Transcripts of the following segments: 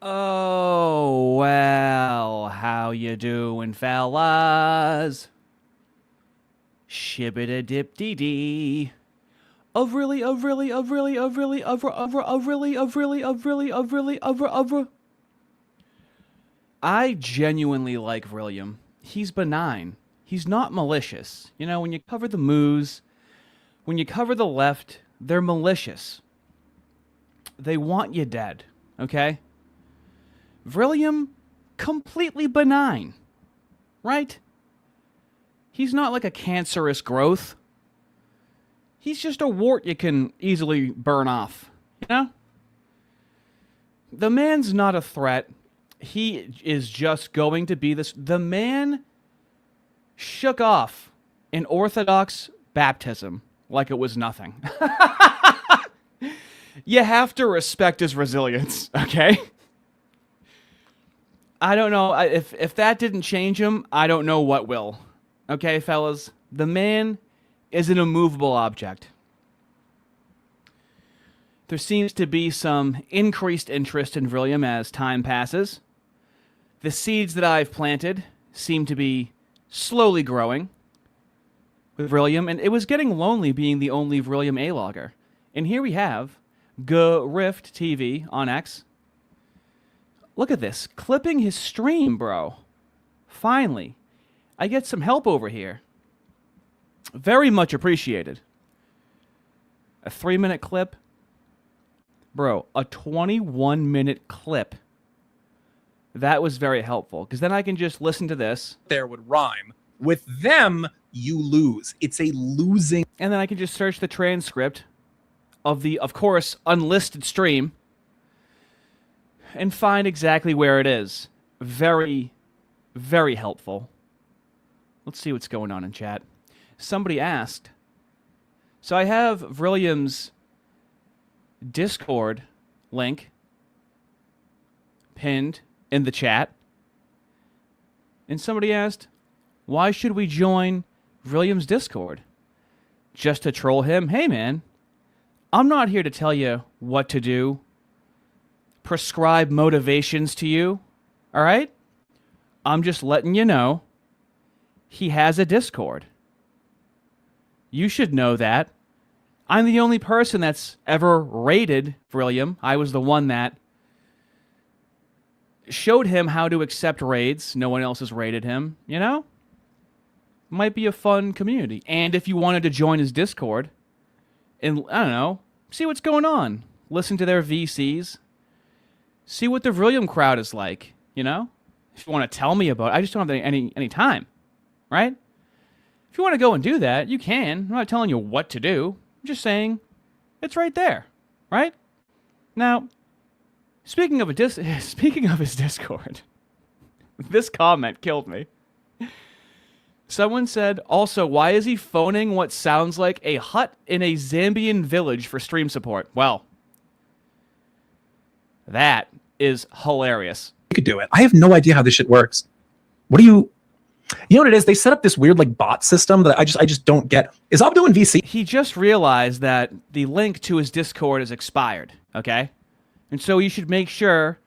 Oh, well, how you doing, fellas? Shibbida-dip-dee-dee. Of really. I genuinely like Vrillium. He's benign. He's not malicious. You know, when you cover the moos, when you cover the left, they're malicious. They want you dead, okay? Vrillium, completely benign, right? He's not like a cancerous growth. He's just a wart you can easily burn off, you know? The man's not a threat. He is just going to be this. The man shook off an Orthodox baptism like it was nothing. You have to respect his resilience, okay? I don't know. If that didn't change him, I don't know what will. Okay, fellas? The man is an immovable object. There seems to be some increased interest in Vrillium as time passes. The seeds that I've planted seem to be slowly growing with Vrillium, and it was getting lonely being the only Vrillium A-logger. And here we have Grift TV on X. Look at this. Clipping his stream, bro. Finally. I get some help over here. Very much appreciated. A 3-minute clip. Bro, a 21-minute clip. That was very helpful, because then I can just listen to this. There would rhyme. With them, you lose. It's a losing. And then I can just search the transcript of the, of course, unlisted stream and find exactly where it is. Very, very helpful. Let's see what's going on in chat. Somebody asked. So I have Vrillium's Discord link pinned in the chat. And somebody asked, why should we join Vrillium's Discord? Just to troll him? Hey, man, I'm not here to tell you what to do, prescribe motivations to you, all right? I'm just letting you know he has a Discord. You should know that. I'm the only person that's ever raided Vrillium. I was the one that showed him how to accept raids. No one else has raided him, you know? Might be a fun community. And if you wanted to join his Discord and, I don't know, see what's going on. Listen to their VCs. See what the Vrillium crowd is like, you know? If you want to tell me about it, I just don't have any time, right? If you want to go and do that, you can. I'm not telling you what to do. I'm just saying it's right there, right? Now, speaking of his Discord, this comment killed me. Someone said, also, why is he phoning what sounds like a hut in a Zambian village for stream support? Well, that is hilarious. You could do it. I have no idea how this shit works. What do you know what it is? They set up this weird like bot system that I just don't get. Is Abdo in VC? He just realized that the link to his Discord is expired, okay? And so you should make sure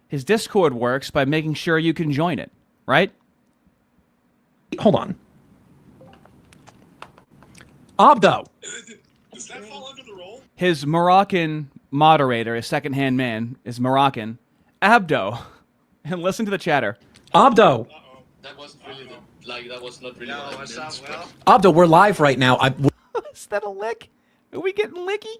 his Discord works by making sure you can join it, right? Hold on. Abdo. Does that fall under the role? His Moroccan moderator, his second-hand man, is Moroccan. Abdo. And listen to the chatter. Abdo. That wasn't really that was not really what I meant, well. Abdo, we're live right now. Is that a lick? Are we getting licky?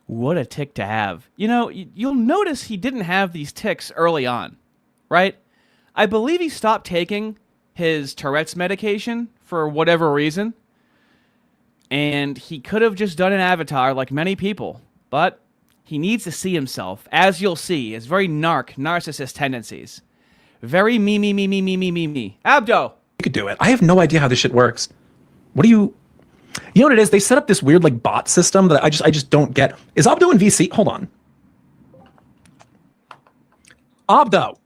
What a tick to have. You know, you'll notice he didn't have these ticks early on, right? I believe he stopped taking his Tourette's medication for whatever reason. And he could have just done an avatar like many people. But he needs to see himself, as you'll see, his very narcissist tendencies. Very me. Abdo! You could do it. I have no idea how this shit works. What do you know what it is? They set up this weird like bot system that I just don't get. Is Abdo in VC? Hold on. Abdo.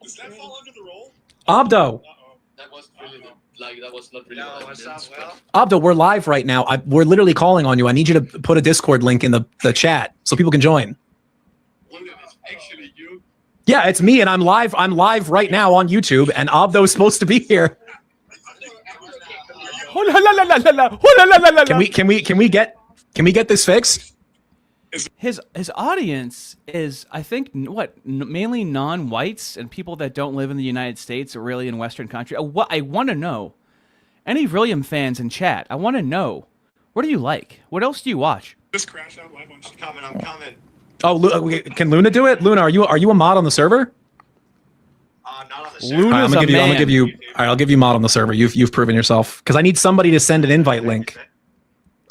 Does that fall under the role? Abdo. That was was really like that was not really what I meant, but- Abdo, we're live right now. We're literally calling on you. I need you to put a Discord link in the chat so people can join. William, it's actually you. Yeah, it's me, and I'm live. I'm live right now on YouTube, and Abdo is supposed to be here. Can we get this fixed? His audience is, I think, mainly non-whites and people that don't live in the United States or really in Western country. I want to know, any Vrillium fans in chat, I want to know, what do you like? What else do you watch? Just crash out live on I'm coming. Oh, can Luna do it? Luna, are you a mod on the server? Not on the server. Luna's I'm gonna give you. man. All right, I'll give you mod on the server. You've proven yourself. Because I need somebody to send an invite link.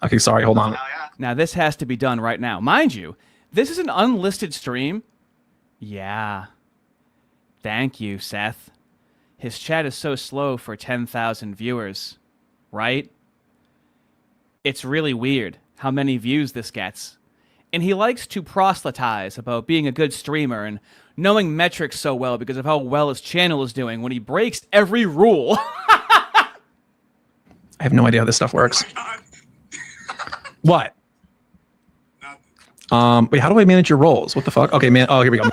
Okay, sorry. Hold on. Now, this has to be done right now. Mind you, this is an unlisted stream. Yeah. Thank you, Seth. His chat is so slow for 10,000 viewers, right? It's really weird how many views this gets. And he likes to proselytize about being a good streamer and knowing metrics so well because of how well his channel is doing when he breaks every rule. I have no idea how this stuff works. What? Wait, how do I manage your roles? What the fuck? Okay, man. Oh, here we go.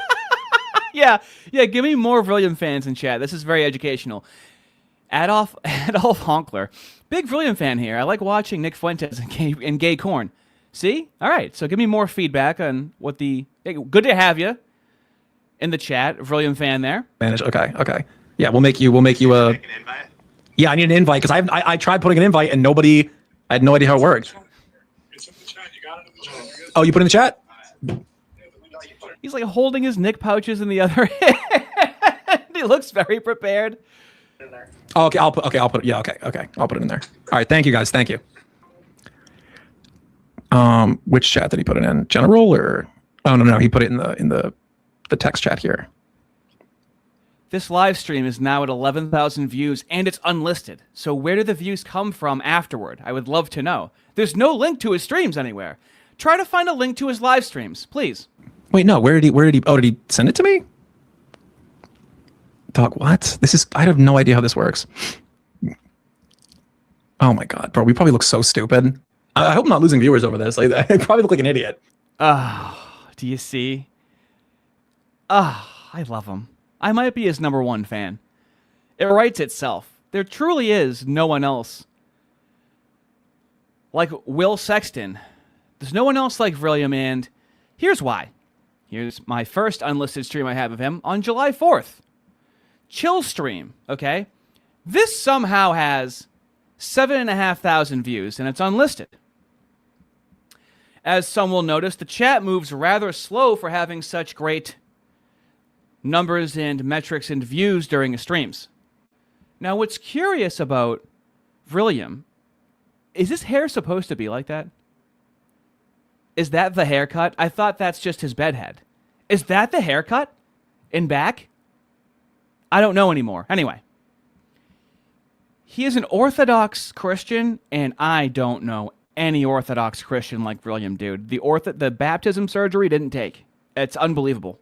Yeah, give me more Vrillium fans in chat. This is very educational. Adolf Honkler. Big Vrillium fan here. I like watching Nick Fuentes and Gay Corn. See? All right, so give me more feedback on what the... Hey, good to have you in the chat. Vrillium fan there. Manage. Okay. Yeah, we'll make you a... Yeah, I need an invite because I tried putting an invite and nobody... I had no idea how it worked. It's in the chat. You got it in the chat. Oh, you put it in the chat? He's like holding his Nick pouches in the other hand. He looks very prepared. Oh, okay, I'll put it. Yeah, okay. I'll put it in there. All right, thank you guys. Thank you. Which chat did he put it in? General or? Oh no, he put it in the text chat here. This live stream is now at 11,000 views and it's unlisted. So where do the views come from afterward? I would love to know. There's no link to his streams anywhere. Try to find a link to his live streams, please. Wait, no. Where did he? Oh, did he send it to me? Dog, what? I have no idea how this works. Oh my god, bro, we probably look so stupid. I hope I'm not losing viewers over this. Like, I probably look like an idiot. Do you see? I love him. I might be his #1 fan. It writes itself. There truly is no one else like Will Sexton. There's no one else like Vrillium, and here's why. Here's my first unlisted stream I have of him on July 4th. Chill stream, okay? This somehow has 7,500 views, and it's unlisted. As some will notice, the chat moves rather slow for having such great numbers and metrics and views during his streams. Now, what's curious about Vrillium, is his hair supposed to be like that? Is that the haircut? I thought that's just his bedhead. Is that the haircut in back? I don't know anymore. Anyway. He is an Orthodox Christian, and I don't know any Orthodox Christian like Vrillium, dude. The baptism surgery didn't take. It's unbelievable.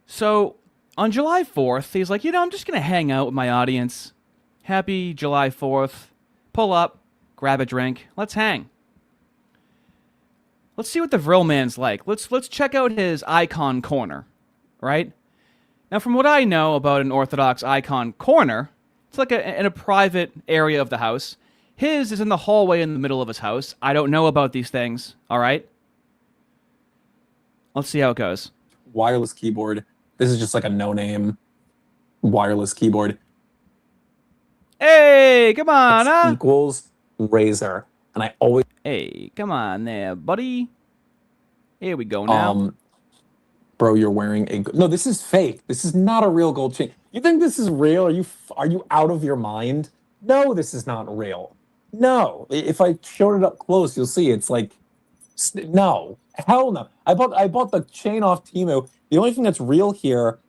So, on July 4th, he's like, I'm just going to hang out with my audience. Happy July 4th. Pull up, grab a drink, let's hang. Let's see what the Vril man's like. Let's check out his icon corner, right? Now, from what I know about an Orthodox icon corner, it's like in a private area of the house. His is in the hallway in the middle of his house. I don't know about these things, all right? Let's see how it goes. Wireless keyboard. This is just like a no-name wireless keyboard. Hey, come on, huh? Equals Razer. And I always... Hey, come on there, buddy. Here we go now. Bro, you're wearing a... No, this is fake. This is not a real gold chain. You think this is real? Are you out of your mind? No, this is not real. No. If I showed it up close, you'll see it's like... No. Hell no. I bought the chain off Temu. The only thing that's real here...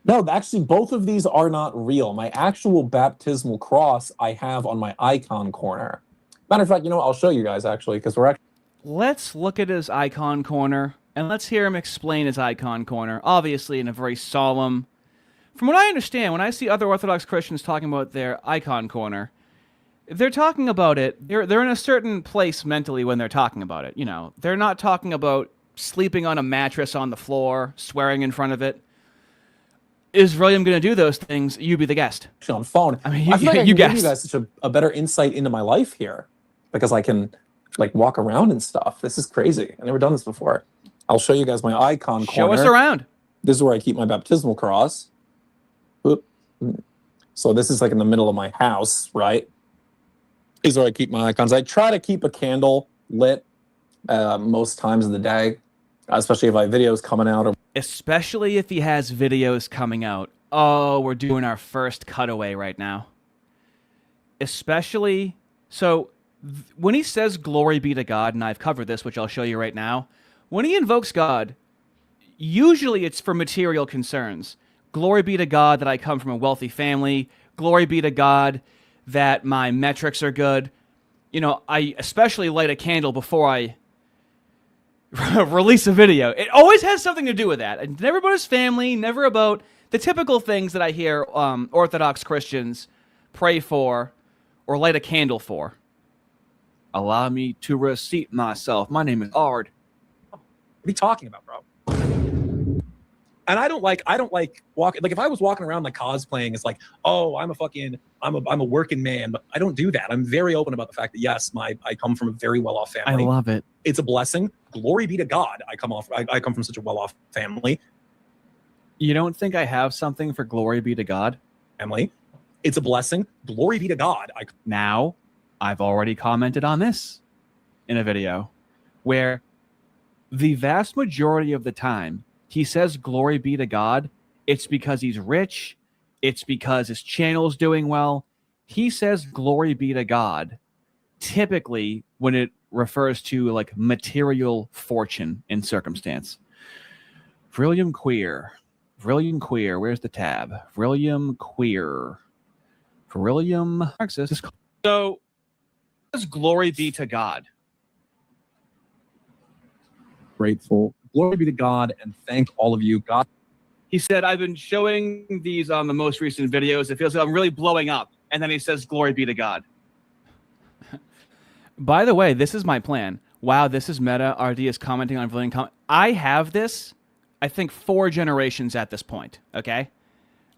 No, actually, both of these are not real. My actual baptismal cross I have on my icon corner. Matter of fact, I'll show you guys, actually, because we're actually... Let's look at his icon corner, and let's hear him explain his icon corner, obviously in a very solemn, From what I understand, when I see other Orthodox Christians talking about their icon corner, they're talking about it. They're in a certain place mentally when they're talking about it. You know, they're not talking about sleeping on a mattress on the floor, swearing in front of it. Is Vrillium going to do those things? You be the guest. On phone. I mean, I feel like I you can give you guessed. guys such a better insight into my life here because I can like walk around and stuff. This is crazy. I've never done this before. I'll show you guys my icon Show corner. us around. This is where I keep my baptismal cross. Oop. So this is like in the middle of my house, right? This is where I keep my icons. I try to keep a candle lit most times of the day, especially if I have videos coming out. Or Especially if he has videos coming out. Oh, we're doing our first cutaway right now. Especially, so when he says glory be to God, and I've covered this, which I'll show you right now, when he invokes God, usually it's for material concerns. Glory be to God that I come from a wealthy family. Glory be to God that my metrics are good. You know, I especially light a candle before I release a video. It always has something to do with that. And never about his family, never about the typical things that I hear Orthodox Christians pray for or light a candle for. Allow me to reseat myself. My name is Ardy. what are you talking about, bro? And I don't like walking. Like if I was walking around like cosplaying, it's like, oh, I'm a working man, but I don't do that. I'm very open about the fact that yes, I come from a very well-off family. I love it. It's a blessing. Glory be to God. I come from such a well-off family. You don't think I have something for glory be to God? It's a blessing. Glory be to God. Now, I've already commented on this in a video where the vast majority of the time he says glory be to God. It's because he's rich. It's because his channel's doing well. He says glory be to God typically when it refers to like material fortune and circumstance. Vrillium queer. Where's the tab? Vrillium queer. Vrillium Marxist. So, says glory be to God. Grateful. Glory be to God and thank all of you. God. He said, I've been showing these on the most recent videos. It feels like I'm really blowing up. And then he says, glory be to God. By the way, this is my plan. Wow, this is meta. Ardy is commenting on Vrillium. I have this, I think, 4 generations at this point, okay?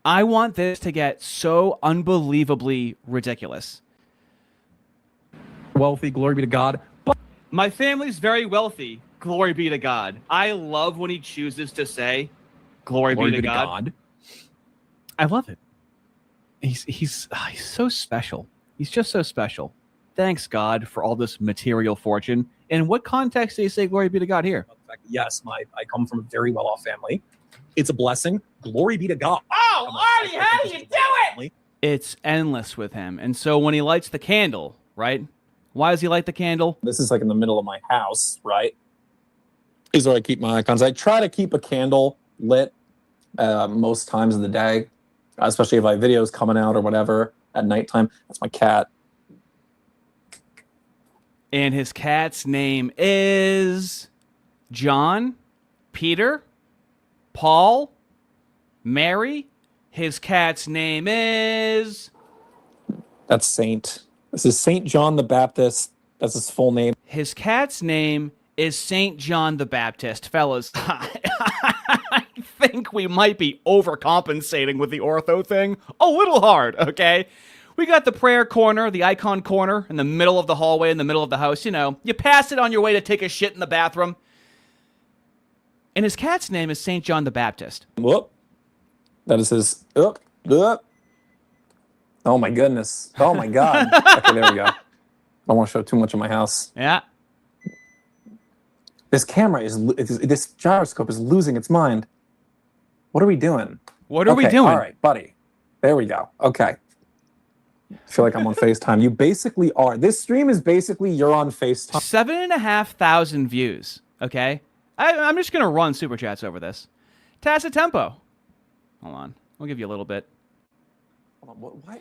I want this to get so unbelievably ridiculous. Wealthy. Glory be to God. But My family's very wealthy. Glory be to God. I love when he chooses to say, glory be to God. I love it. He's so special. He's just so special. Thanks, God, for all this material fortune. In what context do you say glory be to God here? Yes, I come from a very well-off family. It's a blessing. Glory be to God. Oh, Ardy, how do you do it? It's endless with him. And so when he lights the candle, right? Why does he light the candle? This is like in the middle of my house, right? This is where I keep my icons. I try to keep a candle lit most times of the day, especially if I have videos coming out or whatever at nighttime. That's my cat. And his cat's name is John, Peter, Paul, Mary. His cat's name is... That's Saint. This is Saint John the Baptist. That's his full name. His cat's name is Saint John the Baptist. Fellas, I think we might be overcompensating with the ortho thing a little hard, okay? We got the prayer corner, the icon corner, in the middle of the hallway, in the middle of the house. You know, you pass it on your way to take a shit in the bathroom. And his cat's name is Saint John the Baptist. Whoop. That is his... Oop. Oop. Oh, my goodness. Oh, my God. Okay, there we go. I don't want to show too much of my house. Yeah. This camera this gyroscope is losing its mind. What are we doing? What are we doing? All right, buddy. There we go. Okay. I feel like I'm on FaceTime. You basically are. This stream is basically you're on FaceTime. 7,500 views, okay? I'm just going to run Super Chats over this. Tempo. Hold on. I'll give you a little bit.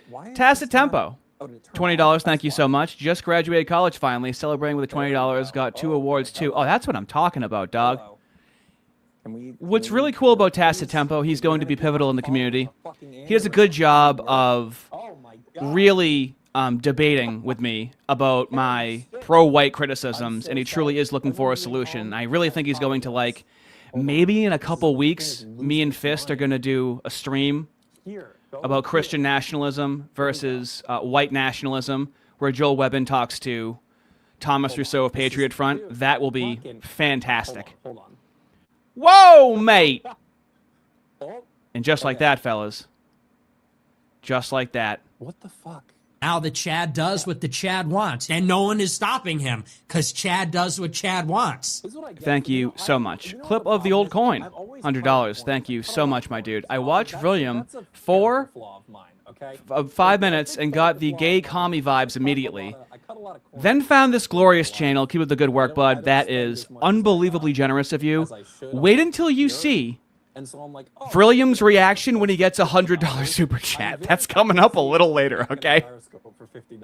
Why Tempo. $20, thank you so much. Just graduated college finally. Celebrating with the $20. Got 2 awards too. Oh, that's what I'm talking about, dog. What's really cool about Tacitempo, he's going to be pivotal in the community. He does a good job of really debating with me about my pro-white criticisms, and he truly is looking for a solution. I really think he's going to, like, maybe in a couple weeks, me and Fist are going to do a stream about Christian nationalism versus white nationalism, where Joel Webbin talks to Thomas Rousseau of Patriot Front. That will be fantastic. Hold on. Whoa, mate! And just like that, fellas. Just like that. What the fuck? Now that Chad does what the Chad wants, and no one is stopping him because Chad does what Chad wants. Thank you so much. Clip of the old coin. $100. Thank you so much, my dude. I watched Vrillium for 5 minutes and got the gay commie vibes immediately. Then found this glorious channel. Keep up the good work, bud. That is unbelievably generous of you. Wait until you see Vrillium's reaction when he gets a $100 super chat. That's coming up a little later, okay?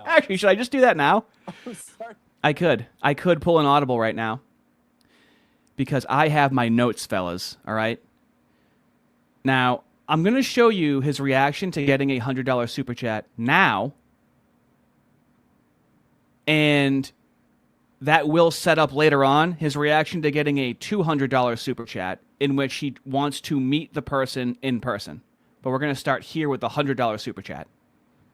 Actually, should I just do that now? I could. I could pull an audible right now. Because I have my notes, fellas, all right? Now, I'm going to show you his reaction to getting a $100 super chat now. And that will set up later on his reaction to getting a $200 super chat in which he wants to meet the person in person. But we're going to start here with the $100 super chat.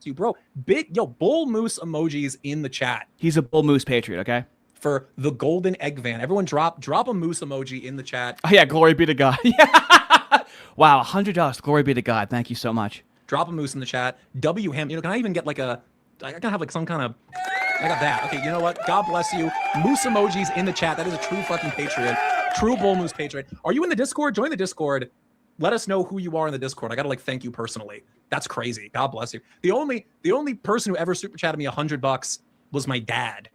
You, bro, bull moose emojis in the chat He's a bull moose patriot, okay? for the golden egg van. Everyone drop a moose emoji in the chat. Oh, yeah, glory be to God. Yeah. Wow, $100. Glory be to God. Thank you so much. Drop a moose in the chat. W him. You know, can I even get like I gotta have like some kind of, I got that. Okay, you know what? God bless you. Moose emojis in the chat. That is a true fucking patriot. True bull moose patriot. Are you in the Discord? Join the Discord. Let us know who you are in the Discord. I gotta like thank you personally. That's crazy. God bless you. The only person who ever super chatted me $100 was my dad.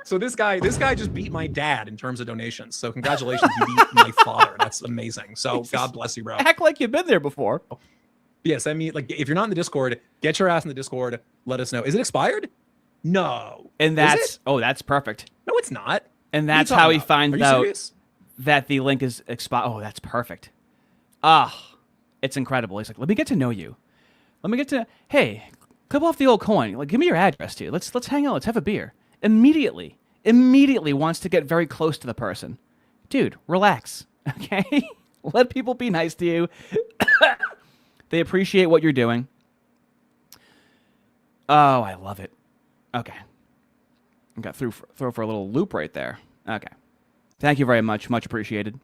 So this guy just beat my dad in terms of donations. So congratulations, you beat my father. That's amazing. So God bless you, bro. Act like you've been there before. Yeah, send me, like, if you're not in the Discord, get your ass in the Discord. Let us know. Is it expired? No. And that's, oh, that's perfect. No, it's not. And What are you that's how he talking about? finds Are you out serious? that the link is expired. Oh, that's perfect. Ah, it's incredible. He's like, let me get to know you. Let me get to, hey, clip off the old coin. Like, give me your address, dude. Let's hang out. Let's have a beer. Immediately wants to get very close to the person. Dude, relax, okay? Let people be nice to you. They appreciate what you're doing. Oh, I love it. Okay. I got throw for a little loop right there. Okay. Thank you very much. Much appreciated.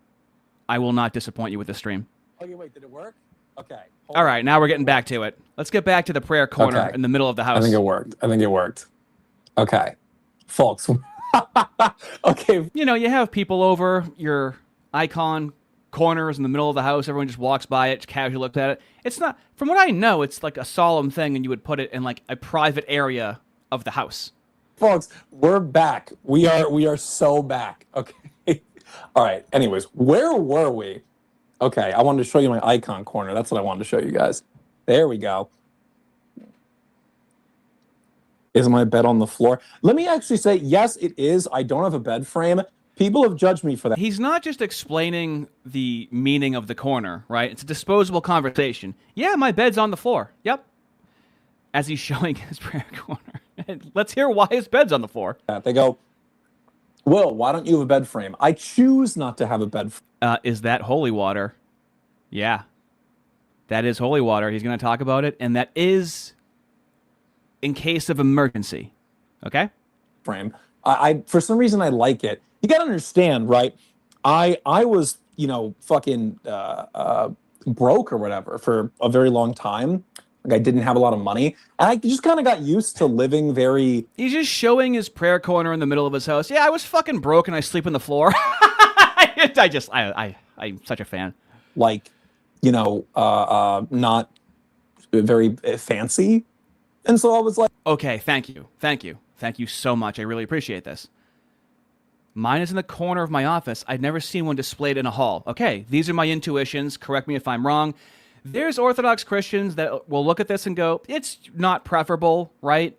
I will not disappoint you with the stream. Okay, wait, did it work? Okay. All right, now we're getting back to it. Let's get back to the prayer corner Okay. in the middle of the house. I think it worked. Okay. Folks. Okay. You know, you have people over, your icon corners in the middle of the house. Everyone just walks by it, casually looks at it. It's not, from what I know, it's like a solemn thing, and you would put it in like a private area of the house. Folks, we're back. We are so back. Okay. All right. Anyways, where were we? Okay, I wanted to show you my icon corner. That's what I wanted to show you guys. There we go. Is my bed on the floor? Let me actually say, yes, it is. I don't have a bed frame. People have judged me for that. He's not just explaining the meaning of the corner, right? It's a disposable conversation. Yeah, my bed's on the floor. Yep. As he's showing his prayer corner. And let's hear why his bed's on the floor. They go, Will, why don't you have a bed frame? I choose not to have a bed frame. Is that holy water? Yeah. That is holy water. He's going to talk about it. And that is in case of emergency. Okay? Frame. I for some reason I like it. You got to understand, right? I was, fucking broke or whatever for a very long time. Like I didn't have a lot of money, and I just kind of got used to living very. He's just showing his prayer corner in the middle of his house. Yeah, I was fucking broke and I sleep on the floor. I'm such a fan. Like, not very fancy, and so I was like, okay, thank you so much. I really appreciate this. Mine is in the corner of my office. I've never seen one displayed in a hall. Okay, these are my intuitions. Correct me if I'm wrong. There's Orthodox Christians that will look at this and go, it's not preferable, right?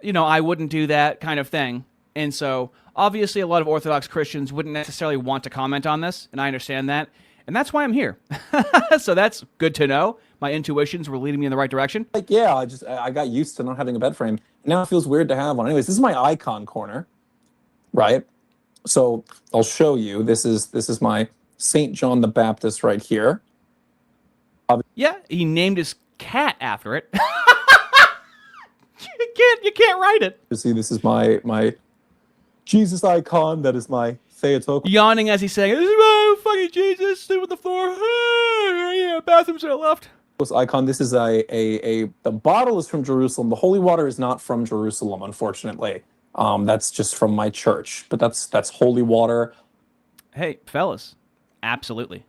I wouldn't do that kind of thing. And so, obviously, a lot of Orthodox Christians wouldn't necessarily want to comment on this, and I understand that. And that's why I'm here. So that's good to know. My intuitions were leading me in the right direction. Like, yeah, I got used to not having a bed frame. Now it feels weird to have one. Anyways, this is my icon corner, right? So I'll show you. This is my St. John the Baptist right here. Yeah, he named his cat after it. You can't write it. You see, this is my Jesus icon. That is my Theotokos Yawning as he's saying, "This is my fucking Jesus, sleep on the floor." Yeah, bathrooms are left. icon. This is the bottle is from Jerusalem. The holy water is not from Jerusalem, unfortunately. That's just from my church, but that's holy water. Hey, fellas, absolutely.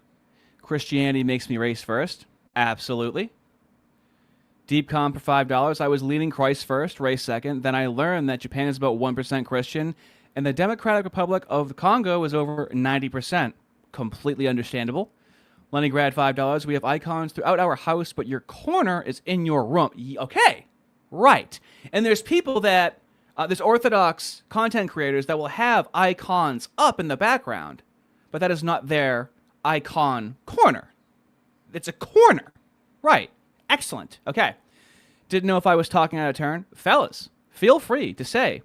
Christianity makes me race first. Absolutely. Deep com for $5. I was leaning Christ first, race second. Then I learned that Japan is about 1% Christian, and the Democratic Republic of the Congo is over 90%. Completely understandable. Leningrad, $5. We have icons throughout our house, but your corner is in your room. Okay, right. And there's people that, there's Orthodox content creators that will have icons up in the background, but that is not their icon corner. It's a corner. Right. Excellent. Okay. Didn't know if I was talking out of turn. Fellas, feel free to say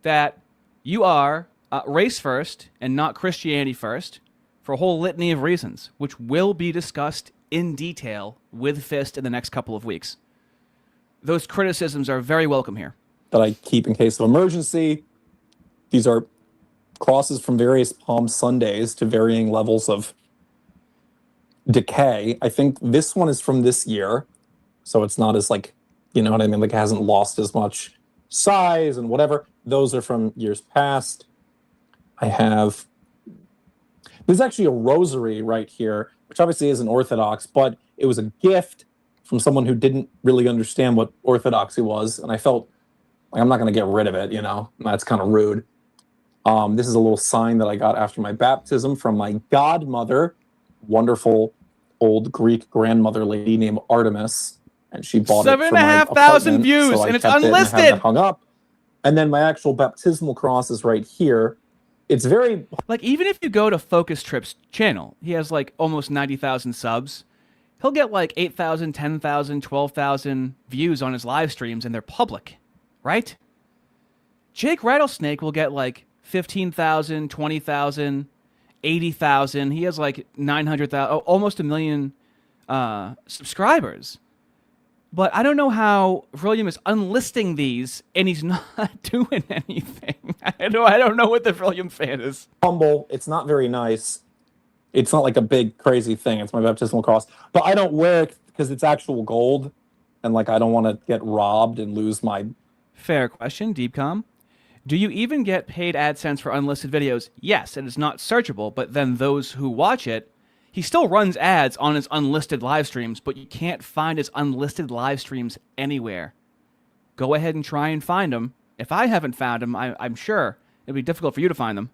that you are race first and not Christianity first for a whole litany of reasons, which will be discussed in detail with Fist in the next couple of weeks. Those criticisms are very welcome here. That I keep in case of emergency. These are crosses from various Palm Sundays to varying levels of decay. I think this one is from this year, so it's not as like, you know what I mean? Like it hasn't lost as much size and whatever. Those are from years past. I have, there's actually a rosary right here, which obviously isn't Orthodox, but it was a gift from someone who didn't really understand what Orthodoxy was, and I felt like I'm not going to get rid of it, you know? That's kind of rude. This is a little sign that I got after my baptism from my godmother, wonderful old Greek grandmother lady named Artemis, and she bought it for my 7,500 views, so and it's kept it and unlisted. have it hung up. And then my actual baptismal cross is right here. It's very Like, even if you go to Focus Trip's channel, he has like almost 90,000 subs. He'll get like 8,000, 10,000, 12,000 views on his live streams, and they're public, right? Jake Rattlesnake will get like 15,000, 20,000, 80,000. He has like 900,000, almost 1 million subscribers. But I don't know how Vrillium is unlisting these and he's not doing anything. I don't know what the Vrillium fan is. humble. It's not very nice. It's not like a big crazy thing. It's my baptismal cross, but I don't wear it because it's actual gold, and like I don't want to get robbed and lose my. Fair question, Deepcom. Do you even get paid AdSense for unlisted videos? Yes, it is not searchable, but then those who watch it, he still runs ads on his unlisted live streams, but you can't find his unlisted live streams anywhere. Go ahead and try and find them. If I haven't found them, I'm sure it'll be difficult for you to find them.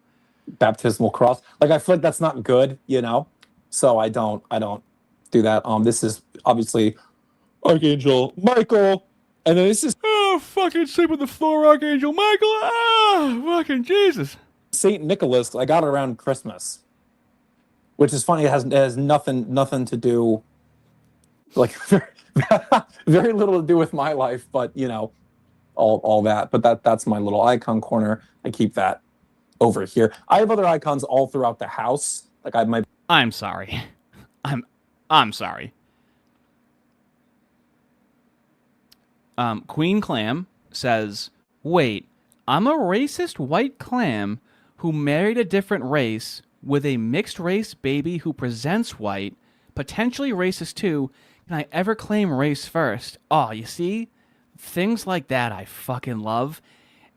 Baptismal cross. Like I feel like that's not good, you know. So I don't do that. This is obviously Archangel Michael, and then this is Fucking sleep on the floor, Archangel Michael. Fucking Jesus. Saint Nicholas. I got it around Christmas, which is funny. It has nothing to do, like very little to do with my life, but you know, all that. But that's my little icon corner. I keep that over here. I have other icons all throughout the house. Like I'm sorry. I'm sorry. Queen Clam says, wait, I'm a racist white clam who married a different race with a mixed race baby who presents white, potentially racist too. Can I ever claim race first? Oh, you see? Things like that I fucking love.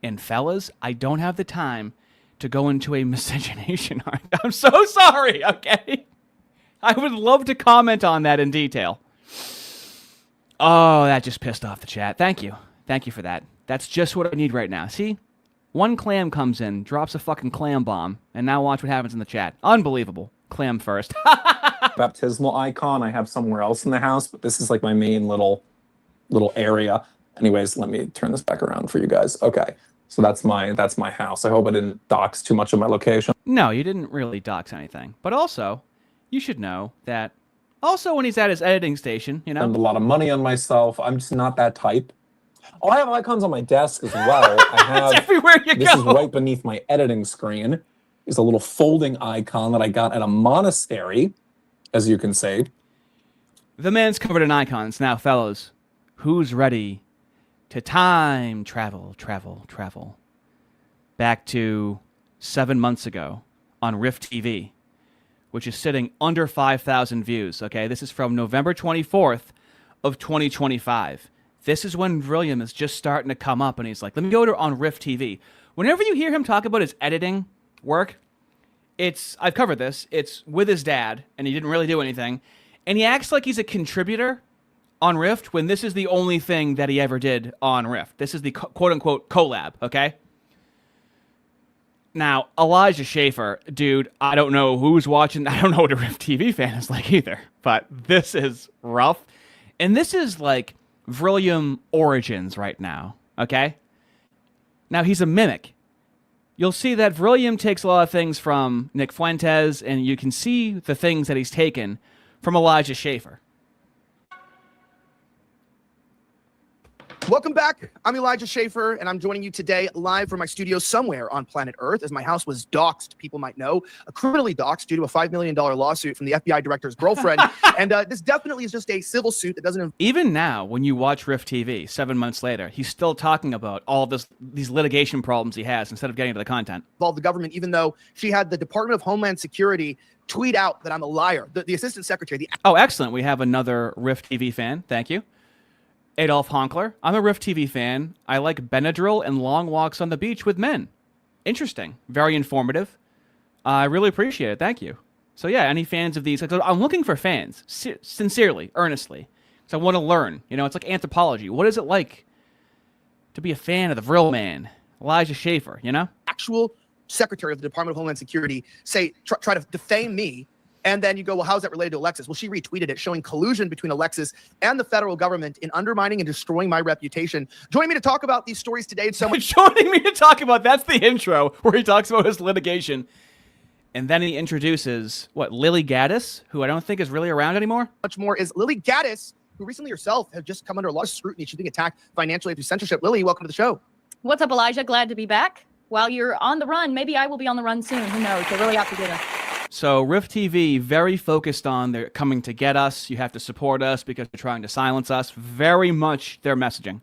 And fellas, I don't have the time to go into a miscegenation arc. I'm so sorry, okay? I would love to comment on that in detail. Oh, that just pissed off the chat. Thank you. Thank you for that. That's just what I need right now. See? One clam comes in, drops a fucking clam bomb, and now watch what happens in the chat. Unbelievable. Clam first. baptismal icon I have somewhere else in the house, but this is like my main little area. Anyways, let me turn this back around for you guys. Okay. So that's my house. I hope I didn't dox too much of my location. No, you didn't really dox anything. But also, you should know that also when he's at his editing station, you know. Spend a lot of money on myself. I'm just not that type. Oh, I have icons on my desk as well. I have It's everywhere you this go. is right beneath my editing screen. Is a little folding icon that I got at a monastery, as you can say. The man's covered in icons. Now, fellows, who's ready to time travel back to 7 months ago on Rift TV, which is sitting under 5,000 views, okay? This is from November 24th of 2025. This is when Vrillium is just starting to come up, and he's like, let me go to on Rift TV. Whenever you hear him talk about his editing work, I've covered this, it's with his dad, and he didn't really do anything, and he acts like he's a contributor on Rift when this is the only thing that he ever did on Rift. This is the quote-unquote collab, okay? Now, Elijah Schaefer, dude, I don't know who's watching. I don't know what a Rift TV fan is like either, but this is rough. And this is like Vrillium Origins right now, okay? Now, he's a mimic. You'll see that Vrillium takes a lot of things from Nick Fuentes, and you can see the things that he's taken from Elijah Schaefer. Welcome back. I'm Elijah Schaefer, and I'm joining you today live from my studio somewhere on planet Earth, as my house was doxxed, people might know, criminally doxxed due to a $5 million lawsuit from the FBI director's girlfriend. And this definitely is just a civil suit that doesn't... Even now, when you watch Rift TV 7 months later, he's still talking about all these litigation problems he has instead of getting to the content. ...involve the government, even though she had the Department of Homeland Security tweet out that I'm a liar. The assistant secretary... Oh, excellent. We have another Rift TV fan. Thank you. Adolf Honkler. I'm a Rift TV fan. I like Benadryl and long walks on the beach with men. Interesting. Very informative. I really appreciate it. Thank you. So yeah, any fans of these? I'm looking for fans, sincerely, earnestly. So I want to learn. You know, it's like anthropology. What is it like to be a fan of the Vril man, Elijah Schaefer, you know? Actual secretary of the Department of Homeland Security try to defame me. And then you go, well, how's that related to Alexis? Well, she retweeted it, showing collusion between Alexis and the federal government in undermining and destroying my reputation. Joining me to talk about these stories today and so much. Joining me to talk about, that's the intro, where he talks about his litigation. And then he introduces, Lily Gaddis, who I don't think is really around anymore? Much more is Lily Gaddis, who recently herself has just come under a lot of scrutiny. She's being attacked financially through censorship. Lily, welcome to the show. What's up, Elijah? Glad to be back. While you're on the run, maybe I will be on the run soon. Who knows? They're really out to get us. So Rift TV, very focused on they're coming to get us. You have to support us because they're trying to silence us. Very much their messaging.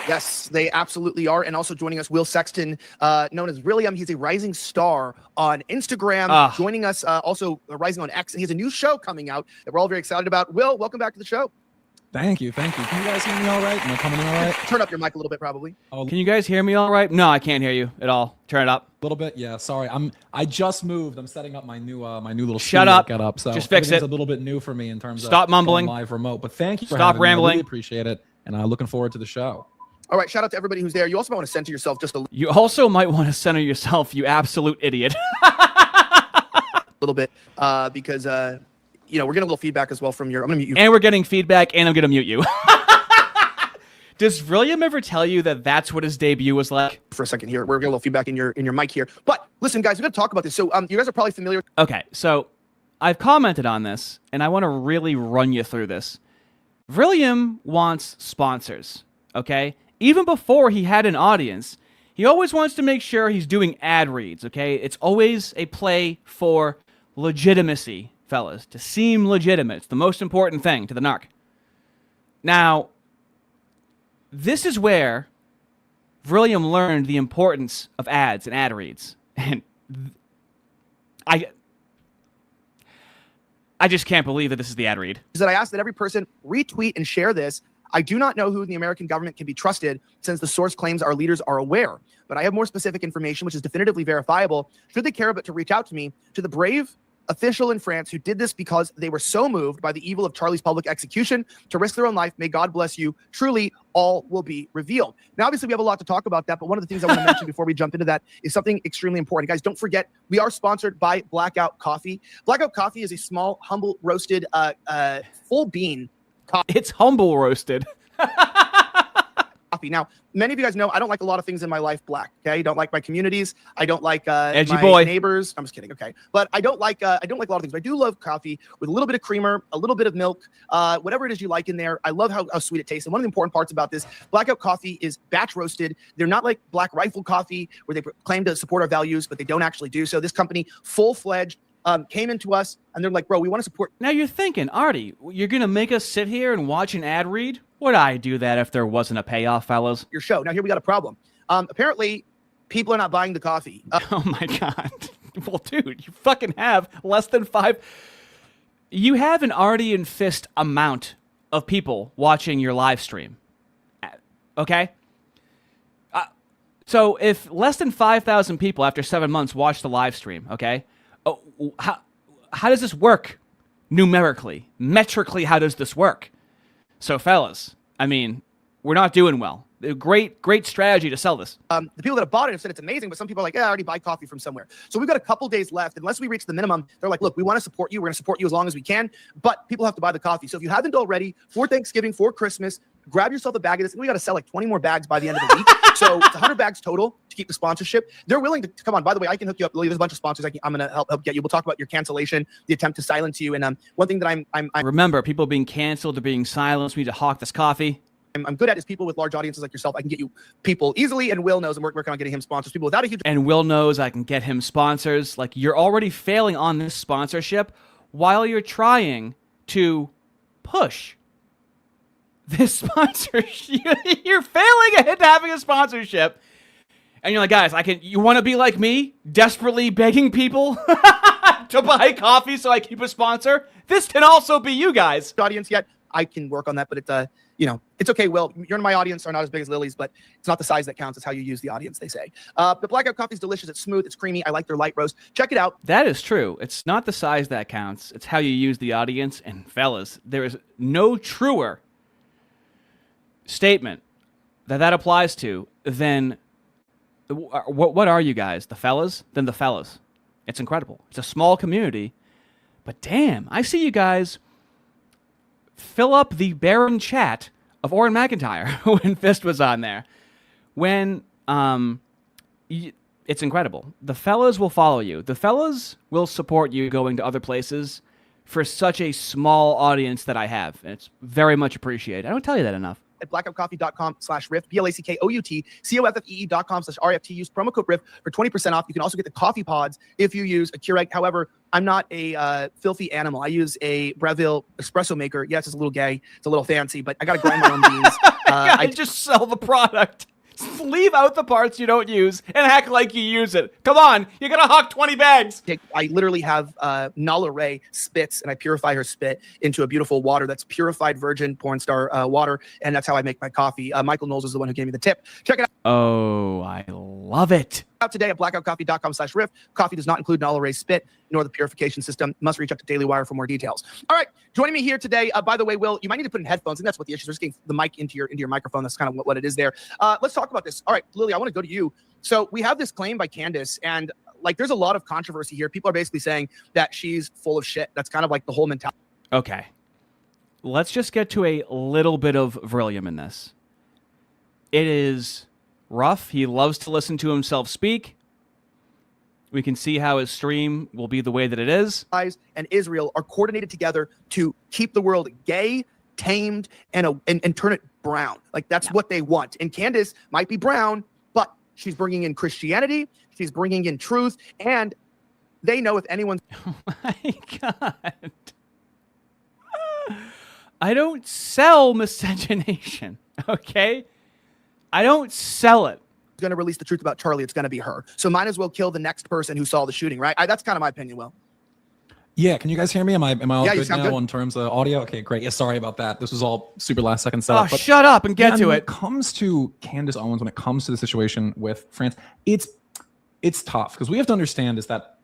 Yes, they absolutely are. And also joining us, Will Sexton, known as Vrillium. He's a rising star on Instagram. Joining us, also rising on X. And he has a new show coming out that we're all very excited about. Will, welcome back to the show. Thank you. Can you guys hear me all right? Am I coming in all right? Turn up your mic a little bit, probably. Can you guys hear me all right? No, I can't hear you at all. Turn it up. A little bit, yeah. Sorry, I just moved. I'm setting up my new little Shut up. Get up. So just fix it. A little bit new for me in terms Stop of mumbling. Live remote. But thank you for Stop having rambling. Me. I really appreciate it, and I'm looking forward to the show. All right, shout out to everybody who's there. You also might want to center yourself just a You also might want to center yourself, you absolute idiot. little bit, because you know, we're getting a little feedback as well from your. I'm gonna mute you. And we're getting feedback, and I'm gonna mute you. Does Vrillium ever tell you that that's what his debut was like? For a second here, we're getting a little feedback in your mic here. But listen, guys, we're gonna talk about this. So, you guys are probably familiar. Okay, so I've commented on this, and I want to really run you through this. Vrillium wants sponsors, okay? Even before he had an audience, he always wants to make sure he's doing ad reads, okay? It's always a play for legitimacy, fellas, to seem legitimate. It's the most important thing to the narc. Now, this is where Vrillium learned the importance of ads and ad reads. And I just can't believe that this is the ad read. Is that I ask that every person retweet and share this. I do not know who in the American government can be trusted since the source claims our leaders are aware. But I have more specific information, which is definitively verifiable. Should they care about to reach out to me, to the brave official in France who did this because they were so moved by the evil of Charlie's public execution to risk their own life. May God bless you. Truly, all will be revealed. Now, obviously, we have a lot to talk about that, but one of the things I want to mention before we jump into that is something extremely important. Guys, don't forget, we are sponsored by Blackout Coffee. Blackout Coffee is a small, humble, roasted, full bean coffee. It's humble roasted. coffee. Now, many of you guys know I don't like a lot of things in my life black. Okay, I don't like my communities. I don't like Edgy my boy. neighbors. I'm just kidding. Okay, but I don't like a lot of things. But I do love coffee with a little bit of creamer, a little bit of milk, whatever it is you like in there. I love how sweet it tastes. And one of the important parts about this blackout coffee is batch roasted. They're not like Black Rifle Coffee where they claim to support our values, but they don't actually do so. This company, full-fledged, came into us and they're like, bro, we want to support. Now you're thinking, Ardy, you're going to make us sit here and watch an ad read? Would I do that if there wasn't a payoff, fellas? Your show. Now here we got a problem. Apparently, people are not buying the coffee. Oh my God. Well, dude, you fucking have less than 5. You have an Ardy and Fist amount of people watching your live stream. Okay? So if less than 5,000 people after 7 months watch the live stream, okay? How does this work numerically? Metrically, how does this work? So, fellas, I mean, we're not doing well. Great strategy to sell this. The people that have bought it have said it's amazing, but some people are like, yeah, I already buy coffee from somewhere. So we've got a couple days left. Unless we reach the minimum, they're like, look, we want to support you. We're going to support you as long as we can, but people have to buy the coffee. So if you haven't already, for Thanksgiving, for Christmas, grab yourself a bag of this. We got to sell like 20 more bags by the end of the week. So it's 100 bags total to keep the sponsorship. They're willing to come on. By the way, I can hook you up. Lily, there's a bunch of sponsors. I'm going to help get you. We'll talk about your cancellation, the attempt to silence you. And one thing that I'm Remember, people being canceled or being silenced. We need to hawk this coffee. I'm good at is people with large audiences like yourself. I can get you people easily, and Will knows I'm working on getting him sponsors. People without a huge And Will knows I can get him sponsors. Like, you're already failing on this sponsorship while you're trying to push this sponsorship. You're failing at having a sponsorship. And you're like, guys, you want to be like me, desperately begging people to buy coffee so I keep a sponsor? This can also be you guys. audience yet. I can work on that, but it's it's okay. Will, you're in my audience are not as big as Lily's, but it's not the size that counts. It's how you use the audience, they say. The blackout coffee is delicious. It's smooth. It's creamy. I like their light roast. Check it out. That is true. It's not the size that counts. It's how you use the audience. And fellas, there is no truer statement that applies to than what are you guys, the fellas? Than the fellas. It's incredible. It's a small community, but damn, I see you guys fill up the barren chat of Oren McIntyre when Fist was on there. When it's incredible. The fellas will follow you. The fellas will support you going to other places for such a small audience that I have. And it's very much appreciated. I don't tell you that enough. At blackoutcoffee.com/riff, BLACKOUTCOFFE.com/RFT. Use promo code RIFF for 20% off. You can also get the coffee pods if you use a Keurig. However, I'm not a filthy animal. I use a Breville espresso maker. Yes, it's a little gay. It's a little fancy, but I got to grind my own beans. I just sell the product. Leave out the parts you don't use and act like you use it. Come on, you're gonna hawk 20 bags. I literally have Nala Ray spits, and I purify her spit into a beautiful water that's purified virgin porn star water, and that's how I make my coffee. Michael Knowles is the one who gave me the tip. Check it out. Oh, I love it. Out today at blackoutcoffee.com/riff. Coffee does not include Nala Ray spit nor the purification system. Must reach out to Daily Wire for more details. All right, joining me here today. By the way, Will, you might need to put in headphones, and that's what the issue is. We're just getting the mic into your microphone. That's kind of what it is there. Let's talk about this. All right, Lily, I want to go to you. So we have this claim by Candace, and like there's a lot of controversy here. People are basically saying that she's full of shit. That's kind of like the whole mentality. Okay. Let's just get to a little bit of Vrillium in this. It is rough. He loves to listen to himself speak. We can see how his stream will be the way that it is. And Israel are coordinated together to keep the world gay, tamed, and turn it brown. Like that's what they want. And Candace might be brown, but she's bringing in Christianity. She's bringing in truth. And they know if anyone's... Oh my God. I don't sell miscegenation, okay? I don't sell it. Going to release the truth about Charlie, it's going to be her. So might as well kill the next person who saw the shooting, right? That's kind of my opinion, Will. Yeah, can you guys hear me? Am I all Yeah, you good sound now good. in terms of audio? Okay, great. Yeah, sorry about that. This was all super last second setup. Oh, shut up and get to when it. it comes to Candace Owens, when it comes to the situation with France, it's tough because we have to understand is that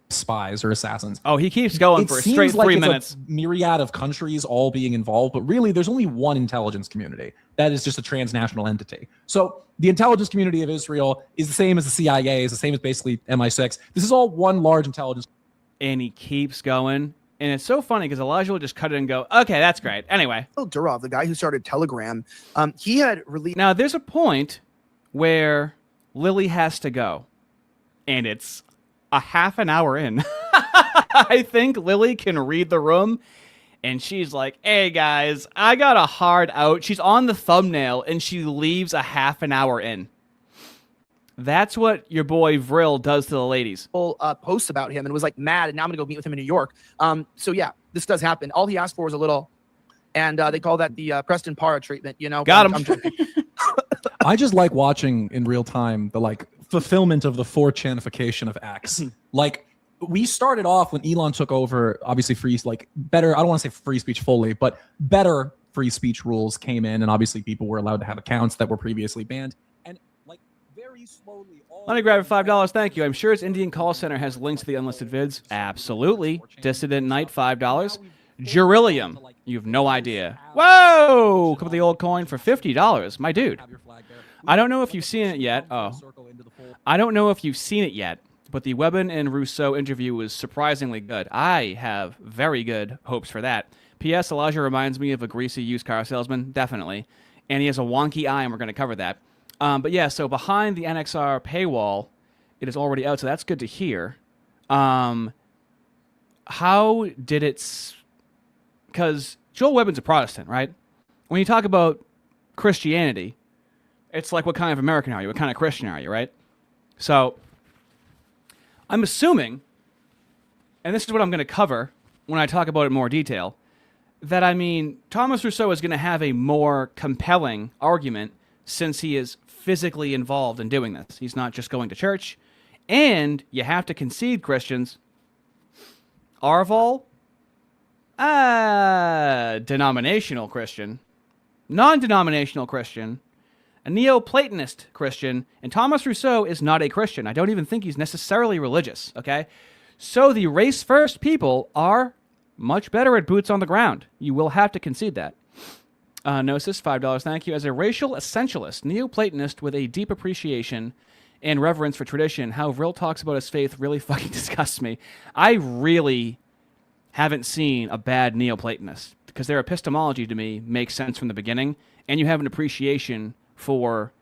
spies or assassins. Oh, he keeps going for a straight 3 minutes. A myriad of countries all being involved, but really there's only one intelligence community. That is just a transnational entity. So the intelligence community of Israel is the same as the CIA, is the same as basically MI6. This is all one large intelligence. And he keeps going And it's so funny because Elijah will just cut it and go, okay, that's great. Anyway. Durov, the guy who started Telegram, he had released. Now, there's a point where Lily has to go. And it's a half an hour in. I think Lily can read the room. And she's like, hey, guys, I got a hard out. She's on the thumbnail, and she leaves a half an hour in. That's what your boy Vril does to the ladies. Posts about him and was like mad, and now I'm gonna go meet with him in New York. So yeah, this does happen. All he asked for was a little, and they call that the Preston Para treatment. You know, got him. I just like watching in real time the like fulfillment of the 4chanification of X. Like we started off when Elon took over, obviously better. I don't want to say free speech fully, but better free speech rules came in, and obviously people were allowed to have accounts that were previously banned. Slowly, Money grab $5. Thank you. I'm sure its Indian call center has links to the unlisted vids. Absolutely. Dissident Knight, $5. Vrillium. You have no idea. Whoa! Come with the old coin for $50. My dude. I don't know if you've seen it yet. I don't know if you've seen it yet, but the Webben and Rousseau interview was surprisingly good. I have very good hopes for that. P.S. Elijah reminds me of a greasy used car salesman. Definitely. And he has a wonky eye, and we're going to cover that. But yeah, so behind the NXR paywall, it is already out, so that's good to hear. How did it... Because Joel Webben's a Protestant, right? When you talk about Christianity, it's like, what kind of American are you? What kind of Christian are you, right? So, I'm assuming, and this is what I'm going to cover when I talk about it in more detail, that, I mean, Thomas Rousseau is going to have a more compelling argument since he is physically involved in doing this. He's not just going to church. And you have to concede, Christians, Arval, denominational Christian, non-denominational Christian, a Neoplatonist Christian, and Thomas Rousseau is not a Christian. I don't even think he's necessarily religious, okay? So the race-first people are much better at boots on the ground. You will have to concede that. Gnosis, $5, thank you. As a racial essentialist, Neoplatonist with a deep appreciation and reverence for tradition, how Vril talks about his faith really fucking disgusts me. I really haven't seen a bad Neoplatonist, because their epistemology to me makes sense from the beginning, and you have an appreciation for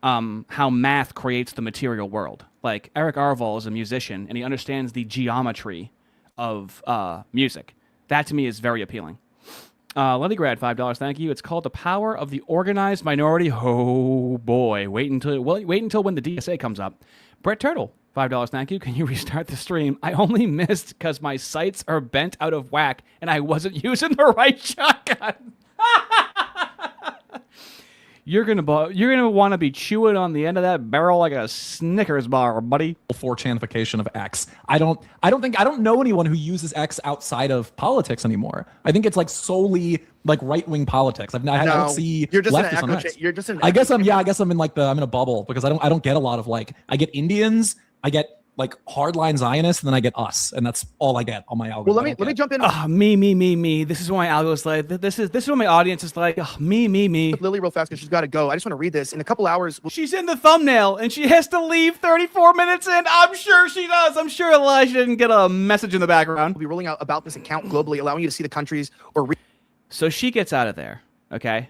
how math creates the material world. Like, Eric Arval is a musician, and he understands the geometry of music. That to me is very appealing. Leningrad, $5, thank you. It's called The Power of the Organized Minority. Oh boy, wait until when the DSA comes up. Brett Turtle, $5, thank you. Can you restart the stream? I only missed because my sights are bent out of whack and I wasn't using the right shotgun. You're gonna want to be chewing on the end of that barrel like a Snickers bar, buddy. 4chanification of X. I don't know anyone who uses X outside of politics anymore. I think it's like solely like right-wing politics. I don't see you're just leftists on X. You're just an I guess I'm in a bubble because I don't get a lot of like, I get Indians, I get like hardline Zionists, and then I get us, and that's all I get on my algorithm. Well, let me jump in. Me. This is what my algo is like. This is what my audience is like. Me. With Lily real fast because she's got to go. I just want to read this. In a couple hours, she's in the thumbnail and she has to leave 34 minutes in. I'm sure she does. I'm sure Elijah didn't get a message in the background. We'll be rolling out about this account globally, allowing you to see the countries or. So she gets out of there, okay,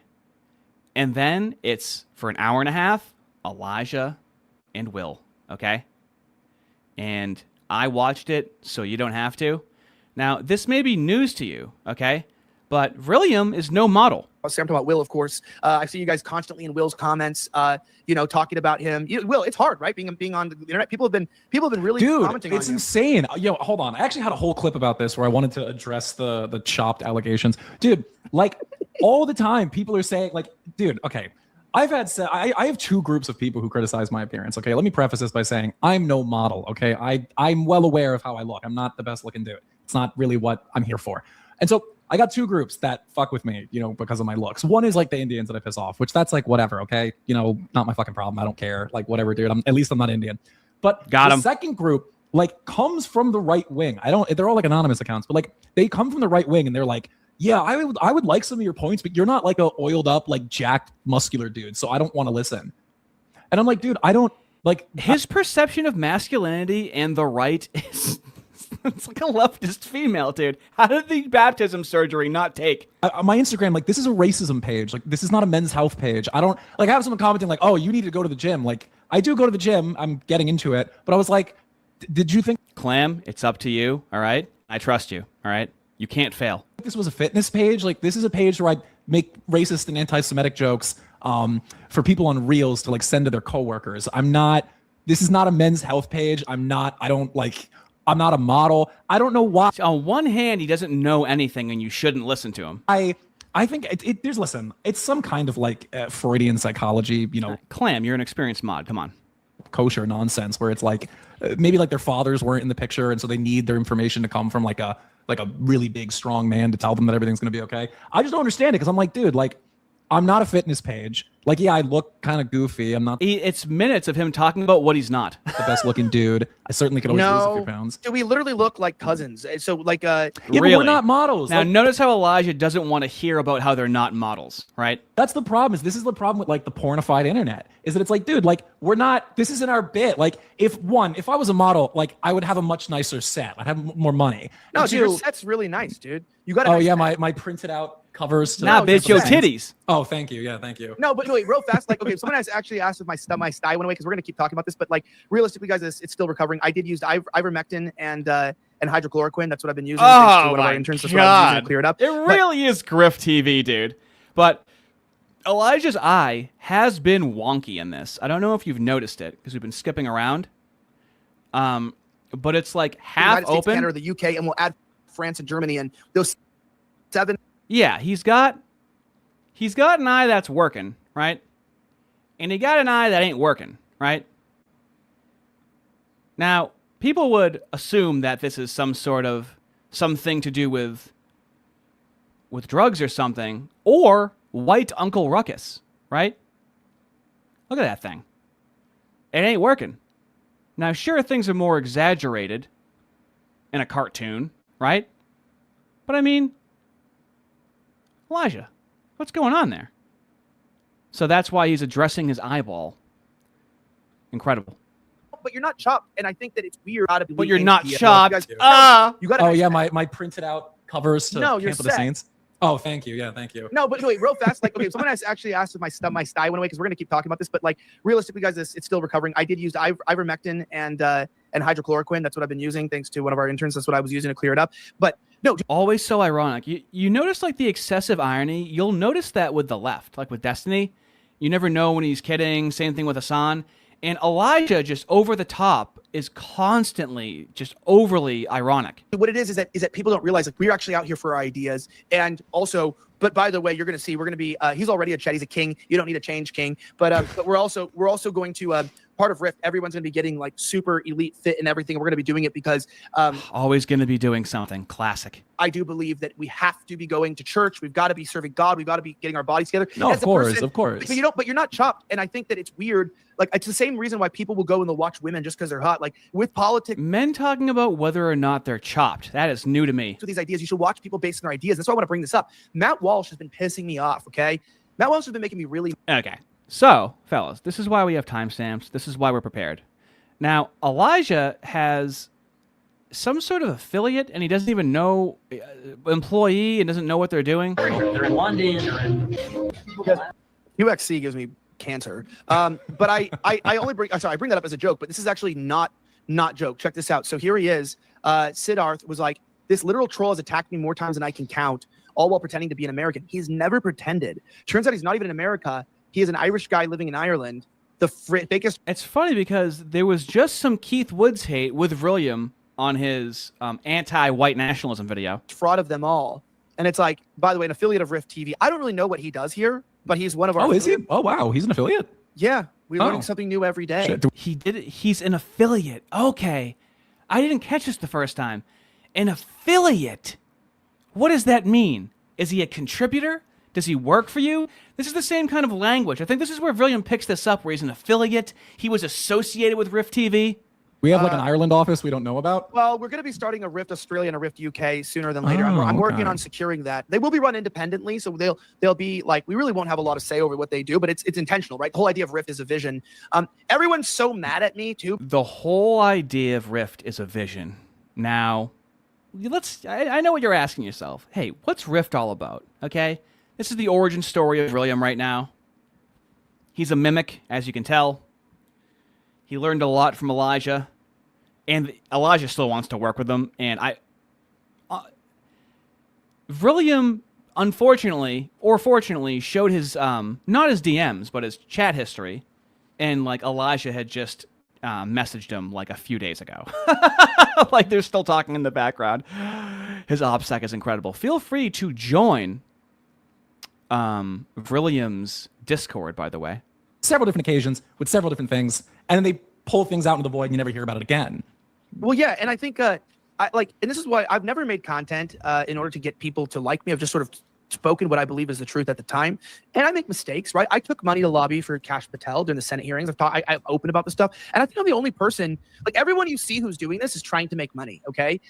and then it's for an hour and a half. Elijah and Will, okay. And I watched it, so you don't have to. Now, this may be news to you, okay? But Vrillium is no model. I'm talking about Will, of course. I see you guys constantly in Will's comments, talking about him. Will, it's hard, right? Being on the internet, people have been really commenting on you. It's insane. Yo, hold on. I actually had a whole clip about this where I wanted to address the chopped allegations. Dude, like all the time, people are saying, like, dude, okay. I have two groups of people who criticize my appearance. Okay, let me preface this by saying I'm no model. Okay, I'm well aware of how I look. I'm not the best looking dude. It's not really what I'm here for. And so I got two groups that fuck with me, because of my looks. One is like the Indians that I piss off, which that's like whatever. Okay, not my fucking problem. I don't care. Like whatever, dude. At least I'm not Indian. But the second group like comes from the right wing. They're all like anonymous accounts, but like they come from the right wing and they're like, yeah, I would like some of your points, but you're not like a oiled up, like jacked, muscular dude, so I don't want to listen. And I'm like, dude, I don't like his perception of masculinity and the right is It's like a leftist female, dude. How did the baptism surgery not take? My Instagram, like, this is a racism page. Like, this is not a men's health page. I don't like have someone commenting like, "Oh, you need to go to the gym." Like, I do go to the gym. I'm getting into it, but I was like, did you think Clam, it's up to you. All right, I trust you. All right, you can't fail. this was a fitness page? Like, this is a page where I make racist and anti-Semitic jokes for people on Reels to like send to their coworkers. I'm not. This is not a men's health page. I'm not a model. I don't know why. On one hand, he doesn't know anything, and you shouldn't listen to him. I think listen, it's some kind of like Freudian psychology, you know, Clam, you're an experienced mod. Come on. kosher nonsense where it's like maybe like their fathers weren't in the picture, and so they need their information to come from like a really big, strong man to tell them that everything's going to be okay. I just don't understand it because I'm like, dude, like, I'm not a fitness page. Like, yeah, I look kind of goofy. I'm not It's minutes of him talking about what he's not. the best looking dude. I certainly could always lose a few No, pounds. do we literally look like cousins? So like, Yeah, Really? but we're not models. Now, Like, notice how Elijah doesn't want to hear about how they're not models, right? that's the problem. This is the problem with like the pornified internet, is that it's like, dude, like, we're not, this isn't our bit. Like, if I was a model, like, I would have a much nicer set. I'd have more money. no, And dude, your two, set's really nice, dude. You got. oh yeah, my printed out covers. To Nah, No, bitch, your yo, titties. Oh, thank you. Yeah, thank you. No, but wait, real fast. Like, okay, someone has actually asked if my sty went away because we're gonna keep talking about this. But like, realistically, guys, it's still recovering. I did use ivermectin and hydrochloroquine. That's what I've been using. thanks to one of our interns. That's what I was using to clear it up. It really is Griff TV, dude. But Elijah's eye has been wonky in this. I don't know if you've noticed it because we've been skipping around. But it's like half United States, open. Canada, the UK, and we'll add France and Germany, and those 7. Yeah, he's got an eye that's working, right? And he got an eye that ain't working, right? Now, people would assume that this is something to do with drugs or something, or white Uncle Ruckus, right? Look at that thing. It ain't working. Now, sure, things are more exaggerated in a cartoon, right? But I mean, Elijah, what's going on there? So that's why he's addressing his eyeball. Incredible. But you're not chopped, and I think that it's weird. But you're not chopped. You Ah! got. Oh yeah, my printed out covers to No, you're Camp of the set. Saints. Oh, thank you. Yeah, thank you. No, but wait, real fast. Like, okay, someone has actually asked if my sty went away because we're gonna keep talking about this. But like, realistically, guys, it's still recovering. I did use ivermectin and hydrochloroquine. That's what I've been using. Thanks to one of our interns. That's what I was using to clear it up. But no, Always so ironic. You notice like the excessive irony. You'll notice that with the left, like with Destiny. You never know when he's kidding. Same thing with Hassan. And Elijah, just over the top, is constantly just overly ironic. what it is that people don't realize like we're actually out here for our ideas, and also. But by the way, you're gonna see we're gonna be. He's already a Chet. He's a king. You don't need to change king. But we're also going to part of Rift. Everyone's gonna be getting like super elite fit and everything. We're gonna be doing it because Always going to be doing something. Classic. I do believe that we have to be going to church. We've got to be serving God. We've got to be getting our bodies together. No, As of a course, person- of course. But you're not chopped. And I think that it's weird. Like, it's the same reason why people will go and they'll watch women just because they're hot. Like with politics, Men talking about whether or not they're chopped. That is new to me. with these ideas, you should watch people based on their ideas. That's why I want to bring this up. Matt Walsh has been pissing me off. Okay, Matt Walsh has been making me really. Okay. So, fellas, this is why we have timestamps. This is why we're prepared. Now, Elijah has some sort of affiliate, and he doesn't even know employee and doesn't know what they're doing. They're in London. They're in. UXC gives me cancer. But I only bring. I bring that up as a joke, but this is actually not joke. Check this out. So here he is. Siddharth was like, this literal troll has attacked me more times than I can count, all while pretending to be an American. He's never pretended. Turns out he's not even in America. He is an Irish guy living in Ireland. The fakest. It's funny because there was just some Keith Woods hate with Vrillium on his anti-white nationalism video. fraud of them all. And it's like, by the way, an affiliate of Rift TV. I don't really know what he does here, but he's one of our. Oh, is he? Oh, wow. He's an affiliate. Yeah, we're learning Oh. something new every day. Shit. He did it. He's an affiliate. Okay. I didn't catch this the first time. An affiliate. What does that mean? Is he a contributor? Does he work for you? This is the same kind of language. I think this is where Vrillium picks this up, where he's an affiliate. He was associated with Rift TV. We have like an Ireland office we don't know about. Well, we're going to be starting a Rift Australia and a Rift UK sooner than later. Oh, I'm working okay. on securing that. They will be run independently, so they'll be like, we really won't have a lot of say over what they do, but it's intentional, right? The whole idea of Rift is a vision. Everyone's so mad at me too. The whole idea of Rift is a vision. Now, I know what you're asking yourself. Hey, what's Rift all about? Okay? This is the origin story of Vrillium right now. He's a mimic, as you can tell. He learned a lot from Elijah. And Elijah still wants to work with him. And Vrillium, unfortunately, or fortunately, showed his, not his DMs, but his chat history. And, like, Elijah had just messaged him, like, a few days ago. Like, they're still talking in the background. His OPSEC is incredible. Feel free to join Vrillium's Discord, by the way. Several different occasions with several different things, and then they pull things out into the void and you never hear about it again. Well, yeah, and I think and this is why I've never made content in order to get people to like me. I've just sort of spoken what I believe is the truth at the time, and I make mistakes, right? I took money to lobby for Kash Patel during the Senate hearings. I'm open about this stuff, and I think I'm the only person. Like, everyone you see who's doing this is trying to make money. Okay,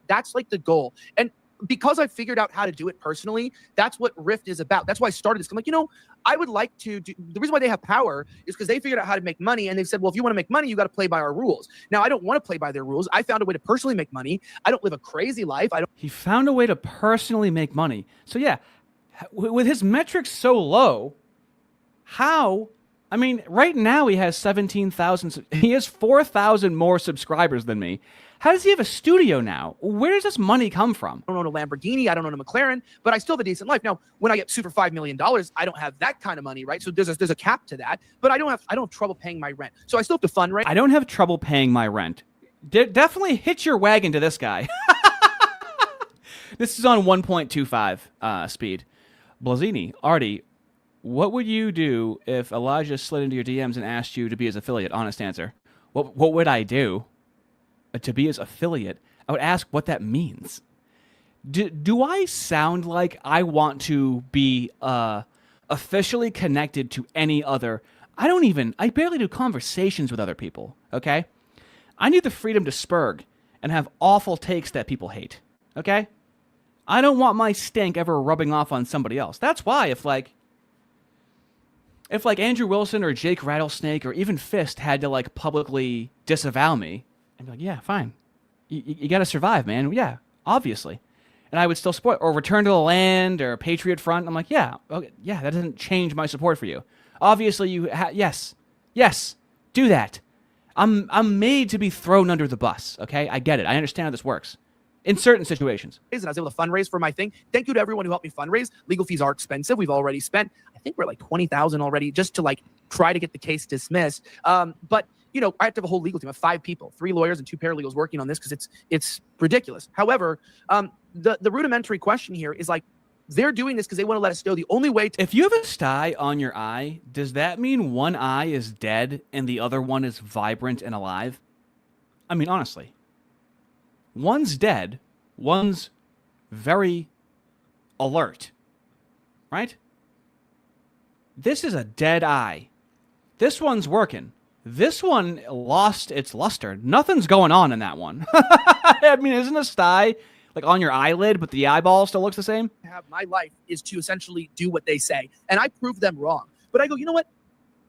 that's like the goal, and because I figured out how to do it personally, that's what Rift is about. That's why I started this. I'm like, I would like to do, the reason why they have power is because they figured out how to make money, and they've said, well, if you want to make money, you got to play by our rules. Now, I don't want to play by their rules. I found a way to personally make money. I don't live a crazy life. He found a way to personally make money. So yeah, with his metrics so low, how? I mean, right now he has 17,000. He has 4,000 more subscribers than me. How does he have a studio now? Where does this money come from? I don't own a Lamborghini. I don't own a McLaren, but I still have a decent life. Now, when I get sued for $5 million, I don't have that kind of money, right? So there's a cap to that, but I don't have trouble paying my rent. So I still have to fundraise. I don't have trouble paying my rent. Definitely hitch your wagon to this guy. This is on 1.25 speed. Blazini, Ardy, what would you do if Elijah slid into your DMs and asked you to be his affiliate? Honest answer. What would I do? To be his affiliate, I would ask what that means. Do I sound like I want to be officially connected to any other? I barely do conversations with other people, okay? I need the freedom to spurg and have awful takes that people hate, okay? I don't want my stink ever rubbing off on somebody else. That's why if Andrew Wilson or Jake Rattlesnake or even Fist had to, like, publicly disavow me, I'd be like, yeah, fine. You got to survive, man. Yeah, obviously. And I would still support, or Return to the Land, or Patriot Front. I'm like, yeah, okay, yeah, that doesn't change my support for you. Obviously, yes, do that. I'm made to be thrown under the bus, okay? I get it. I understand how this works. In certain situations. And I was able to fundraise for my thing. Thank you to everyone who helped me fundraise. Legal fees are expensive. We've already spent, I think we're at like 20,000 already just to like try to get the case dismissed. But I have to have a whole legal team of 5 people, 3 lawyers and 2 paralegals working on this because it's ridiculous. However, the rudimentary question here is like, they're doing this because they want to let us know the only way to. If you have a sty on your eye, does that mean one eye is dead and the other one is vibrant and alive? I mean, honestly. One's dead, one's very alert, right? This is a dead eye. This one's working. This one lost its luster. Nothing's going on in that one. I mean, isn't a sty like on your eyelid, but the eyeball still looks the same? My life is to essentially do what they say. And I prove them wrong. But I go, you know what?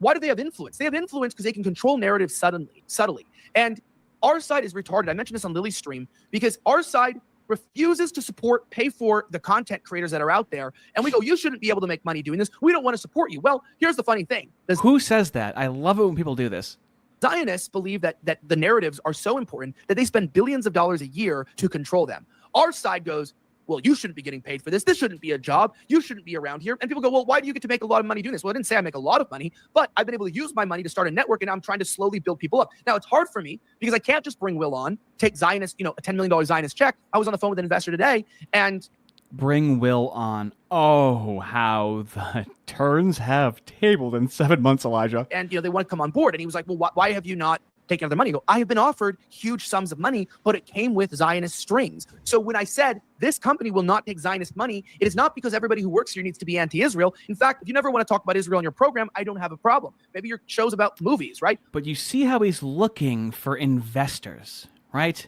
Why do they have influence? They have influence because they can control narrative subtly. And our side is retarded. I mentioned this on Lily's stream because our side refuses to pay for the content creators that are out there. And we go, you shouldn't be able to make money doing this. We don't want to support you. Well, here's the funny thing. Who says that? I love it when people do this. Zionists believe that the narratives are so important that they spend billions of dollars a year to control them. Our side goes, well, you shouldn't be getting paid for this. This shouldn't be a job. You shouldn't be around here. And people go, well, why do you get to make a lot of money doing this? Well, I didn't say I make a lot of money, but I've been able to use my money to start a network, and I'm trying to slowly build people up. Now, it's hard for me because I can't just bring Will on, take Zionist, a $10 million Zionist check. I was on the phone with an investor today, and bring Will on. Oh, how the turns have tabled in 7 months, Elijah. And, they want to come on board. And he was like, well, why have you not taken other money? I go, I have been offered huge sums of money, but it came with Zionist strings. So when I said this company will not take Zionist money, it is not because everybody who works here needs to be anti-Israel. In fact, if you never want to talk about Israel on your program, I don't have a problem. Maybe your show's about movies, right? But you see how he's looking for investors, right?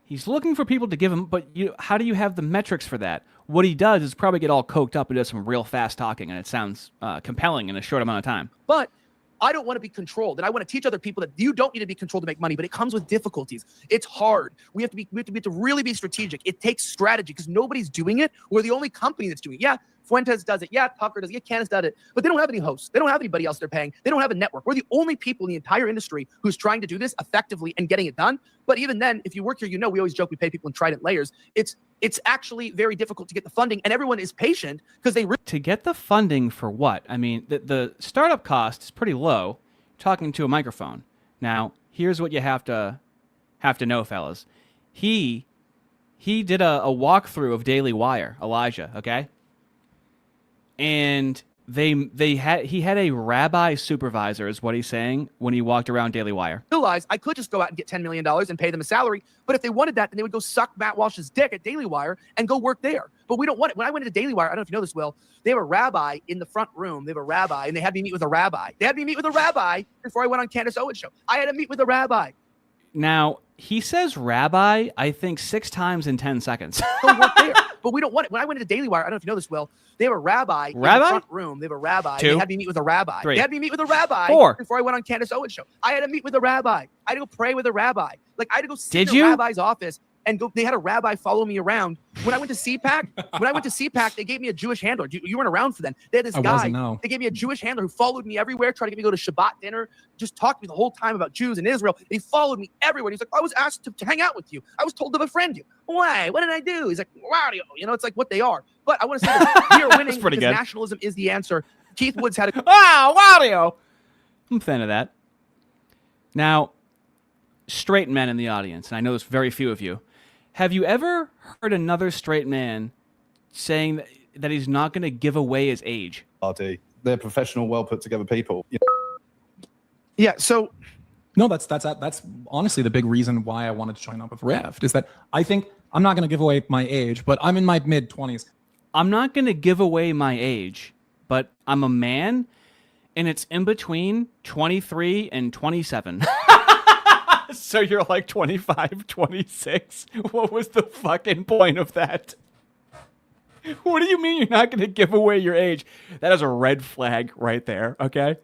He's looking for people to give him, but how do you have the metrics for that? What he does is probably get all coked up and does some real fast talking, and it sounds compelling in a short amount of time. But I don't want to be controlled, and I want to teach other people that you don't need to be controlled to make money, but it comes with difficulties. It's hard. We have to really be strategic. It takes strategy because nobody's doing it. We're the only company that's doing it. Yeah, Fuentes does it. Yeah, Tucker does it. Yeah, Candace does it. But they don't have any hosts. They don't have anybody else they're paying. They don't have a network. We're the only people in the entire industry who's trying to do this effectively and getting it done. But even then, if you work here, we always joke we pay people in trident layers. It's actually very difficult to get the funding, and everyone is patient because they to get the funding for what? I mean, the startup cost is pretty low. Talking to a microphone. Now, here's what you have to know, fellas. He did a walkthrough of Daily Wire, Elijah, okay? And he had a rabbi supervisor, is what he's saying, when he walked around Daily Wire. realize I could just go out and get $10 million and pay them a salary. But if they wanted that, then they would go suck Matt Walsh's dick at Daily Wire and go work there. But we don't want it. When I went into Daily Wire, I don't know if you know this, Will, they have a rabbi in the front room. They have a rabbi, and they had me meet with a rabbi. They had me meet with a rabbi before I went on Candace Owens' show. I had to meet with a rabbi. Now, he says rabbi, I think 6 times in 10 seconds. Go work there. But we don't want it. When I went into Daily Wire, I don't know if you know this, Will, they have a rabbi in the front room. They have a rabbi. 2. They had me meet with a rabbi. 3. They had me meet with a rabbi 4. before I went on Candace Owens' show. I had to meet with a rabbi. I had to go pray with a rabbi. Like, I had to go sit Did in you? a rabbi's office and go. They had a rabbi follow me around. When I went to CPAC, they gave me a Jewish handler. You weren't around for then. They had this I guy. wasn't, no. They gave me a Jewish handler who followed me everywhere, tried to get me to go to Shabbat dinner, just talked to me the whole time about Jews and Israel. He followed me everywhere. He's like, I was asked to hang out with you. I was told to befriend you. Why? What did I do? He's like, wow, it's like what they are. But I want to say that we are winning because good. nationalism is the answer. Keith Woods had a Wow, I'm a fan of that. Now, straight men in the audience, and I know there's very few of you, have you ever heard another straight man saying that he's not going to give away his age? Ardy, they're professional, well put together people. Yeah, so No, that's honestly the big reason why I wanted to join up with Reft is that I think I'm not going to give away my age, but I'm in my mid-20s. I'm not going to give away my age, but I'm a man, and it's in between 23 and 27. So you're like 25, 26? What was the fucking point of that? What do you mean you're not going to give away your age? That is a red flag right there, okay?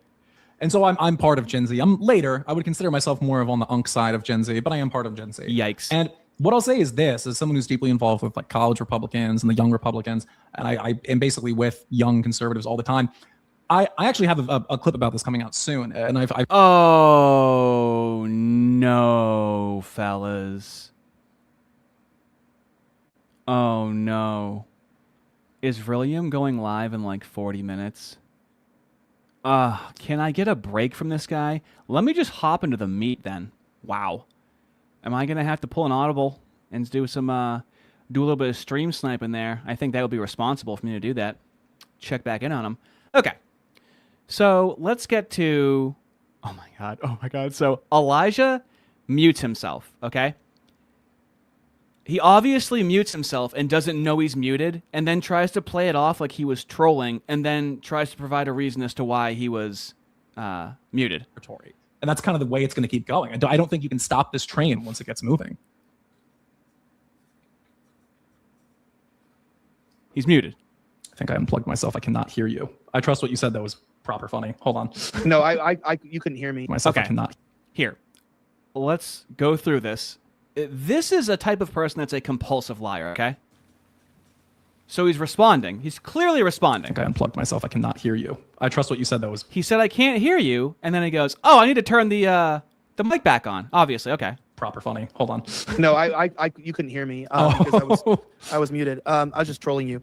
And so I'm part of Gen Z. I'm later. I would consider myself more of on the unk side of Gen Z, but I am part of Gen Z. Yikes. And what I'll say is this, as someone who's deeply involved with like college Republicans and the young Republicans, and I am basically with young conservatives all the time, I actually have a clip about this coming out soon. And I've Oh, no, fellas. Oh, no. Is Vrillium going live in like 40 minutes? Can I get a break from this guy? Let me just hop into the meat then. Wow. Am I going to have to pull an audible and do some, do a little bit of stream sniping there? I think that would be responsible for me to do that. Check back in on him. Okay. So let's get to, oh my God. So Elijah mutes himself, okay? He obviously mutes himself and doesn't know he's muted, and then tries to play it off like he was trolling, and then tries to provide a reason as to why he was muted. And that's kind of the way it's going to keep going. I don't think you can stop this train once it gets moving. He's muted. I think I unplugged myself. I cannot hear you. I trust what you said. That was proper funny. Hold on. no, I you couldn't hear me. Myself, Okay. I cannot. Here, let's go through this. This is a type of person that's a compulsive liar, okay? So he's responding. He's clearly responding. I think I unplugged myself. I cannot hear you. I trust what you said. That was He said, I can't hear you. And then he goes, oh, I need to turn the mic back on. Obviously, okay. proper funny. Hold on. No, I you couldn't hear me because I was muted. I was just trolling you.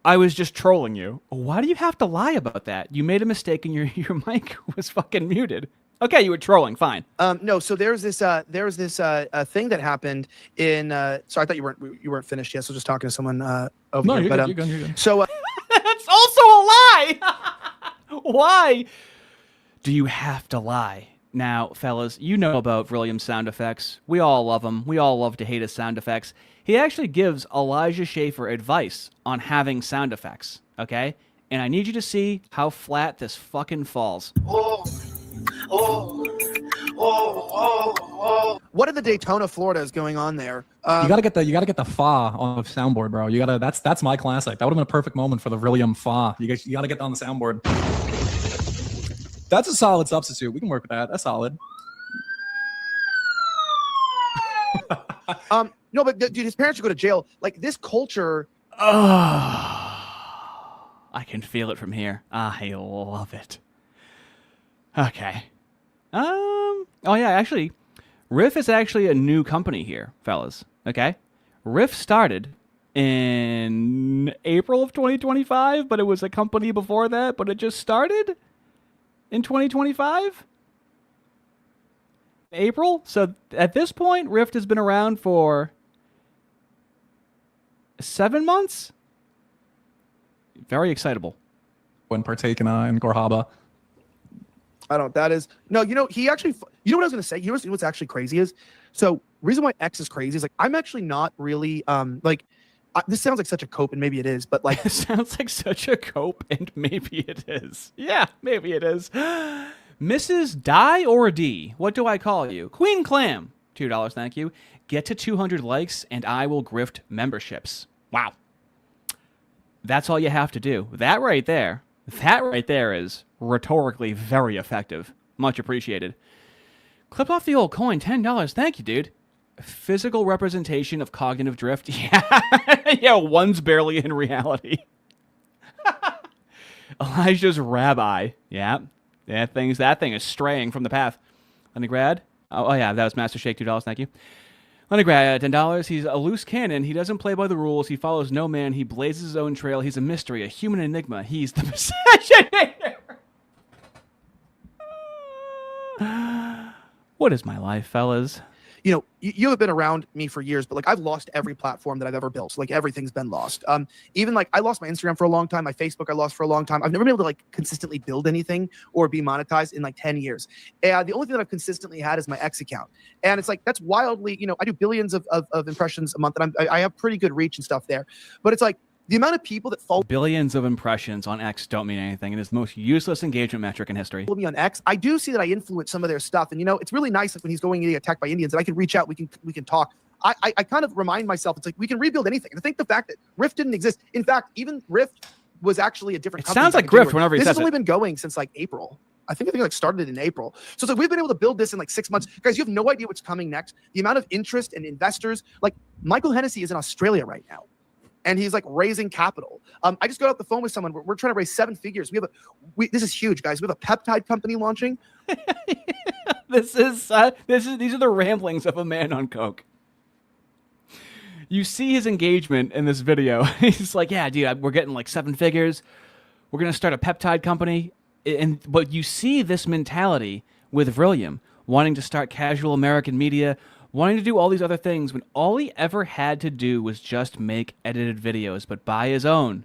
I was just trolling you. Why do you have to lie about that? You made a mistake and your mic was fucking muted. Okay, you were trolling. Fine. No, so there's this thing that happened in. So I thought you weren't finished yet. So just talking to someone over No, here. you're good. You're good. So That's also a lie. Why do you have to lie? Now, fellas, you know about Vrillium sound effects. We all love them. We all love to hate his sound effects. He actually gives Elijah Schaefer advice on having sound effects, okay? And I need you to see how flat this fucking falls. what in the Daytona, Florida is going on there? You gotta get the fa on the soundboard, bro. You gotta that's my classic. That would have been a perfect moment for the Vrillium fa. You gotta get on the soundboard. That's a solid substitute. We can work with that. That's solid. No, but dude, his parents should go to jail. Like this culture. I can feel it from here. I love it. Okay. Oh yeah, actually, Riff is actually a new company here, fellas. Okay, Riff started in April of 2025, but it was a company before that, but it just started in 2025. April. So at this point, Rift has been around for 7 months. Very excitable. When partaking in Gorhaba. I don't. That is no. He actually. You know what I was gonna say. You know what's actually crazy is. So reason why X is crazy is like I'm actually not really this sounds like such a cope and maybe it is, but like It sounds like such a cope and maybe it is. Yeah, maybe it is. Mrs. Die or D? What do I call you? Queen Clam. $2, thank you. Get to 200 likes and I will grift memberships. Wow. That's all you have to do. That right there is rhetorically very effective. Much appreciated. Clip off the old coin, $10. Thank you, dude. Physical representation of cognitive drift. Yeah, yeah, one's barely in reality. Elijah's rabbi. Yeah, that thing is straying from the path. Leningrad. Oh yeah, that was Master Shake, $2. Thank you. Leningrad, $10. He's a loose cannon. He doesn't play by the rules. He follows no man. He blazes his own trail. He's a mystery, a human enigma. He's the miscegenator. What is my life, fellas? You have been around me for years, but like I've lost every platform that I've ever built. So like everything's been lost. Even like I lost my Instagram for a long time, my Facebook I lost for a long time. I've never been able to like consistently build anything or be monetized in like 10 years. And the only thing that I've consistently had is my X account. And it's like that's wildly, I do billions of impressions a month, and I have pretty good reach and stuff there. But it's like the amount of people that follow Billions of impressions on X don't mean anything. It is the most useless engagement metric in history. me on X, I do see that I influence some of their stuff, and it's really nice like when he's going to get attacked by Indians, and I can reach out, we can talk. I kind of remind myself, it's like we can rebuild anything. And I think the fact that Rift didn't exist, in fact, even Rift was actually a different company. Sounds like Rift whenever he says this has only been going since like April. I think like started in April. So it's like we've been able to build this in like 6 months. Guys, you have no idea what's coming next. The amount of interest and investors, like Michael Hennessy is in Australia right now. And he's like raising capital. I just got off the phone with someone. We're trying to raise 7 figures. This is huge, guys. We have a peptide company launching. These are the ramblings of a man on coke. You see his engagement in this video. He's like, yeah, dude, we're getting like 7 figures. We're going to start a peptide company. But you see this mentality with Vrillium, wanting to start casual American media, wanting to do all these other things when all he ever had to do was just make edited videos. But by his own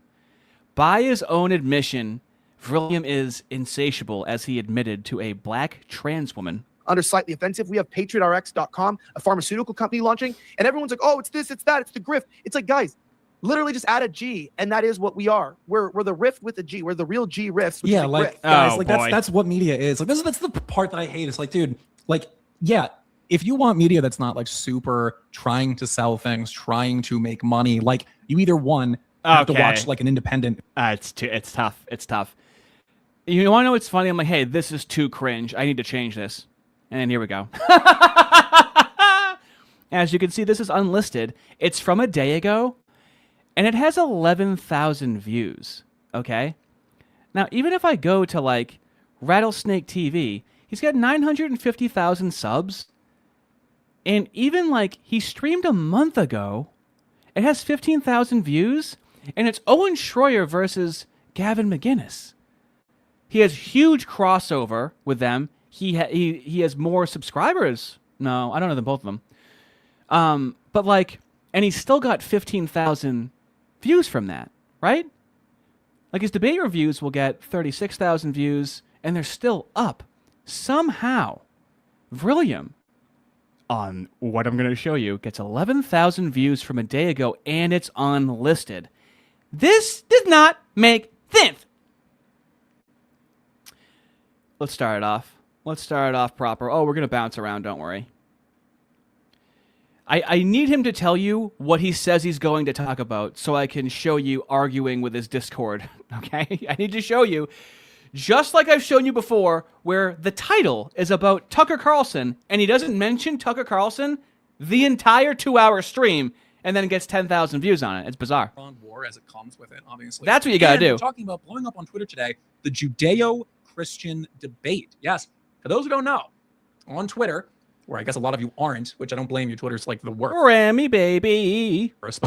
admission, Vrillium is insatiable, as he admitted to a black trans woman. Under slightly offensive, we have patriotrx.com, a pharmaceutical company launching, and everyone's like, oh, it's this, it's that, it's the grift. It's like, guys, literally just add a G, and that is what we are. We're the rift with a G. We're the real G rifts. Yeah, like guys, like boy. that's what media is. Like that's the part that I hate. It's like, dude, like, yeah, if you want media that's not like super trying to sell things, trying to make money, like you either have to watch like an independent. It's tough. It's tough. You want to know what's funny? I'm like, hey, this is too cringe. I need to change this. And here we go. As you can see, this is unlisted. It's from a day ago, and it has 11,000 views. Okay? Now, even if I go to like Rattlesnake TV, he's got 950,000 subs. And even like he streamed a month ago, it has 15,000 views, and it's Owen Schroyer versus Gavin McGinnis. He has huge crossover with them. He has more subscribers. No, I don't know them, both of them. But like, and he's still got 15,000 views from that, right? Like his debate reviews will get 36,000 views, and they're still up. Somehow, Vrillium, on what I'm going to show you, gets 11,000 views from a day ago, and it's unlisted. This does not make sense. Let's start it off. Let's start it off proper. Oh, we're going to bounce around, don't worry. I need him to tell you what he says he's going to talk about so I can show you arguing with his Discord, okay? I need to show you Just like I've shown you before, where the title is about Tucker Carlson, and he doesn't mention Tucker Carlson the entire 2-hour stream, and then gets 10,000 views on it. It's bizarre. On war as it comes with it, obviously. That's what you gotta And do. we're talking about blowing up on Twitter today, the Judeo-Christian debate. Yes, for those who don't know, on Twitter, where I guess a lot of you aren't, which I don't blame you. Twitter's like the worst. Grammy, baby. But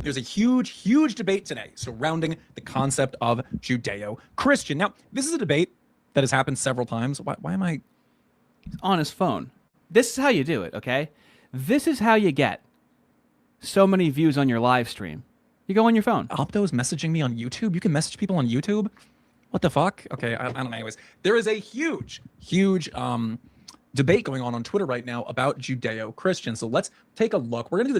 there's a huge debate today surrounding the concept of Judeo-Christian. Now, this is a debate that has happened several times. Why am I On his phone. This is how you do it, okay? This is how you get so many views on your live stream. You go on your phone. Opto's messaging me on YouTube? You can message people on YouTube? What the fuck? Okay, I don't know. Anyways, there is a huge debate going on Twitter right now about Judeo-Christian. So let's take a look. We're gonna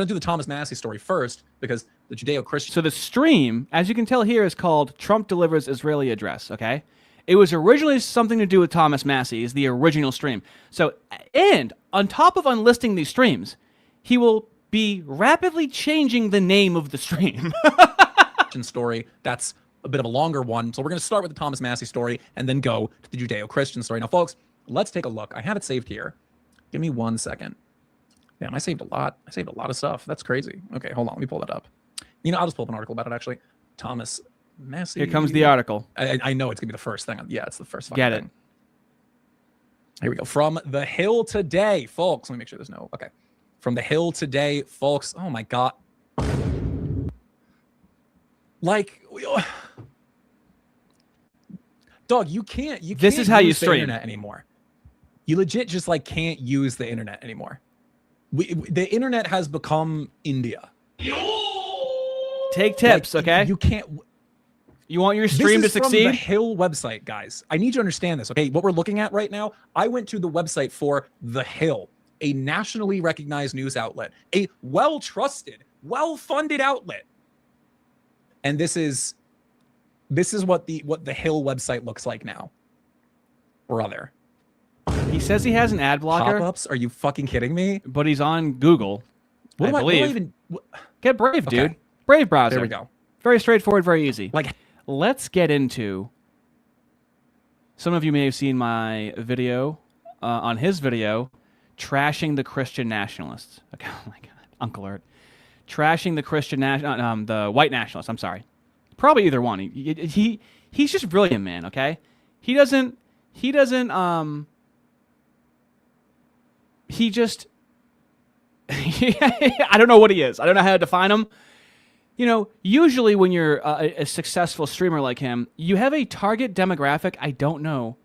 do the Thomas Massey story first because the Judeo-Christian. So the stream, as you can tell here, is called Trump Delivers Israeli Address, okay? It was originally something to do with Thomas Massey, is the original stream. So, and on top of unlisting these streams, he will be rapidly changing the name of the stream. story that's a bit of a longer one. So we're going to start with the Thomas Massey story and then go to the Judeo-Christian story. Now, folks, let's take a look. I have it saved here. Give me 1 second. Damn, I saved a lot. I saved a lot of stuff. That's crazy. Okay, hold on. Let me pull that up. You know, I'll just pull up an article about it, actually. Thomas Massey. Here comes the article. I know it's going to be the first thing. Yeah, it's the first fucking Get it. thing. Here we go. From The Hill Today, folks. Let me make sure there's no... Okay. From The Hill Today, folks. Oh, my God. Like... Dog, you can't This is how you use the stream. internet anymore. You legit just like can't use the internet anymore. The internet has become India. Take tips, Like, okay? You can't... You want your stream to This is from succeed? the Hill website, guys. I need you to understand this, okay? What we're looking at right now, I went to the website for The Hill, a nationally recognized news outlet, a well-trusted, well-funded outlet. And this is what the Hill website looks like now. Brother. He says he has an ad blocker, Pop-ups? Are you fucking kidding me? but he's on Google. What I believe. what- Get Brave, Okay. dude. Brave browser. There we go. Very straightforward, very easy. Like, Let's get into... Some of you may have seen my video, on his video, trashing the Christian nationalists. Okay, oh my God, Uncle Ert. Trashing the Christian the white nationalists. I'm sorry. Probably either one. He's just brilliant, man. Okay, he just I don't know what he is. I don't know how to define him. You know, usually when you're a successful streamer like him, you have a target demographic. I don't know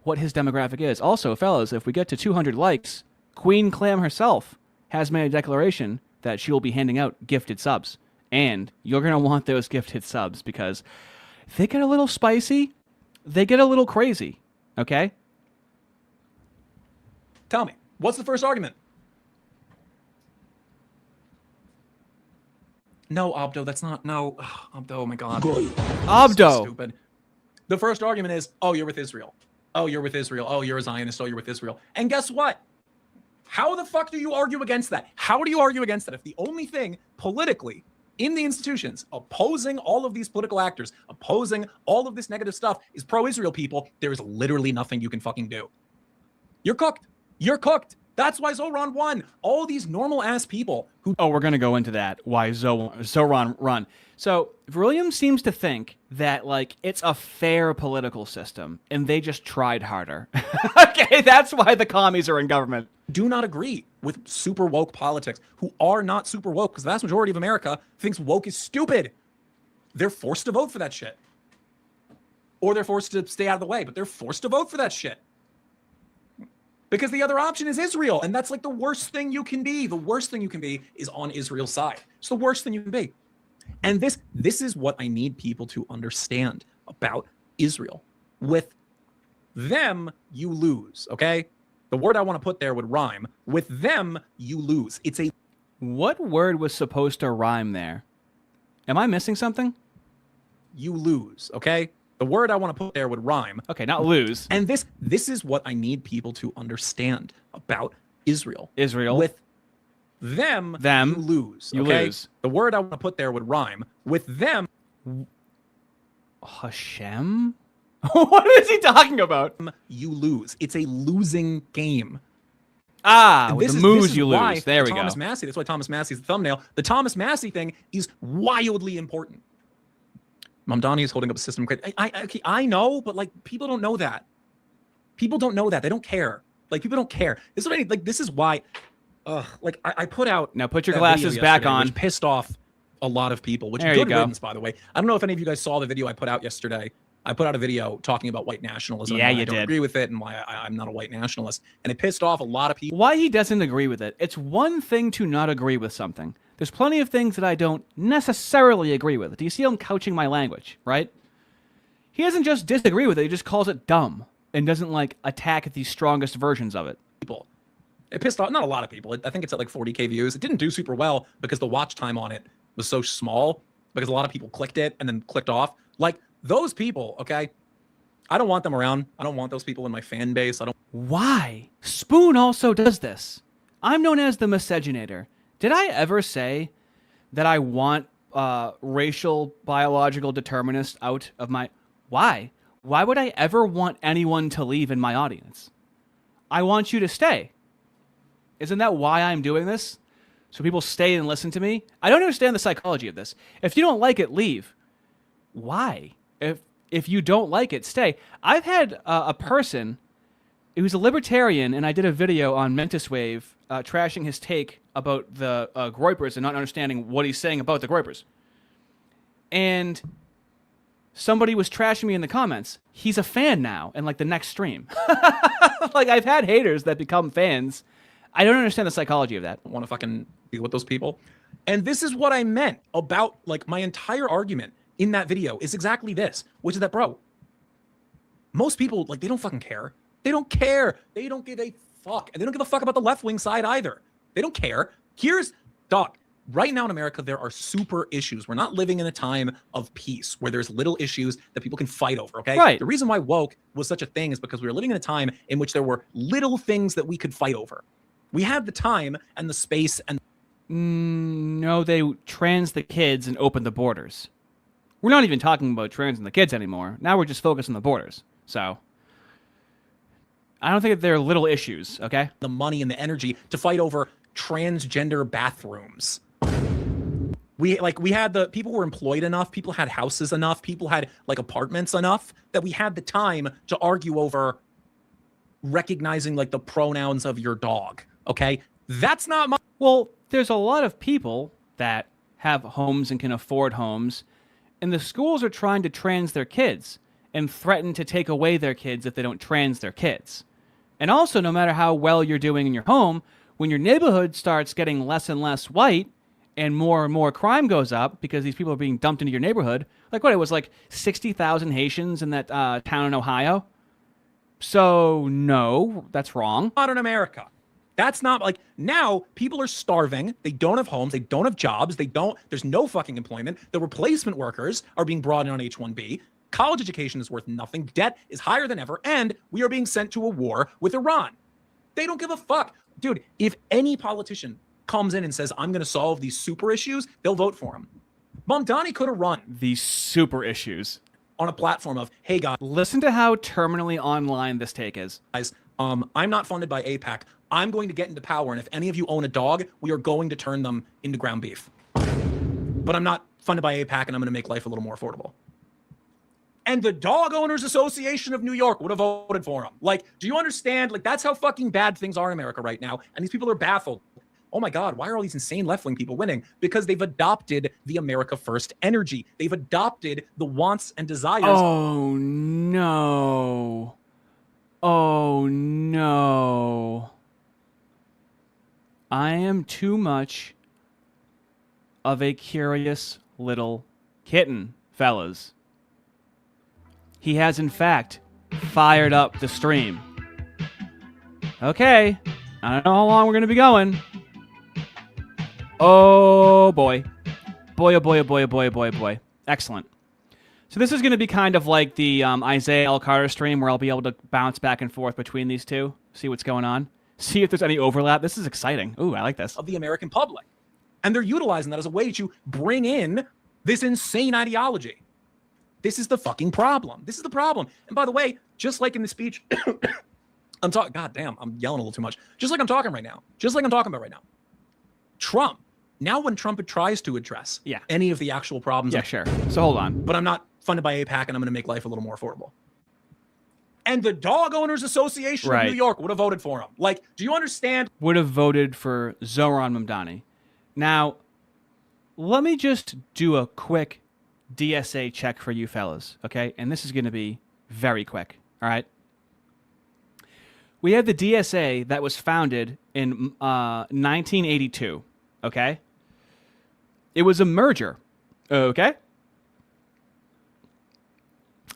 what his demographic is. Also, fellas, if we get to 200 likes, Queen Clam herself has made a declaration that she will be handing out gifted subs. And you're going to want those gifted subs because they get a little spicy. They get a little crazy. Okay? tell me, what's the first argument? No, Obdo, that's not. No, Obdo, oh my God. Obdo. So stupid. The first argument is, oh, you're with Israel. Oh, you're with Israel. Oh, you're a Zionist. Oh, you're with Israel. And guess what? How the fuck do you argue against that? How do you argue against that if the only thing politically in the institutions opposing all of these political actors, opposing all of this negative stuff is pro-Israel people? There is literally nothing you can fucking do. You're cooked. You're cooked. That's why Zoran won. All these normal ass people who... Oh, we're going to go into that. Why Zoran run. So Vrillium seems to think that, like, it's a fair political system, and they just tried harder. Okay, that's why the commies are in government. Do not agree with super woke politics, who are not super woke, because the vast majority of America thinks woke is stupid. They're forced to vote for that shit. Or they're forced to stay out of the way, but they're forced to vote for that shit. Because the other option is Israel, and that's like the worst thing you can be. The worst thing you can be is on Israel's side. It's the worst thing you can be. And this is what I need people to understand about Israel. With them, you lose, okay? The word I want to put there would rhyme. With them, you lose. It's a... What word was supposed to rhyme there? Am I missing something? You lose, okay? The word I want to put there would rhyme. Okay, not lose. And this is what I need people to understand about Israel. Israel. With them, you lose. You okay? lose. The word I want to put there would rhyme. With them... Hashem? What is he talking about? You lose. It's a losing game. Ah, And with this the is- moves this is you why lose. There we Thomas go. Massey, that's why Thomas Massey's the thumbnail. The Thomas Massey thing is wildly important. Mamdani is holding up a system. I know, but like people don't know that. People don't know that. They don't care. Like people don't care. This is what this is why. Like I put out. Now put your that glasses video back yesterday, on. which pissed off a lot of people. Which There you good go. riddance, by the way. I don't know if any of you guys saw the video I put out yesterday. I put out a video talking about white nationalism. Yeah, and why you I don't did. agree with it and why I'm not a white nationalist. And it pissed off a lot of people. Why he doesn't agree with it. It's one thing to not agree with something. There's plenty of things that I don't necessarily agree with. Do you see how I'm couching my language, right? He doesn't just disagree with it, he just calls it dumb and doesn't like attack the strongest versions of it. People. It pissed off not a lot of people. I think it's at like 40K views. It didn't do super well because the watch time on it was so small because a lot of people clicked it and then clicked off. Like those people, okay? I don't want them around. I don't want those people in my fan base. I don't. Why? Spoon also does this. I'm known as the miscegenator. Did I ever say that I want racial biological determinists out of my... Why? Why would I ever want anyone to leave in my audience? I want you to stay. Isn't that why I'm doing this? So people stay and listen to me? I don't understand the psychology of this. If you don't like it, leave. Why? If you don't like it, stay. I've had a person who's a libertarian, and I did a video on Mentis Wave trashing his take about the Groypers and not understanding what he's saying about the Groypers. And somebody was trashing me in the comments. He's a fan now in like the next stream. Like I've had haters that become fans. I don't understand the psychology of that. Want to fucking deal with those people. And this is what I meant about like my entire argument in that video is exactly this, which is that, bro, most people, like, they don't fucking care. They don't care. They don't give a fuck. And they don't give a fuck about the left-wing side either. They don't care. Dog, right now in America, there are super issues. We're not living in a time of peace where there's little issues that people can fight over, okay? Right. The reason why woke was such a thing is because we were living in a time in which there were little things that we could fight over. We had the time and the space and... No, they trans the kids and open the borders. We're not even talking about trans and the kids anymore. Now we're just focused on the borders. So I don't think that they're little issues, okay? the money and the energy to fight over transgender bathrooms. We had the people were employed enough, people had houses enough, people had like apartments enough that we had the time to argue over recognizing like the pronouns of your dog. Okay, that's not my. Well, there's a lot of people that have homes and can afford homes, and the schools are trying to trans their kids and threaten to take away their kids if they don't trans their kids. And also, no matter how well you're doing in your home, when your neighborhood starts getting less and less white and more crime goes up because these people are being dumped into your neighborhood, like what, it was like 60,000 Haitians in that town in Ohio? So, no, that's wrong. Modern America. That's not like now people are starving. They don't have homes. They don't have jobs. There's no fucking employment. The replacement workers are being brought in on H-1B. College education is worth nothing. Debt is higher than ever. And we are being sent to a war with Iran. They don't give a fuck. Dude, if any politician comes in and says, I'm going to solve these super issues, they'll vote for him. Mamdani could have run These super issues. on a platform of, hey guys, Listen to how terminally online this take is. I'm not funded by AIPAC. I'm going to get into power, and if any of you own a dog, we are going to turn them into ground beef. But I'm not funded by AIPAC, and I'm going to make life a little more affordable. And the Dog Owners Association of New York would have voted for him. Like, do you understand? Like, that's how fucking bad things are in America right now. And these people are baffled. Oh my God, why are all these insane left-wing people winning? Because they've adopted the America First energy. They've adopted the wants and desires. Oh, no. Oh, no. I am too much of a curious little kitten, fellas. He has, in fact, fired up the stream. Okay. I don't know how long we're going to be going. Oh, boy. Boy, oh, boy, oh, boy, oh, boy, oh, boy, oh, boy. Excellent. So this is going to be kind of like the Isaiah L. Carter stream where I'll be able to bounce back and forth between these two, see what's going on, see if there's any overlap. This is exciting. Ooh, I like this. Of the American public. And they're utilizing that as a way to bring in this insane ideology. This is the fucking problem. This is the problem. And by the way, just like in the speech, I'm talking, God damn, I'm yelling a little too much. Just like I'm talking right now. Just like I'm talking about right now. Trump. Now when Trump tries to address any of the actual problems. Yeah, sure. So hold on. But I'm not funded by AIPAC and I'm going to make life a little more affordable. And the Dog Owners Association of New York would have voted for him. Like, do you understand? Would have voted for Zohran Mamdani. Now, let me just do a quick DSA check for you fellas, okay? And this is going to be very quick, all right? We have the DSA that was founded in 1982, okay? It was a merger, okay,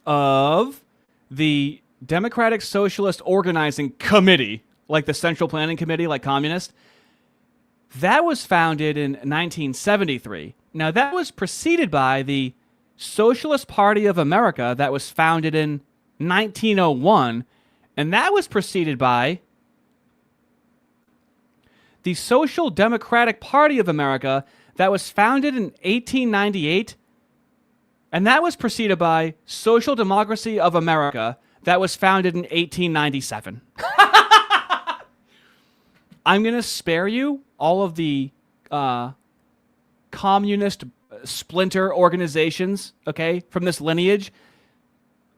of the Democratic Socialist Organizing Committee, like the Central Planning Committee, like communist. That was founded in 1973. Now, that was preceded by the Socialist Party of America that was founded in 1901, and that was preceded by the Social Democratic Party of America that was founded in 1898, and that was preceded by Social Democracy of America that was founded in 1897. I'm going to spare you all of the communist splinter organizations, okay, from this lineage.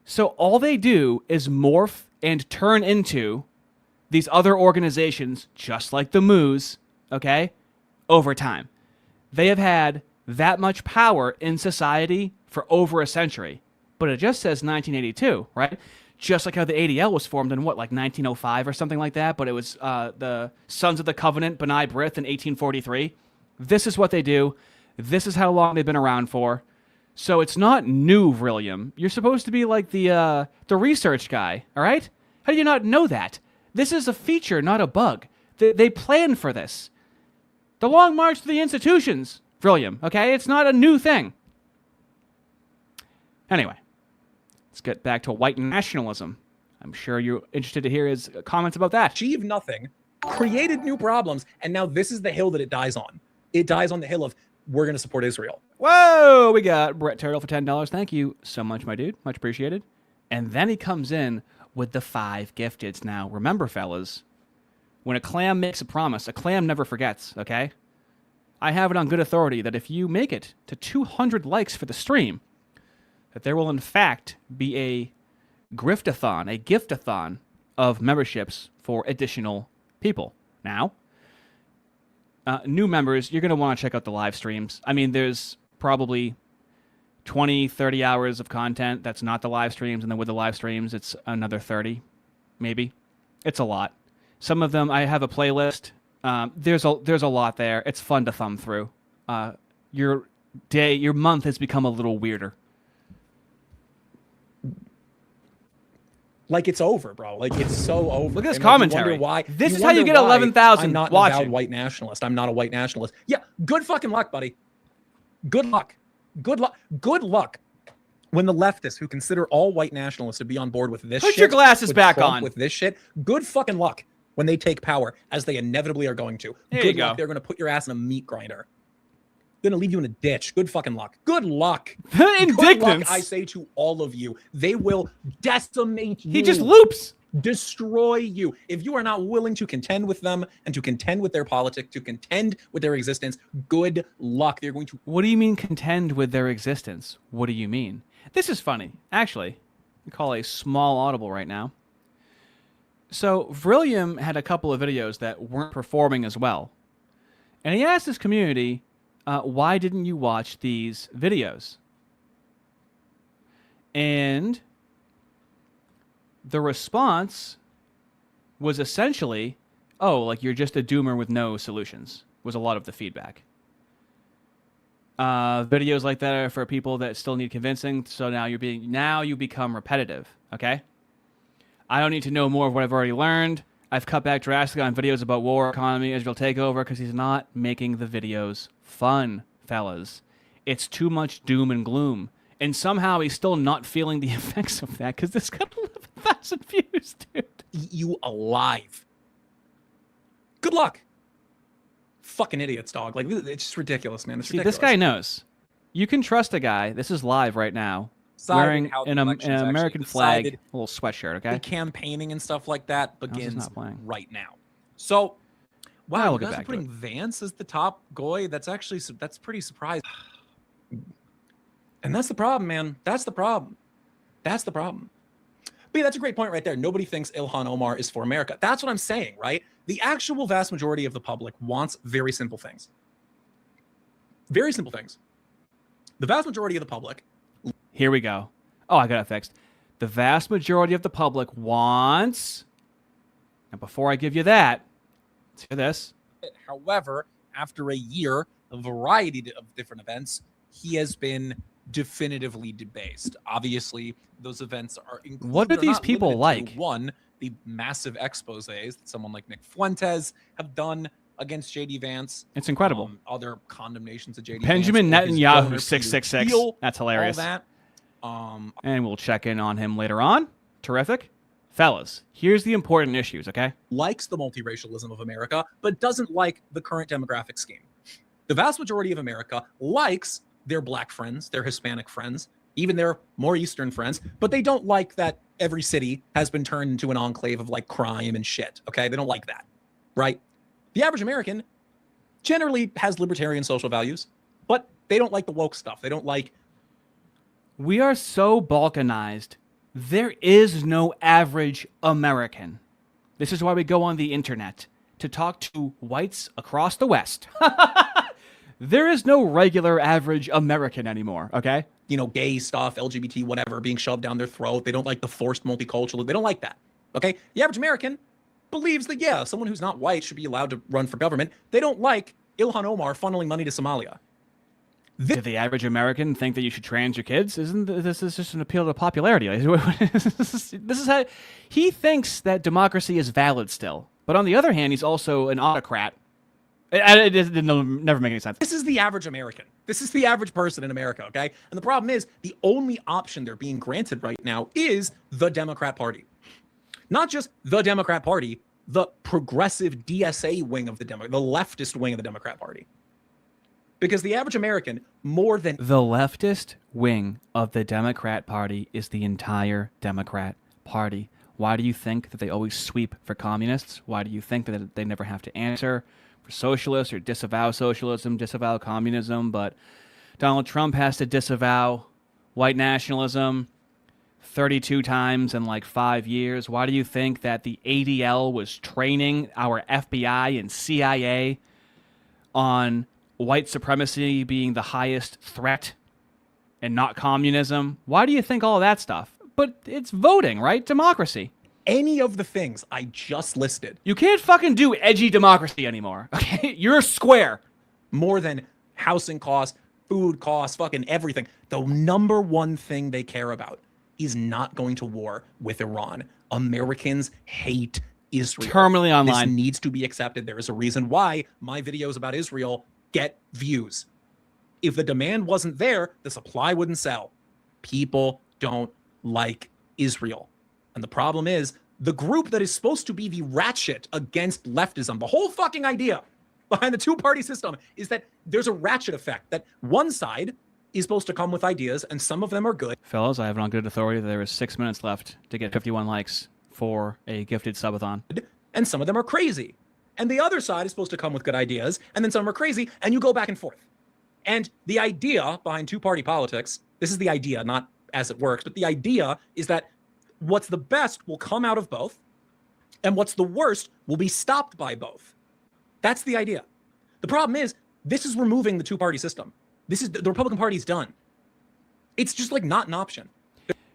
So all they do is morph and turn into these other organizations, just like the Moos, okay, over time. They have had that much power in society for over a century. But it just says 1982, right? Just like how the ADL was formed in, what, like 1905 or something like that? But it was the Sons of the Covenant, B'nai B'rith, in 1843. This is what they do. This is how long they've been around for. So it's not new, Vrillium. You're supposed to be like the research guy, all right? How do you not know that? This is a feature, not a bug. They planned for this. The Long March to the Institutions, Vrillium, okay? It's not a new thing. Anyway, let's get back to white nationalism. I'm sure you're interested to hear his comments about that. Achieved nothing, created new problems, and now this is the hill that it dies on. It dies on the hill of, we're going to support Israel. Whoa, we got Brett Turtle for $10. Thank you so much, my dude. Much appreciated. And then he comes in with the 5 gifteds. Now, remember, fellas, when a clam makes a promise, a clam never forgets, okay? I have it on good authority that if you make it to 200 likes for the stream, that there will, in fact, be a griftathon, a giftathon of memberships for additional people. Now, new members, you're going to want to check out the live streams. I mean, there's probably 20, 30 hours of content that's not the live streams, and then with the live streams, it's another 30, maybe. It's a lot. Some of them, I have a playlist. There's a lot there. It's fun to thumb through. Your month has become a little weirder. Like, it's over, bro. Like, it's so over. Look at this and commentary. You why, this you is how you get 11,000 I'm not an avowed white nationalist. I'm not a white nationalist. Yeah, good fucking luck, buddy. Good luck. Good luck. Good luck. When the leftists who consider all white nationalists to be on board with this shit. Put your glasses with back Trump, on. With this shit. Good fucking luck when they take power, as they inevitably are going to. There good you luck. go. They're going to put your ass in a meat grinder. They're going to leave you in a ditch. Good fucking luck. Good luck. Indignance. Good luck, I say to all of you. They will decimate you. He just loops. Destroy you. If you are not willing to contend with them and to contend with their politics, to contend with their existence, good luck. They're going to... What do you mean contend with their existence? What do you mean? This is funny. Actually, we call a small audible right now. So Vrillium had a couple of videos that weren't performing as well. And he asked his community, why didn't you watch these videos? And the response was essentially, oh, like you're just a doomer with no solutions, was a lot of the feedback. Videos like that are for people that still need convincing, so now you become repetitive, okay? I don't need to know more of what I've already learned. I've cut back drastically on videos about war, economy, Israel takeover, because he's not making the videos fun, fellas. It's too much doom and gloom. And somehow he's still not feeling the effects of that, because this got 11,000 views, dude. You alive. Good luck. Fucking idiots, dog. Like, it's just ridiculous, man. It's ridiculous. See, this guy knows. You can trust a guy. This is live right now. decided wearing how the an elections actually American flag, decided. little sweatshirt. The Okay. campaigning and stuff like that How's this begins not playing? right now. So, Now wow, we'll you get guys are back to putting Vance as the top goy. That's actually that's pretty surprising. And that's the problem, man. That's the problem. That's the problem. But yeah, that's a great point right there. Nobody thinks Ilhan Omar is for America. That's what I'm saying, right? The actual vast majority of the public wants very simple things. Very simple things. The vast majority of the public. Here we go. Oh, I got it fixed. The vast majority of the public wants. And before I give you that, let's hear this. However, after a year, a variety of different events, he has been definitively debased. Obviously, those events are included. What are They're these not people limited to, like? One, the massive exposés that someone like Nick Fuentes have done against JD Vance. It's incredible. Other condemnations of JD Benjamin Vance. or his Netanyahu, donor, Peter 666. Thiel, That's hilarious. All that. And we'll check in on him later on. Terrific. Fellas, here's the important issues, okay? Likes the multiracialism of America, but doesn't like the current demographic scheme. The vast majority of America likes their black friends, their Hispanic friends, even their more Eastern friends, but they don't like that every city has been turned into an enclave of like crime and shit, okay? They don't like that, right? The average American generally has libertarian social values, but they don't like the woke stuff. They don't like... We are so balkanized. There is no average American. This is why we go on the internet to talk to whites across the West. There is no regular average American anymore, okay? You know, gay stuff, LGBT, whatever, being shoved down their throat. They don't like the forced multicultural. They don't like that, okay? The average American believes that, yeah, someone who's not white should be allowed to run for government. They don't like Ilhan Omar funneling money to Somalia. Did the average American think that you should trans your kids? This is just an appeal to popularity? This is how he thinks that democracy is valid still. But on the other hand, he's also an autocrat. It never make any sense. This is the average American. This is the average person in America, okay? And the problem is the only option they're being granted right now is the Democrat Party. Not just the Democrat Party, the progressive DSA wing of the leftist wing of the Democrat Party. Because the average American, more than... The leftist wing of the Democrat Party is the entire Democrat Party. Why do you think that they always sweep for communists? Why do you think that they never have to answer for socialists or disavow socialism, disavow communism? But Donald Trump has to disavow white nationalism 32 times in like 5 years. Why do you think that the ADL was training our FBI and CIA on white supremacy being the highest threat and not communism? Why do you think all of that stuff? But it's voting, right? Democracy. Any of the things I just listed. You can't fucking do edgy democracy anymore, okay? You're square. More than housing costs, food costs, fucking everything. The number one thing they care about is not going to war with Iran. Americans hate Israel. Terminally online. This needs to be accepted. There is a reason why my videos about Israel get views. If the demand wasn't there, the supply wouldn't sell. People don't like Israel. And the problem is, the group that is supposed to be the ratchet against leftism, the whole fucking idea behind the two-party system is that there's a ratchet effect, that one side is supposed to come with ideas, and some of them are good. Fellas, I have it on good authority that there is 6 minutes left to get 51 likes for a gifted subathon. And some of them are crazy. And the other side is supposed to come with good ideas, and then some are crazy, and you go back and forth. And the idea behind two-party politics, this is the idea, not as it works, but the idea is that what's the best will come out of both, and what's the worst will be stopped by both. That's the idea. The problem is, this is removing the two-party system. This is the Republican Party's done. It's just like not an option.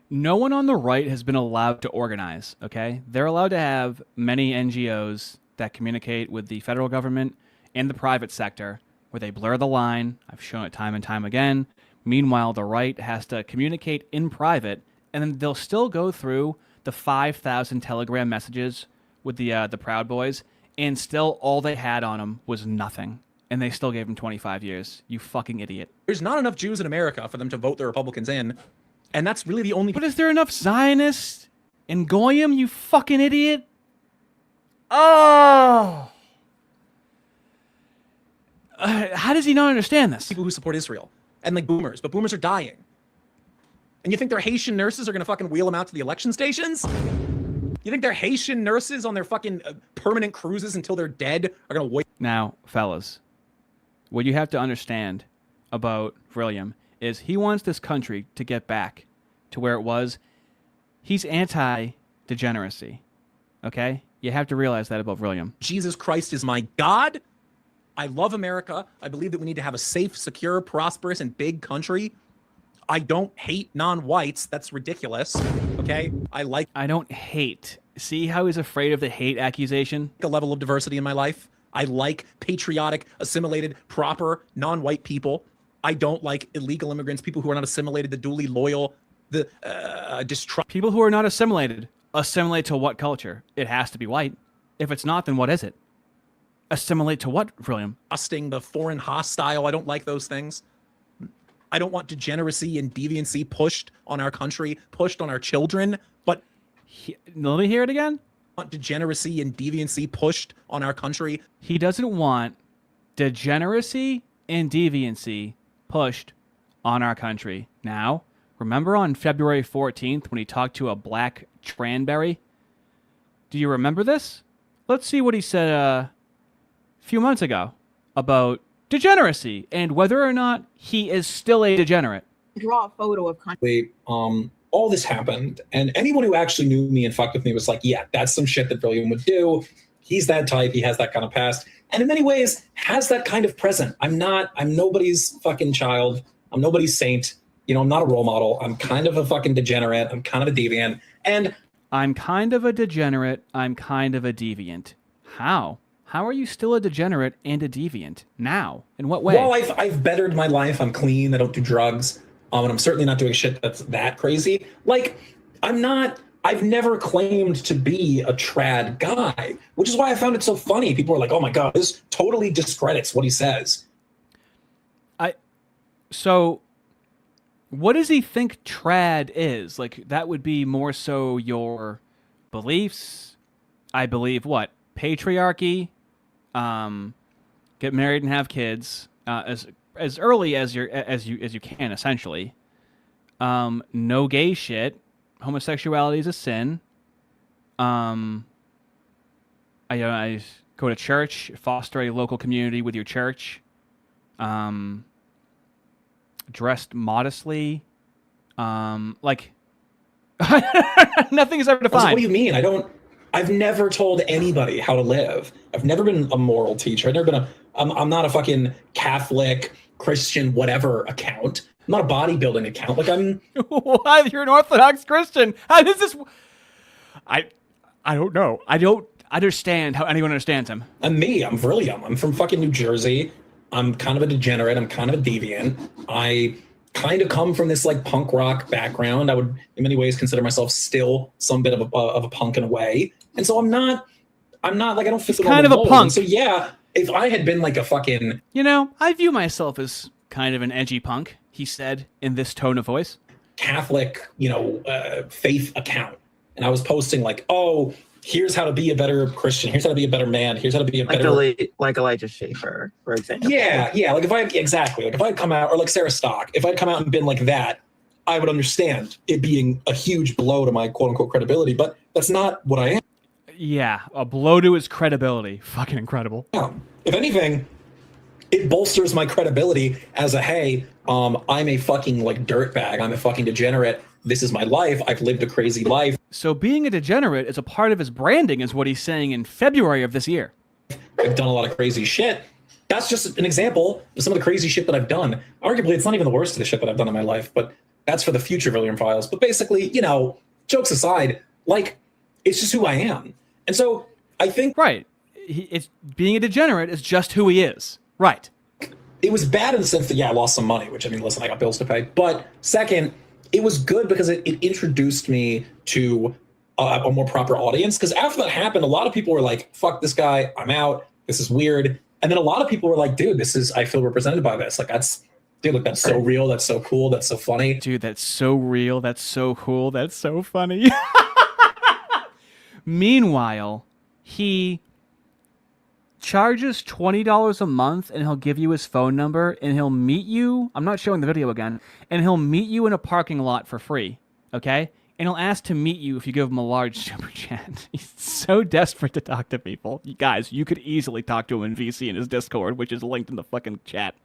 No one on the right has been allowed to organize, okay? They're allowed to have many NGOs that communicate with the federal government and the private sector where they blur the line. I've shown it time and time again. Meanwhile, the right has to communicate in private, and then they'll still go through the 5,000 Telegram messages with the Proud Boys, and still all they had on them was nothing. And they still gave him 25 years. You fucking idiot. There's not enough Jews in America for them to vote the Republicans in, and that's really the only... But is there enough Zionists in Goyim, you fucking idiot? Oh! How does he not understand this? People who support Israel. And like boomers. But boomers are dying. And you think their Haitian nurses are going to fucking wheel them out to the election stations? You think their Haitian nurses on their fucking permanent cruises until they're dead are going to wait? Now, fellas, what you have to understand about Vrillium is he wants this country to get back to where it was. He's anti-degeneracy, okay? You have to realize that about Vrillium. Jesus Christ is my God. I love America. I believe that we need to have a safe, secure, prosperous, and big country. I don't hate non-whites. That's ridiculous. Okay? I don't hate. See how he's afraid of the hate accusation? A level of diversity in my life. I like patriotic, assimilated, proper, non-white people. I don't like illegal immigrants, people who are not assimilated, the duly loyal, the distrust. People who are not assimilated. Assimilate to what culture? It has to be white. If it's not, then what is it? Assimilate to what, Vrillium? Trusting, the foreign hostile. I don't like those things. I don't want degeneracy and deviancy pushed on our country, pushed on our children, but... Let me hear it again. Want degeneracy and deviancy pushed on our country. He doesn't want degeneracy and deviancy pushed on our country. Now, remember on February 14th when he talked to a black Tranberry? Do you remember this? Let's see what he said a few months ago about degeneracy and whether or not he is still a degenerate. Draw a photo of Wait, all this happened, and anyone who actually knew me and fucked with me was like, yeah, that's some shit that Vrillium would do. He's that type. He has that kind of past, and in many ways has that kind of present. I'm nobody's fucking child. I'm nobody's saint. You know, I'm not a role model. I'm kind of a fucking degenerate. I'm kind of a deviant. And I'm kind of a degenerate. I'm kind of a deviant. How? How are you still a degenerate and a deviant now? In what way? Well, I've bettered my life. I'm clean. I don't do drugs. And I'm certainly not doing shit that's that crazy. Like, I've never claimed to be a trad guy, which is why I found it so funny. People are like, oh my God, this totally discredits what he says. So what does he think trad is? Like, that would be more so your beliefs. I believe what? Patriarchy, get married and have kids, as early as you can, essentially. No gay shit. Homosexuality is a sin. I go to church, foster a local community with your church. Dressed modestly. Like nothing is ever defined. What do you mean? I've never told anybody how to live. I've never been a moral teacher. I've never been I'm not a fucking Catholic, Christian, whatever account. I'm not a bodybuilding account. Like Why? You're an Orthodox Christian. How does this? I don't know. I don't understand how anyone understands him. I'm me. I'm Vrillium. I'm from fucking New Jersey. I'm kind of a degenerate. I'm kind of a deviant. I kind of come from this like punk rock background. I would in many ways consider myself still some bit of a punk in a way. And so I'm not like, I don't fit the kind of a punk. And so yeah, if I had been like a fucking, you know, I view myself as kind of an edgy punk, he said in this tone of voice. Catholic, faith account. And I was posting like, oh, here's how to be a better Christian. Here's how to be a better man. Here's how to be a better... Like Elijah Schaefer, for example. Yeah. Like if I'd come out, or like Sarah Stock, if I'd come out and been like that, I would understand it being a huge blow to my quote unquote credibility, but that's not what I am. Yeah, a blow to his credibility. Fucking incredible. Yeah. If anything, it bolsters my credibility as I'm a fucking like dirtbag. I'm a fucking degenerate. This is my life. I've lived a crazy life. So being a degenerate is a part of his branding, is what he's saying in February of this year. I've done a lot of crazy shit. That's just an example of some of the crazy shit that I've done. Arguably, it's not even the worst of the shit that I've done in my life, but that's for the future Vrillium Files. But basically, jokes aside, like, it's just who I am. And so I think... Right. It's being a degenerate is just who he is. Right. It was bad in the sense that, yeah, I lost some money, which, I mean, listen, I got bills to pay. But second, it was good because it introduced me to a more proper audience. Because after that happened, a lot of people were like, fuck this guy, I'm out, this is weird. And then a lot of people were like, dude, I feel represented by this. Like, that's so real, that's so cool, that's so funny. Dude, that's so real, that's so cool, that's so funny. Meanwhile, he charges $20 a month, and he'll give you his phone number, and he'll meet you. I'm not showing the video again. And he'll meet you in a parking lot for free, okay? And he'll ask to meet you if you give him a large super chat. He's so desperate to talk to people. You guys, you could easily talk to him in VC in his Discord, which is linked in the fucking chat.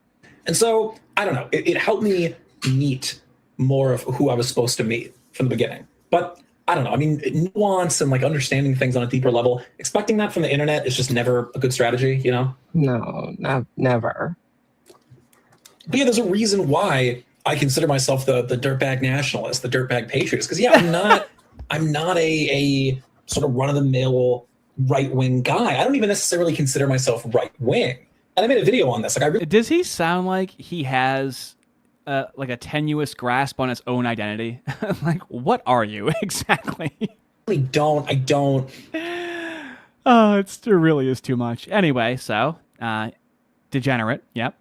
And so, I don't know, it helped me meet more of who I was supposed to meet from the beginning. But I don't know. I mean, nuance and like understanding things on a deeper level, expecting that from the internet is just never a good strategy, you know? No, never. But yeah, there's a reason why I consider myself the dirtbag nationalist, the dirtbag patriotist. Because yeah, I'm not a sort of run-of-the-mill right-wing guy. I don't even necessarily consider myself right-wing. And I made a video on this. Like, Does he sound like he has like a tenuous grasp on his own identity? Like, what are you exactly? I don't. Oh, it really is too much. Anyway, so degenerate, yep.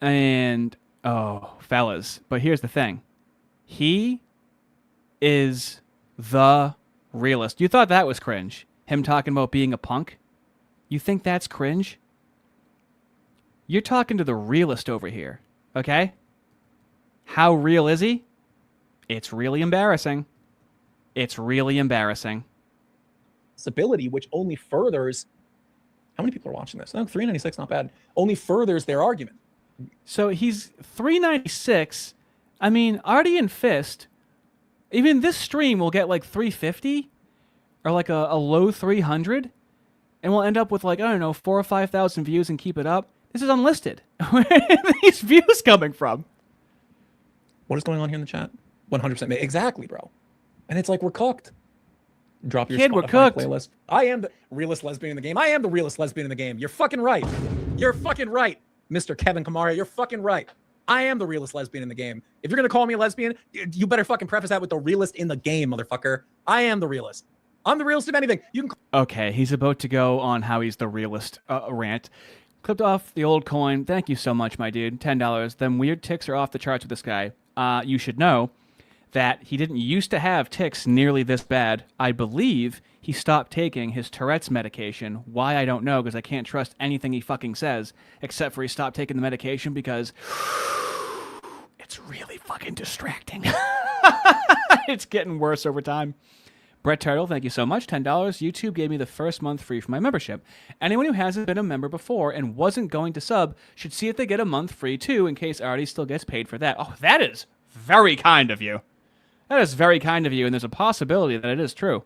And oh, fellas, but here's the thing. He is the realist. You thought that was cringe. Him talking about being a punk? You think that's cringe? You're talking to the realist over here, okay? How real is he? It's really embarrassing. It's really embarrassing. Ability, which only furthers. How many people are watching this? No, 396, not bad. Only furthers their argument. So he's 396. I mean, Ardy and Fist, even this stream will get like 350 or like a low 300, and we'll end up with like, I don't know, 4,000 or 5,000 views and keep it up. This is unlisted. Where are these views coming from? What is going on here in the chat? 100% exactly, bro. And it's like, we're cooked. Drop your Kid, we're Spotify cooked. playlist. I am the realist lesbian in the game. I am the realist lesbian in the game. You're fucking right. You're fucking right, Mr. Kevin Kamara. You're fucking right. I am the realist lesbian in the game. If you're going to call me a lesbian, you better fucking preface that with the realist in the game, motherfucker. I am the realist. I'm the realist of anything. You can. Okay, he's about to go on how he's the realist rant. Clipped off the old coin. Thank you so much, my dude. $10. Them weird ticks are off the charts with this guy. You should know that he didn't used to have tics nearly this bad. I believe he stopped taking his Tourette's medication. Why, I don't know, because I can't trust anything he fucking says, except for he stopped taking the medication because it's really fucking distracting. It's getting worse over time. Brett Turtle, thank you so much. $10. YouTube gave me the first month free for my membership. Anyone who hasn't been a member before and wasn't going to sub should see if they get a month free too, in case Ardy still gets paid for that. Oh, that is very kind of you. That is very kind of you, and there's a possibility that it is true.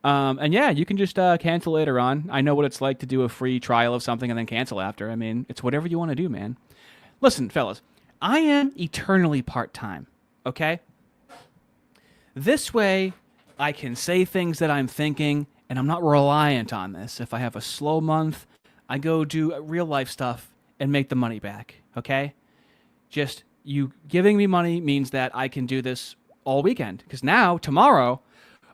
And yeah, you can just cancel later on. I know what it's like to do a free trial of something and then cancel after. I mean, it's whatever you want to do, man. Listen, fellas, I am eternally part-time, okay? This way, I can say things that I'm thinking, and I'm not reliant on this. If I have a slow month, I go do real-life stuff and make the money back, okay? Just you giving me money means that I can do this all weekend. Because now, tomorrow,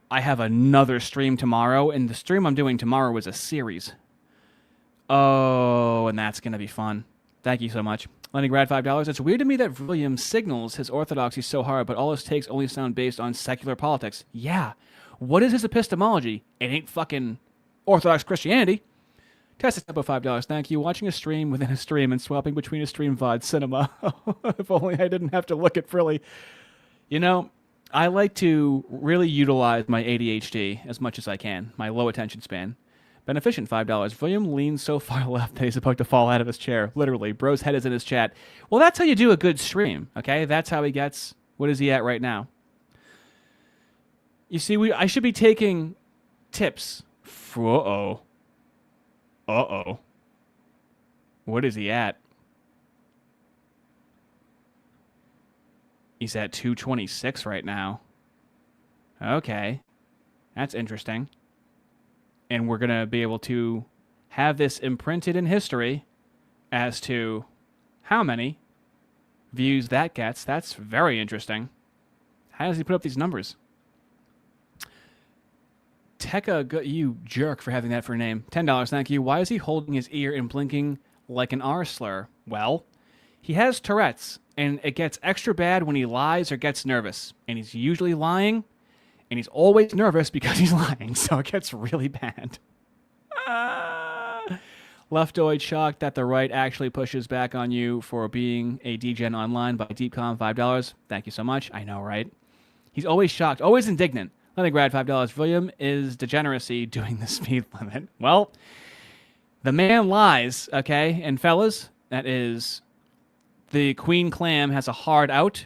I have another stream tomorrow, and the stream I'm doing tomorrow is a series. Oh, and that's going to be fun. Thank you so much. Leningrad, $5. It's weird to me that Vrillium signals his orthodoxy so hard, but all his takes only sound based on secular politics. Yeah. What is his epistemology? It ain't fucking Orthodox Christianity. Test Tempo, $5. Thank you. Watching a stream within a stream and swapping between a stream VOD cinema. If only I didn't have to look at Frilly. You know, I like to really utilize my ADHD as much as I can, my low attention span. Beneficent, $5. William leans so far left that he's about to fall out of his chair. Literally, bro's head is in his chat. Well, that's how you do a good stream, okay? That's how he gets. What is he at right now? You see, I should be taking tips. Uh-oh. Uh-oh. What is he at? He's at 226 right now. Okay. That's interesting. And we're going to be able to have this imprinted in history as to how many views that gets. That's very interesting. How does he put up these numbers? Tekka, you jerk for having that for a name. $10, thank you. Why is he holding his ear and blinking like an R slur? Well, he has Tourette's, and it gets extra bad when he lies or gets nervous. And he's usually lying, and he's always nervous because he's lying, so it gets really bad. Leftoid shocked that the right actually pushes back on you for being a degen online by Deepcom $5. Thank you so much. I know, right? He's always shocked, always indignant. Leningrad $5. Vrillium is degeneracy doing the speed limit. Well, the man lies, okay? And fellas, that is the Queen Clam has a hard out,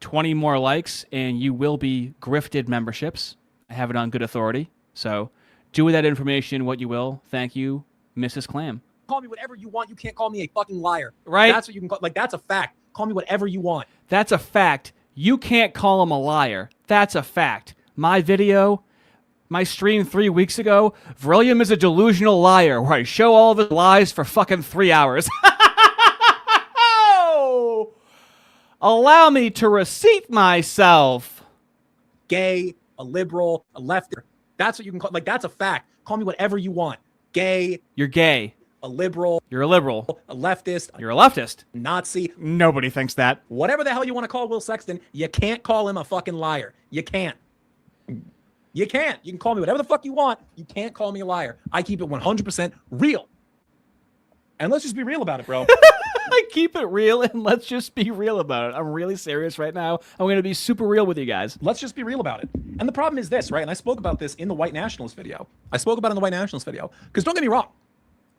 20 more likes, and you will be grifted memberships. I have it on good authority. So do with that information what you will. Thank you, Mrs. Clam. Call me whatever you want. You can't call me a fucking liar. Right? That's what you can call. Like, that's a fact. Call me whatever you want. That's a fact. You can't call him a liar. That's a fact. My video, my stream 3 weeks ago, Vrillium is a delusional liar, where I show all of his lies for fucking 3 hours. Allow me to receipt myself. Gay, a liberal, a leftist. That's what you can call. Like, that's a fact. Call me whatever you want. Gay. You're gay. A liberal. You're a liberal. A leftist. You're a leftist. Nazi. Nobody thinks that. Whatever the hell you want to call Will Sexton, you can't call him a fucking liar. You can't. You can't. You can call me whatever the fuck you want. You can't call me a liar. I keep it 100% real. And let's just be real about it, bro. I keep it real, and let's just be real about it. I'm really serious right now. I'm going to be super real with you guys. Let's just be real about it. And the problem is this, right? And I spoke about this in the White Nationalist video. Because don't get me wrong.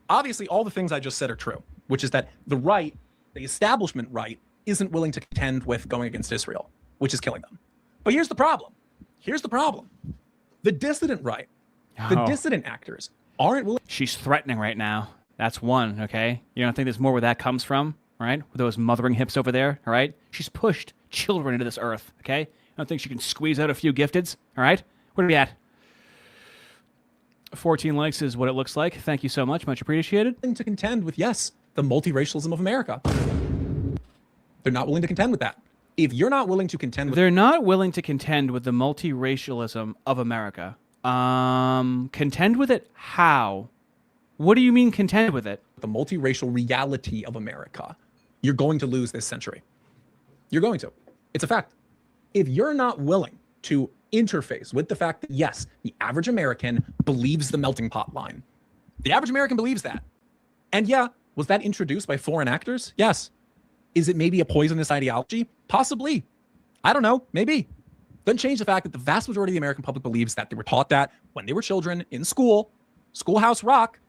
Obviously, all the things I just said are true, which is that the right, the establishment right, isn't willing to contend with going against Israel, which is killing them. But here's the problem. The dissident right, the dissident actors aren't willing. She's threatening right now. That's one, okay? You don't think there's more where that comes from, right? With those mothering hips over there, all right? She's pushed children into this earth, okay? I don't think she can squeeze out a few gifteds, all right? What are we at? 14 likes is what it looks like. Thank you so much. Much appreciated. To contend with, yes, the multiracialism of America. They're not willing to contend with that. If you're not willing to contend with... They're not willing to contend with the multiracialism of America. Contend with it how? What do you mean contend with it? The multiracial reality of America. You're going to lose this century. You're going to. It's a fact. If you're not willing to interface with the fact that, yes, the average American believes the melting pot line. The average American believes that. And yeah, was that introduced by foreign actors? Yes. Is it maybe a poisonous ideology? Possibly. I don't know. Maybe. Doesn't change the fact that the vast majority of the American public believes that. They were taught that when they were children in school. Schoolhouse Rock.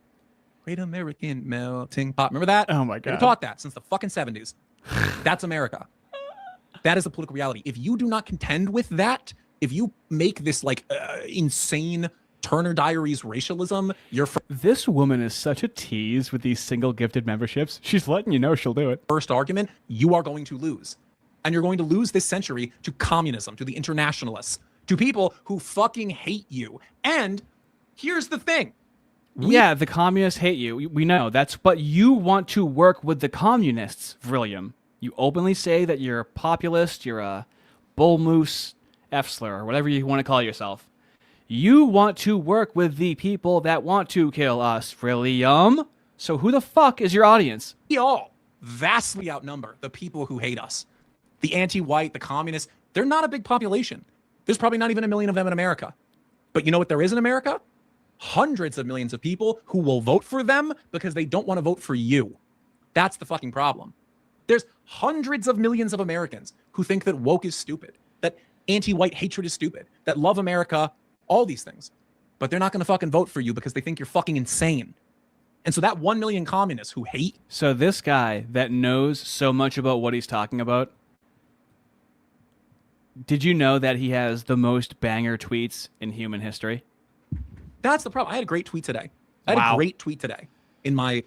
Great American melting pot. Remember that? Oh my God. They were taught that since the fucking 70s. That's America. That is the political reality. If you do not contend with that, if you make this like insane Turner Diaries racialism, you're... This woman is such a tease with these single gifted memberships. She's letting you know she'll do it. First argument, you are going to lose. And you're going to lose this century to communism, to the internationalists, to people who fucking hate you. And here's the thing. Yeah, the communists hate you. We know. But you want to work with the communists, Vrillium. You openly say that you're a populist, you're a bull moose F-slur, or whatever you want to call yourself. You want to work with the people that want to kill us, Vrillium. So who the fuck is your audience? We all vastly outnumber the people who hate us. The anti-white, the communists, they're not a big population. There's probably not even 1 million of them in America. But you know what there is in America? Hundreds of millions of people who will vote for them because they don't want to vote for you. That's the fucking problem. There's hundreds of millions of Americans who think that woke is stupid, that anti-white hatred is stupid, that love America, all these things. But they're not going to fucking vote for you because they think you're fucking insane. And so that 1 million communists who hate... So this guy that knows so much about what he's talking about, did you know that he has the most banger tweets in human history? That's the problem. I had a great tweet today. I had a great tweet today in my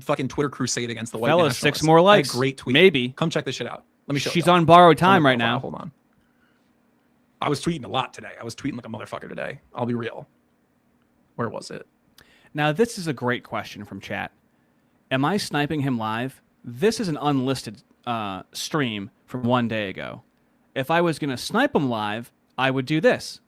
fucking Twitter crusade against the white nationalists. 6 more likes. I had a great tweet. Maybe. Come check this shit out. Let me show you. She's on borrowed time right now. Hold on. I was tweeting a lot today. I was tweeting like a motherfucker today. I'll be real. Where was it? Now, this is a great question from chat. Am I sniping him live? This is an unlisted stream from 1 day ago. If I was going to snipe him live, I would do this.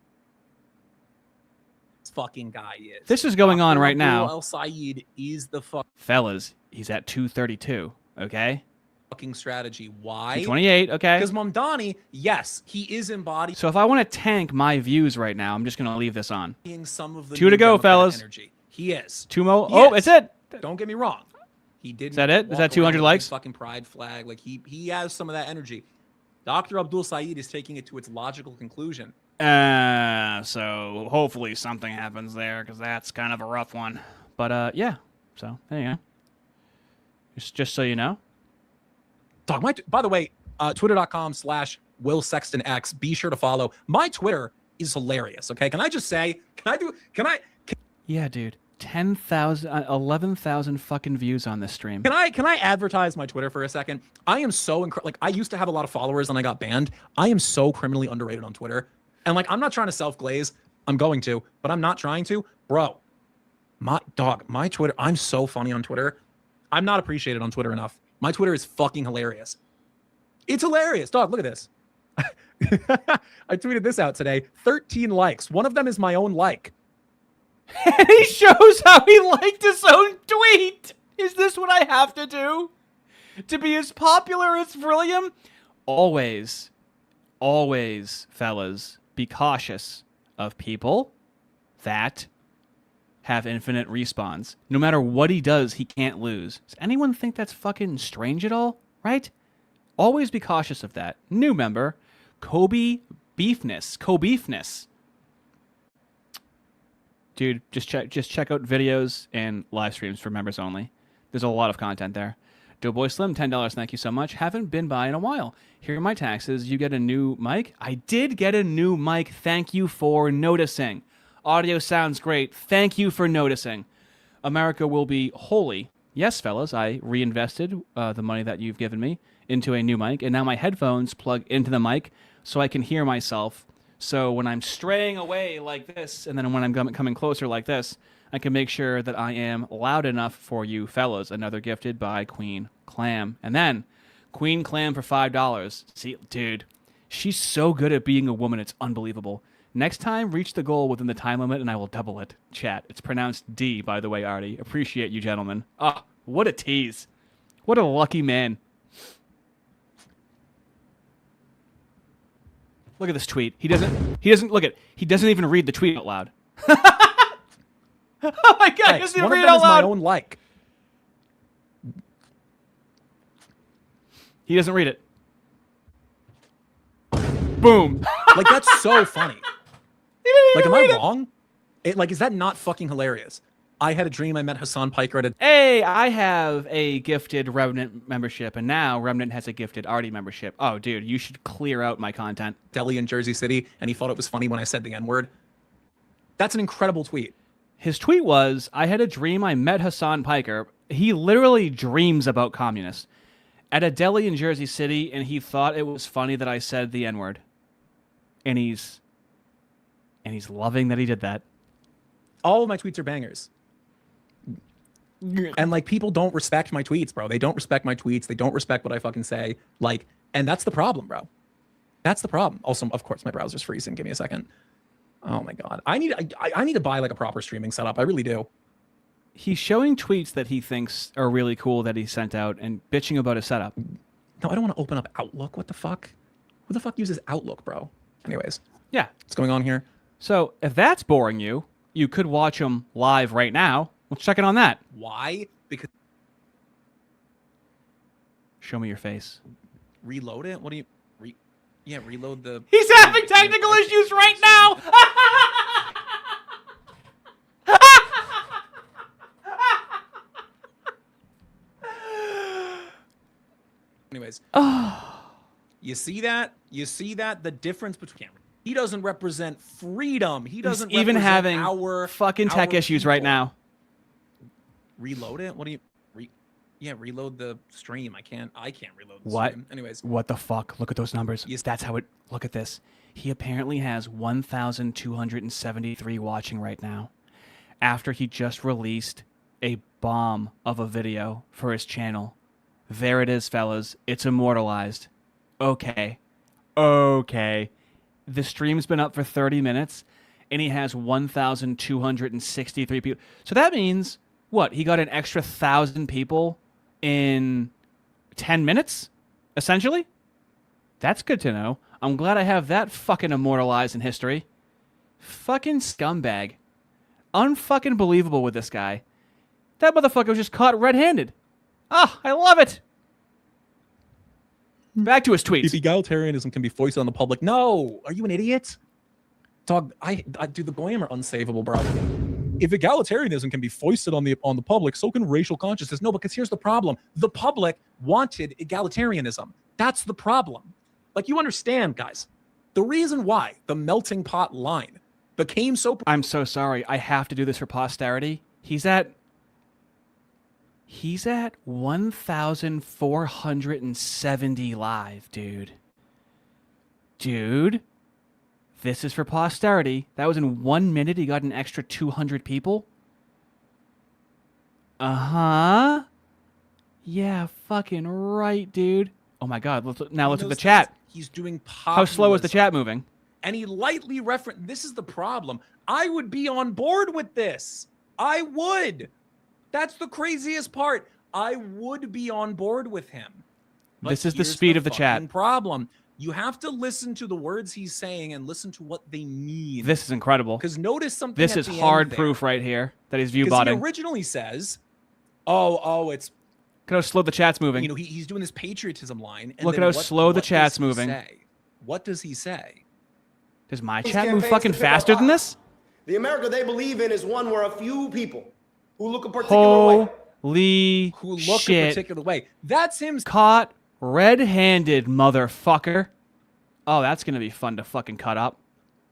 This fucking guy is. This is going on right now. El Sayed is the Fellas, he's at 232, okay? Fucking strategy. Why? 228, okay. Because Mamdani, yes, he is embodied. So if I want to tank my views right now, I'm just going to leave this on. Some of the 2 to go, fellas. Energy. He is. 2 more. Yes. Oh, it's it. Don't get me wrong. He didn't. Is that it? Is walk that 200 around with likes? his fucking pride flag. Like he has some of that energy. Dr. Abdul Saeed is taking it to its logical conclusion. So hopefully something happens there, because that's kind of a rough one. But yeah. So there you go. Just so you know. Dog, by the way, twitter.com/Will Sexton X. Be sure to follow. My Twitter is hilarious. Okay, can I just say? Yeah, dude. 10,000, 11,000 fucking views on this stream. Can I advertise my Twitter for a second? I am so like I used to have a lot of followers and I got banned. I am so criminally underrated on Twitter. And like I'm not trying to self-glaze. I'm going to, but I'm not trying to. Bro, my Twitter, I'm so funny on Twitter. I'm not appreciated on Twitter enough. My Twitter is fucking hilarious. It's hilarious. Dog, look at this. I tweeted this out today. 13 likes. One of them is my own like. And he shows how he liked his own tweet. Is this what I have to do to be as popular as Vrillium? Always, fellas, be cautious of people that have infinite respawns. No matter what he does, he can't lose. Does anyone think that's fucking strange at all? Right? Always be cautious of that. New member, Kobe Beefness. Dude, just check out videos and live streams for members only. There's a lot of content there. Doughboy Slim, $10. Thank you so much. Haven't been by in a while. Here are my taxes. You get a new mic. I did get a new mic. Thank you for noticing. Audio sounds great. Thank you for noticing. America will be holy. Yes, fellas, I reinvested the money that you've given me into a new mic, and now my headphones plug into the mic so I can hear myself. So when I'm straying away like this, and then when I'm coming closer like this, I can make sure that I am loud enough for you fellas. Another gifted by Queen Clam. And then Queen Clam for $5. See, dude, she's so good at being a woman, it's unbelievable. Next time, reach the goal within the time limit, and I will double it. Chat. It's pronounced D, by the way, Ardy. Appreciate you, gentlemen. Ah, what a tease. What a lucky man. Look at this tweet. He doesn't look at. He doesn't even read the tweet out loud. Oh my god, he doesn't even read it out loud. My own like. He doesn't read it. Boom. Like that's so funny. He didn't Like, even am read I it. wrong? Like, is that not fucking hilarious? I had a dream I met Hassan Piker at a... Hey, I have a gifted Remnant membership, and now Remnant has a gifted Ardy membership. Oh, dude, you should clear out my content. deli in Jersey City, and he thought it was funny when I said the N-word. That's an incredible tweet. His tweet was, I had a dream I met Hassan Piker. He literally dreams about communists. At a deli in Jersey City, and he thought it was funny that I said the N-word. And he's loving that he did that. All of my tweets are bangers. And like people don't respect my tweets, bro. They don't respect my tweets. They don't respect what I fucking say. Like, and that's the problem, bro. That's the problem. Also, of course, my browser's freezing. Give me a second. Oh my god. I need to buy like a proper streaming setup. I really do. He's showing tweets that he thinks are really cool that he sent out and bitching about his setup. No, I don't want to open up Outlook. What the fuck? Who the fuck uses Outlook, bro? Anyways. Yeah. What's going on here? So if that's boring you, you could watch him live right now. Let's check in on that. Why? Because show me your face. Reload it? What do you... Yeah, reload the... He's having technical issues right now! Anyways. You see that? You see that? The difference between... He doesn't represent freedom. He doesn't He's even having our fucking tech issues right now. Reload it? What do you... Yeah, reload the stream. I can't reload the What? stream. Anyways. What the fuck? Look at those numbers. That's how it... Look at this. He apparently has 1,273 watching right now. After he just released a bomb of a video for his channel. There it is, fellas. It's immortalized. Okay. Okay. The stream's been up for 30 minutes, and he has 1,263 people. So that means, what? He got an extra 1,000 people in 10 minutes, essentially? That's good to know. I'm glad I have that fucking immortalized in history. Fucking scumbag. Unfucking believable with this guy. That motherfucker was just caught red-handed. Ah, I love it. Back to his tweets. If egalitarianism can be foisted on the public, no. Are you an idiot? Dog, dude, the Goyim are unsavable, bro. If egalitarianism can be foisted on the public, so can racial consciousness. No, because here's the problem. The public wanted egalitarianism. That's the problem. Like, you understand, guys. The reason why the melting pot line became so... I'm so sorry. I have to do this for posterity. He's at 1,470 live, dude. Dude, this is for posterity. That was in 1 minute. He got an extra 200 people. Uh-huh. Yeah, fucking right, dude. Oh my God. Now let's look at the chat. He's doing How slow is the chat moving? And he lightly referenced, this is the problem. I would be on board with this. I would. That's the craziest part. I would be on board with him. But this is the here's speed of the chat. Problem. You have to listen to the words he's saying and listen to what they mean. This is incredible. Because notice something. This at is the hard end proof right here that he's view Because he botting. originally says, oh, it's... Look at how slow the chat's moving. You know, he's doing this patriotism line. And Look then at how slow the chat's moving. What does he say? Does my chat move fucking faster than this? The America they believe in is one where a few people who look a particular way. Holy shit. A particular way. That's him. Caught red-handed, motherfucker. Oh, that's going to be fun to fucking cut up.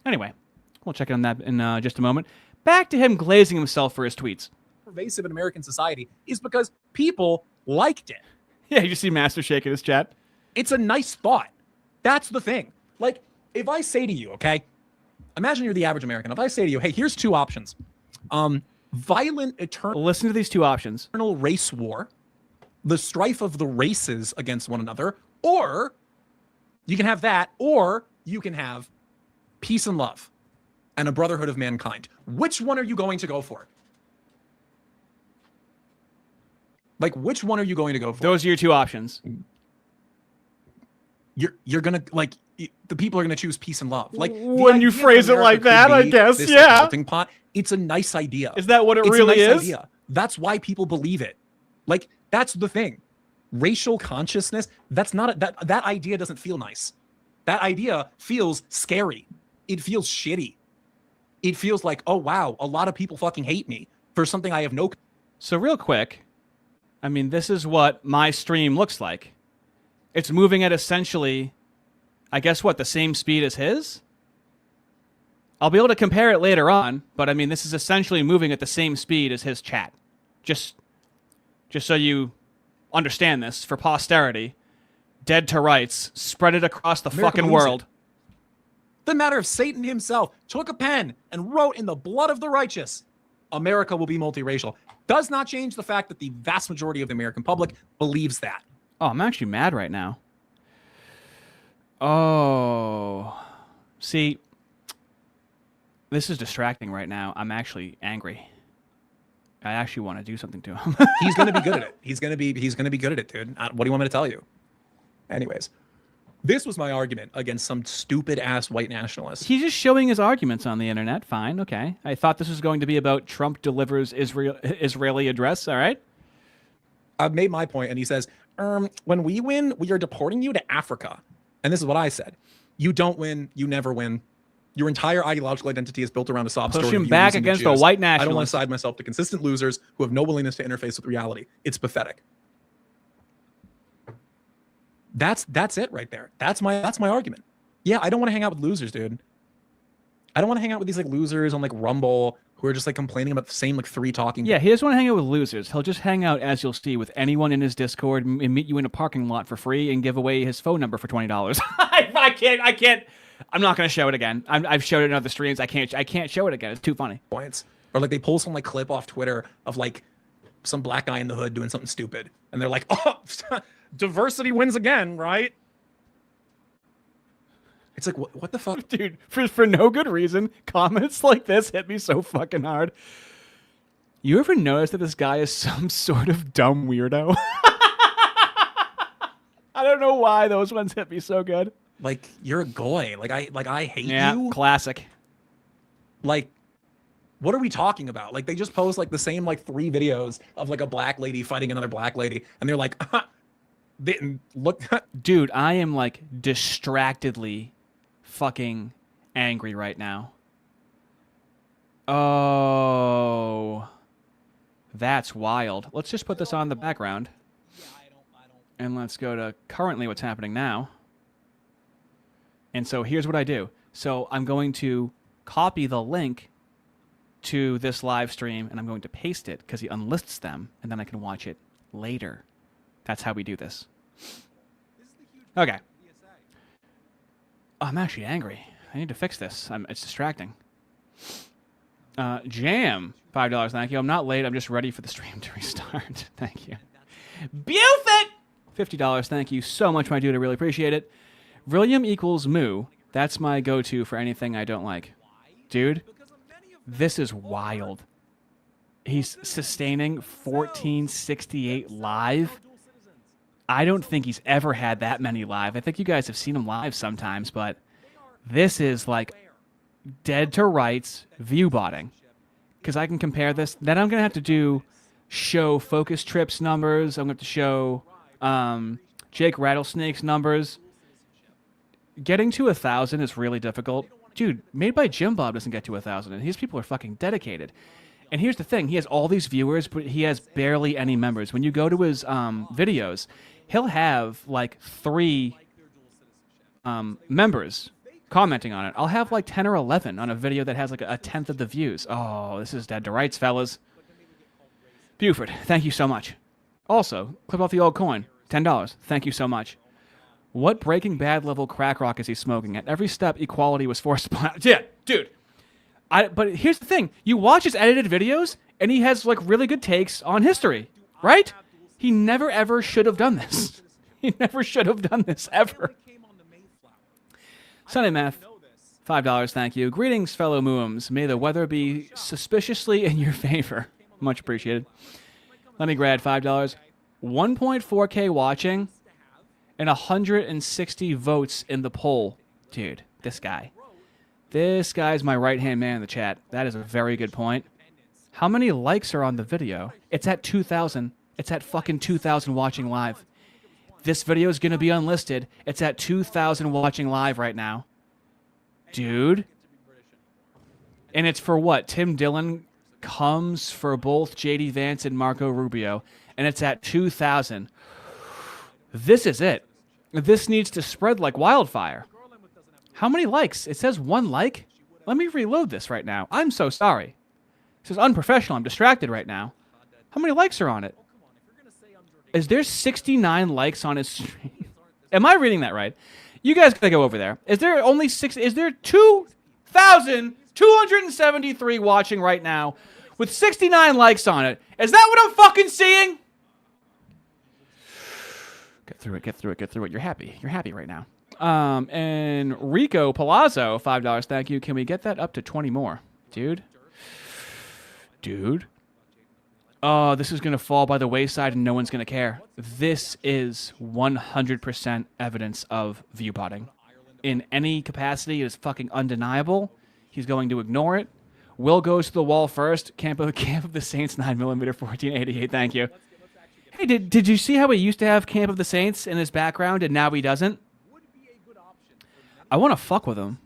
Anyway, we'll check on that in just a moment. Back to him glazing himself for his tweets. Pervasive in American society is because people liked it. Yeah, you just see Master shaking his chat. It's a nice thought. That's the thing. Like, if I say to you, okay, imagine you're the average American. If I say to you, hey, here's two options. Violent eternal... Listen to these two options. Eternal race war, the strife of the races against one another, or you can have that, or you can have peace and love and a brotherhood of mankind. Which one are you going to go for? Like, which one are you going to go for? Those are your two options. You're gonna, like, the people are gonna choose peace and love. Like, when you phrase it like that, I guess, this yeah. melting pot. It's a nice idea. Is that what it It's really a nice is? Idea. That's why people believe it. Like, that's the thing. Racial consciousness. That's not that idea doesn't feel nice. That idea feels scary. It feels shitty. It feels like, oh wow, a lot of people fucking hate me for something I have no. So real quick, I mean, this is what my stream looks like. It's moving at essentially, I guess what, the same speed as his? I'll be able to compare it later on, but I mean, this is essentially moving at the same speed as his chat. Just so you understand this, for posterity, dead to rights, spread it across the America fucking believes world. it. The matter of Satan himself took a pen and wrote in the blood of the righteous, America will be multiracial. Does not change the fact that the vast majority of the American public believes that. Oh, I'm actually mad right now. Oh. See, this is distracting right now. I'm actually angry. I actually want to do something to him. He's going to be good at it. He's going to be good at it, dude. What do you want me to tell you? Anyways, this was my argument against some stupid ass white nationalist. He's just showing his arguments on the internet. Fine, okay. I thought this was going to be about Trump delivers Israeli address. All right. I've made my point, and he says, when we win, we are deporting you to Africa. And this is what I said. You don't win. You never win. Your entire ideological identity is built around a sob story. Push him back against the white nationalists. I don't want to side myself to consistent losers who have no willingness to interface with reality. It's pathetic. That's it right there. That's my argument. Yeah, I don't want to hang out with losers, dude. I don't want to hang out with these like losers on like Rumble who are just like complaining about the same like 3 talking. Yeah, he doesn't want to hang out with losers. He'll just hang out, as you'll see, with anyone in his Discord and meet you in a parking lot for free and give away his phone number for $20. I can't. I'm not going to show it again. I've showed it in other streams. I can't show it again. It's too funny. Points. Or like they pull some like clip off Twitter of like some black guy in the hood doing something stupid, and they're like, "Oh, diversity wins again, right?" It's like, what the fuck, dude? For no good reason, comments like this hit me so fucking hard. You ever notice that this guy is some sort of dumb weirdo? I don't know why those ones hit me so good. Like, you're a goy. Like I hate you. Yeah, classic. Like, What are we talking about? Like, they just post like the same like 3 videos of like a black lady fighting another black lady, and they're like, look, dude, I am like distractedly fucking angry right now. Oh, that's wild. Let's just put this on the background, and let's go to currently what's happening now. And so here's what I do. So I'm going to copy the link to this live stream, and I'm going to paste it because he unlists them, and then I can watch it later. That's how we do this. Okay. Oh, I'm actually angry. I need to fix this. It's distracting. Jam, $5. Thank you. I'm not late. I'm just ready for the stream to restart. Thank you. Buford, $50. Thank you so much, my dude. I really appreciate it. Vrillium equals moo. That's my go-to for anything I don't like. Dude, this is wild. He's sustaining 1468 live. I don't think he's ever had that many live. I think you guys have seen him live sometimes, but this is like dead to rights view botting. Because I can compare this. Then I'm going to have to show Focus Trips numbers. I'm going to show Jake Rattlesnake's numbers. Getting to 1,000 is really difficult. Dude, Made by Jim Bob doesn't get to 1,000, and his people are fucking dedicated. And here's the thing. He has all these viewers, but he has barely any members. When you go to his videos, he'll have like 3 members commenting on it. I'll have like 10 or 11 on a video that has like a 10th of the views. Oh, this is dead to rights, fellas. Buford, thank you so much. Also, clip off the old coin, $10. Thank you so much. What Breaking Bad level crack rock is he smoking? At every step, equality was forced upon. Yeah, dude. But here's the thing. You watch his edited videos, and he has like really good takes on history, right? He never, ever should have done this. He never should have done this, ever. Sunday Math, $5, thank you. Greetings, fellow Mooms. May the weather be suspiciously in your favor. Much appreciated. Lenny Grad, $5. 1.4K watching and 160 votes in the poll. Dude, this guy. This guy's my right-hand man in the chat. That is a very good point. How many likes are on the video? It's at 2,000. It's at fucking 2,000 watching live. This video is going to be unlisted. It's at 2,000 watching live right now. Dude. And it's for what? Tim Dillon comes for both J.D. Vance and Marco Rubio. And it's at 2,000. This is it. This needs to spread like wildfire. How many likes? It says 1 like. Let me reload this right now. I'm so sorry. This is unprofessional. I'm distracted right now. How many likes are on it? Is there 69 likes on his stream? Am I reading that right? You guys gotta go over there. Is there only 6? Is there 2,273 watching right now with 69 likes on it? Is that what I'm fucking seeing? Get through it. Get through it. Get through it. You're happy. You're happy right now. And Rico Palazzo, $5. Thank you. Can we get that up to 20 more, dude? Dude. Oh, this is going to fall by the wayside and no one's going to care. This is 100% evidence of view botting. In any capacity, it is fucking undeniable. He's going to ignore it. Will goes to the wall first. Camp of the Saints, 9mm, 1488. Thank you. Hey, did you see how he used to have Camp of the Saints in his background and now he doesn't? I want to fuck with him.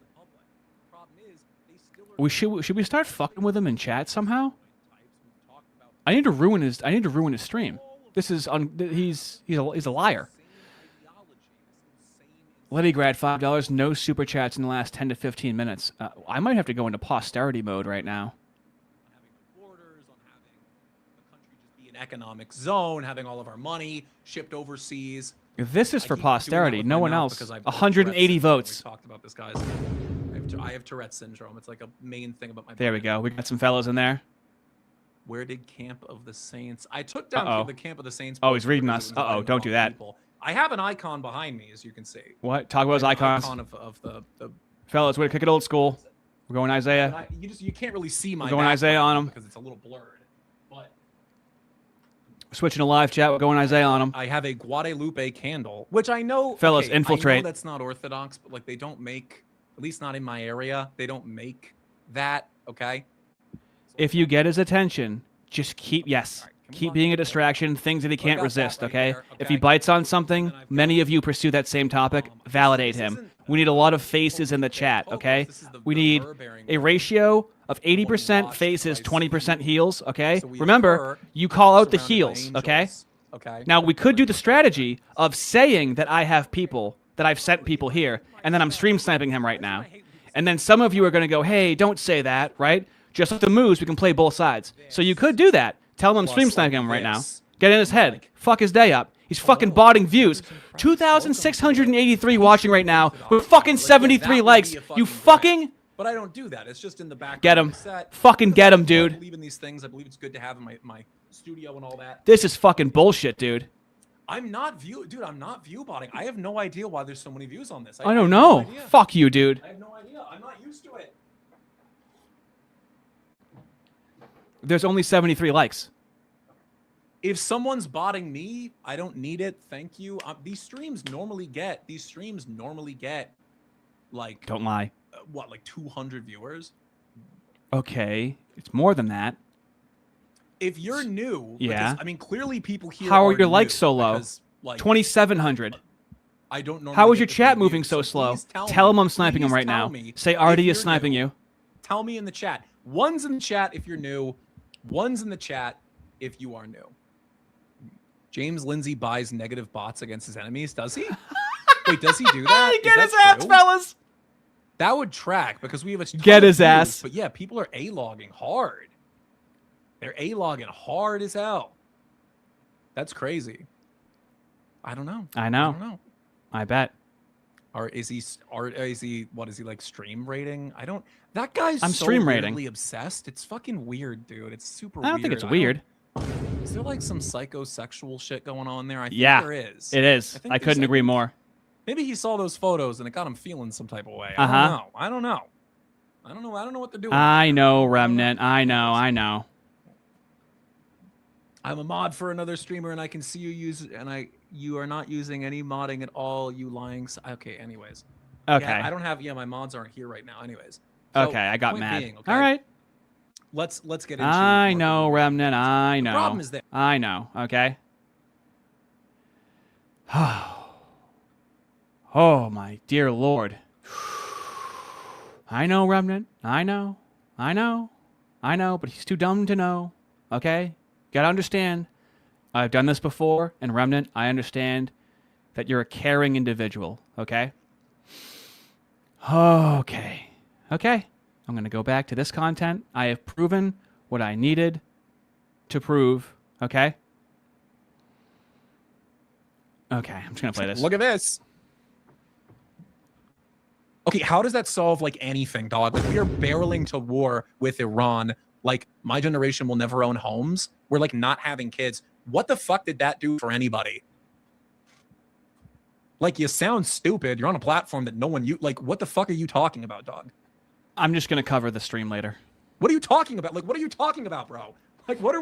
Should we start fucking with him in chat somehow? I need to ruin his stream. This is he's a liar. Letty Grad, $5. No super chats in the last 10 to 15 minutes. I might have to go into posterity mode right now. Economic zone, having all of our money shipped overseas. This is for posterity. No one else. 180 votes. We talked about this, guys. I have Tourette's syndrome. It's like a main thing about my. There we go. We got some fellows in there. Where did Camp of the Saints? I took down the Camp of the Saints. Oh, he's reading us. Don't do that. I have an icon behind me, as you can see. What? Talk about his icons. Icon of the fellas, way to kick it old school. We're going Isaiah. You can't really see my. We're going Isaiah on him because it's a little blurred. Switching to live chat, we're going Isaiah on him. I have a Guadalupe candle, which I know... Fellas, infiltrate. I know that's not orthodox, but like they don't make, at least not in my area, they don't make that, okay? If you get his attention, just keep All right, keep being a distraction, things that he can't got that resist, right okay? there, If he okay? bites on something, many of you pursue that same topic, validate him. We need a lot of faces in the chat, okay? We need a ratio of 80% faces, 20% heels, okay? Remember, you call out the heels, okay? Okay. Now, we could do the strategy of saying that I have people, that I've sent people here, and then I'm stream sniping him right now. And then some of you are going to go, hey, don't say that, right? Just like the moves, we can play both sides. So you could do that. Tell him I'm stream sniping him right now. Get in his head. Fuck his day up. He's fucking botting views. 2,683 watching right now with fucking 73 likes. You fucking... But I don't do that. It's just in the background. Get him. of the set. Fucking get him, I dude. believe in these things. I believe it's good to have in my studio and all that. This is fucking bullshit, dude. I'm not view botting. I have no idea why there's so many views on this. I don't have know. No idea. Fuck you, dude. I have no idea. I'm not used to it. There's only 73 likes. If someone's botting me, I don't need it. Thank you. These streams normally get like Don't lie. what, like 200 viewers? Okay. It's more than that. If you're new, Yeah. because, I mean, clearly people here How are are your likes new so low? because, like, 2,700. I don't normally How is get your the chat big moving views, so slow? please Tell him me- I'm sniping him please right tell now. me Say if Ardy you're is sniping new. you. Tell me in the chat. One's in the chat if you're new. One's in the chat if you are new. James Lindsay buys negative bots against his enemies. Does he? Wait, does he do that? Is Get that his ass, true? fellas. That would track because we have a ton Get of his views, ass. But yeah, people are A-logging hard. They're A-logging hard as hell. That's crazy. I don't know. I know. I don't know. I bet. Or is he what is he like stream rating? I don't. That guy's I'm so stream rating. weirdly obsessed. It's fucking weird, dude. It's super I don't weird. think it's weird. Is there like some psychosexual shit going on there? I think Yeah, there is. it is. think I there's, couldn't like, agree more. Maybe he saw those photos and it got him feeling some type of way. Uh-huh. I don't know. I don't know. I don't know what they're doing. I know, Remnant. I know. I'm a mod for another streamer and I can see you use you are not using any modding at all. You lying. Okay. Anyways. Okay. Yeah, I don't have. Yeah, my mods aren't here right now. Anyways. So, Okay, I got point mad. being, okay, All right. Let's get into. I know, marketing. Remnant. I know. The problem is that I know. Okay. Oh my dear Lord. I know, Remnant. I know. But he's too dumb to know. Okay? Gotta understand. I've done this before, and Remnant, I understand that you're a caring individual. Okay? Okay. I'm gonna go back to this content. I have proven what I needed to prove. Okay? Okay, I'm just gonna play this. Look at this. Okay, how does that solve like anything, dog? Like we are barreling to war with Iran. Like my generation will never own homes. We're like not having kids. What the fuck did that do for anybody? Like you sound stupid. You're on a platform that no one like. What the fuck are you talking about, dog? I'm just gonna cover the stream later. What are you talking about? Like, what are you talking about, bro? Like, what are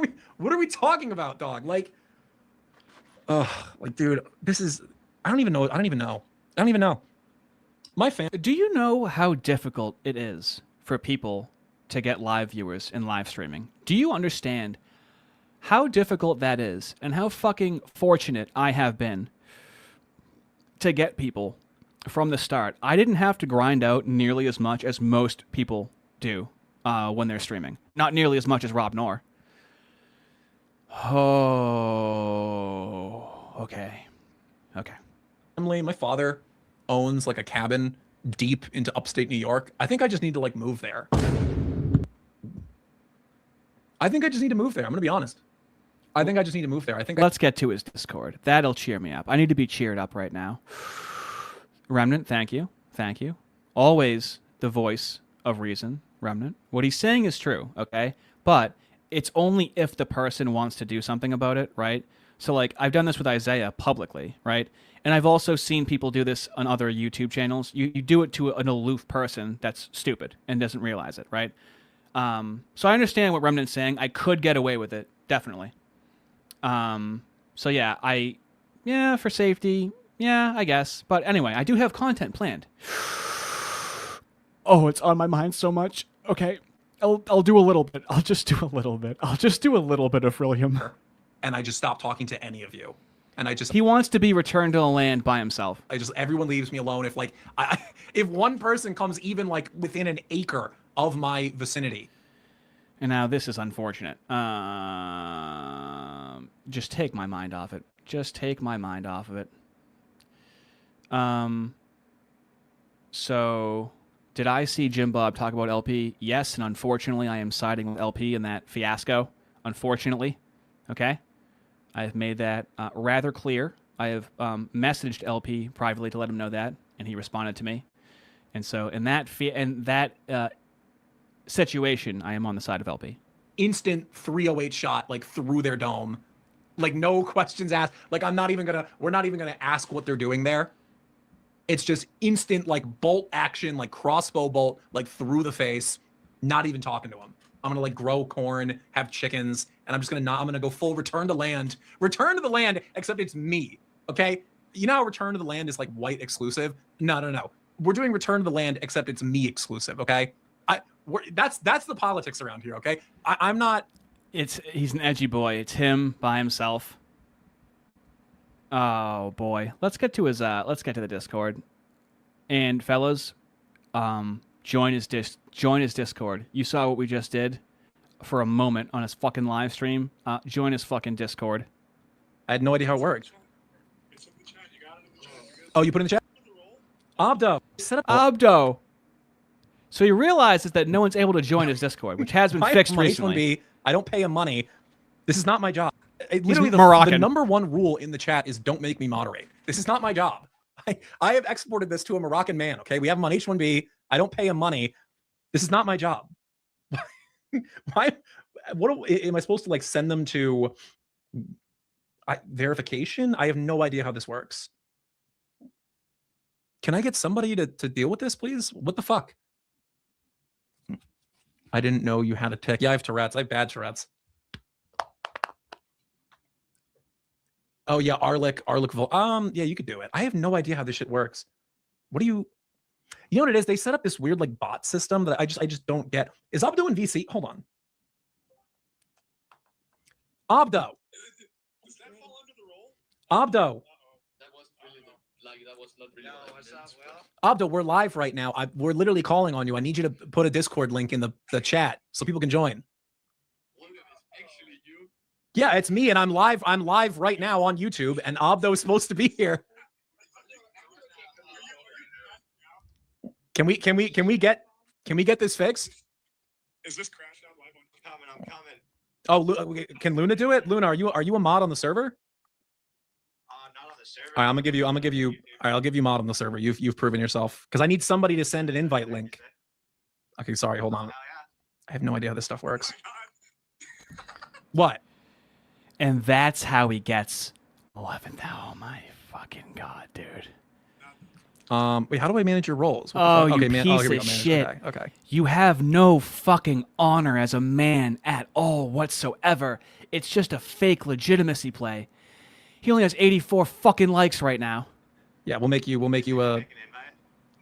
we talking about, dog? Like, like, dude, this is. I don't even know. My fan. Do you know how difficult it is for people to get live viewers in live streaming? Do you understand how difficult that is and how fucking fortunate I have been to get people from the start? I didn't have to grind out nearly as much as most people do when they're streaming. Not nearly as much as Rob Knorr. Oh, okay. Family, my father owns like a cabin deep into upstate New York. I think I just need to like move there. I'm gonna be honest. I think I just need to move there. Let's get to his Discord. That'll cheer me up. I need to be cheered up right now. Remnant, thank you. Always the voice of reason, Remnant. What he's saying is true, okay? But it's only if the person wants to do something about it, right? So, like, I've done this with Isaiah publicly, right? And I've also seen people do this on other YouTube channels. You do it to an aloof person that's stupid and doesn't realize it, right? So I understand what Remnant's saying. I could get away with it, definitely. So yeah, for safety, yeah, I guess. But anyway, I do have content planned. Oh, it's on my mind so much. Okay. I'll do a little bit. I'll just do a little bit. I'll just do a little bit of Vrillium. And I just stop talking to any of you. And he wants to be returned to the land by himself. Everyone leaves me alone. If like, if one person comes even like within an acre of my vicinity. And now this is unfortunate. Just take my mind off it. Just take my mind off of it. So, did I see Jim Bob talk about LP? Yes, and unfortunately, I am siding with LP in that fiasco. Unfortunately, okay. I have made that rather clear. I have messaged LP privately to let him know that, and he responded to me. And so, in that situation, I am on the side of LP. Instant 308 shot like through their dome, like no questions asked. Like we're not even gonna ask what they're doing there. It's just instant like bolt action, like crossbow bolt, like through the face. Not even talking to him. I'm gonna like grow corn, have chickens, and I'm gonna go full return to the land, except it's me. Okay, you know how return to the land is like white exclusive. No. We're doing return to the land, except it's me exclusive. Okay. That's the politics around here, okay? I'm not. He's an edgy boy. It's him by himself. Oh boy, let's get to the Discord, and fellas, join his Discord. You saw what we just did for a moment on his fucking live stream. Join his fucking Discord. I had no idea how it worked. Oh, you put it in the chat. Abdo, set up Abdo. So he realizes that no one's able to join his Discord, which has been fixed recently. I don't pay him money. This is not my job. Literally, the number one rule in the chat is don't make me moderate. This is not my job. I have exported this to a Moroccan man, okay? We have him on H1B. I don't pay him money. This is not my job. Why? What am I supposed to, like, send them to verification? I have no idea how this works. Can I get somebody to deal with this, please? What the fuck? I didn't know you had a tick. Yeah, I have Tourette's. I have bad Tourette's. Oh yeah, Arlick. Yeah, you could do it. I have no idea how this shit works. What do you know what it is? They set up this weird like bot system that I just don't get. Is Abdo in VC? Hold on. Abdo. Does that fall under the role? Abdo. That was really that was not really. Abdo, we're live right now. We're literally calling on you. I need you to put a Discord link in the chat so people can join. Actually, you. Yeah, it's me, and I'm live. I'm live right now on YouTube, and Abdo is supposed to be here. Can we get this fixed? Is this crashed out live on? I'm coming. Oh, can Luna do it? Luna, are you a mod on the server? Not on the server. All right, I'll give you mod on the server. You've proven yourself. Because I need somebody to send an invite link. Okay, sorry, hold on. I have no idea how this stuff works. What? And that's how he gets 11th. Oh my fucking god, dude. Wait, how do I manage your roles? Oh, okay, you piece of shit. Okay. You have no fucking honor as a man at all whatsoever. It's just a fake legitimacy play. He only has 84 fucking likes right now. Yeah, we'll make you a.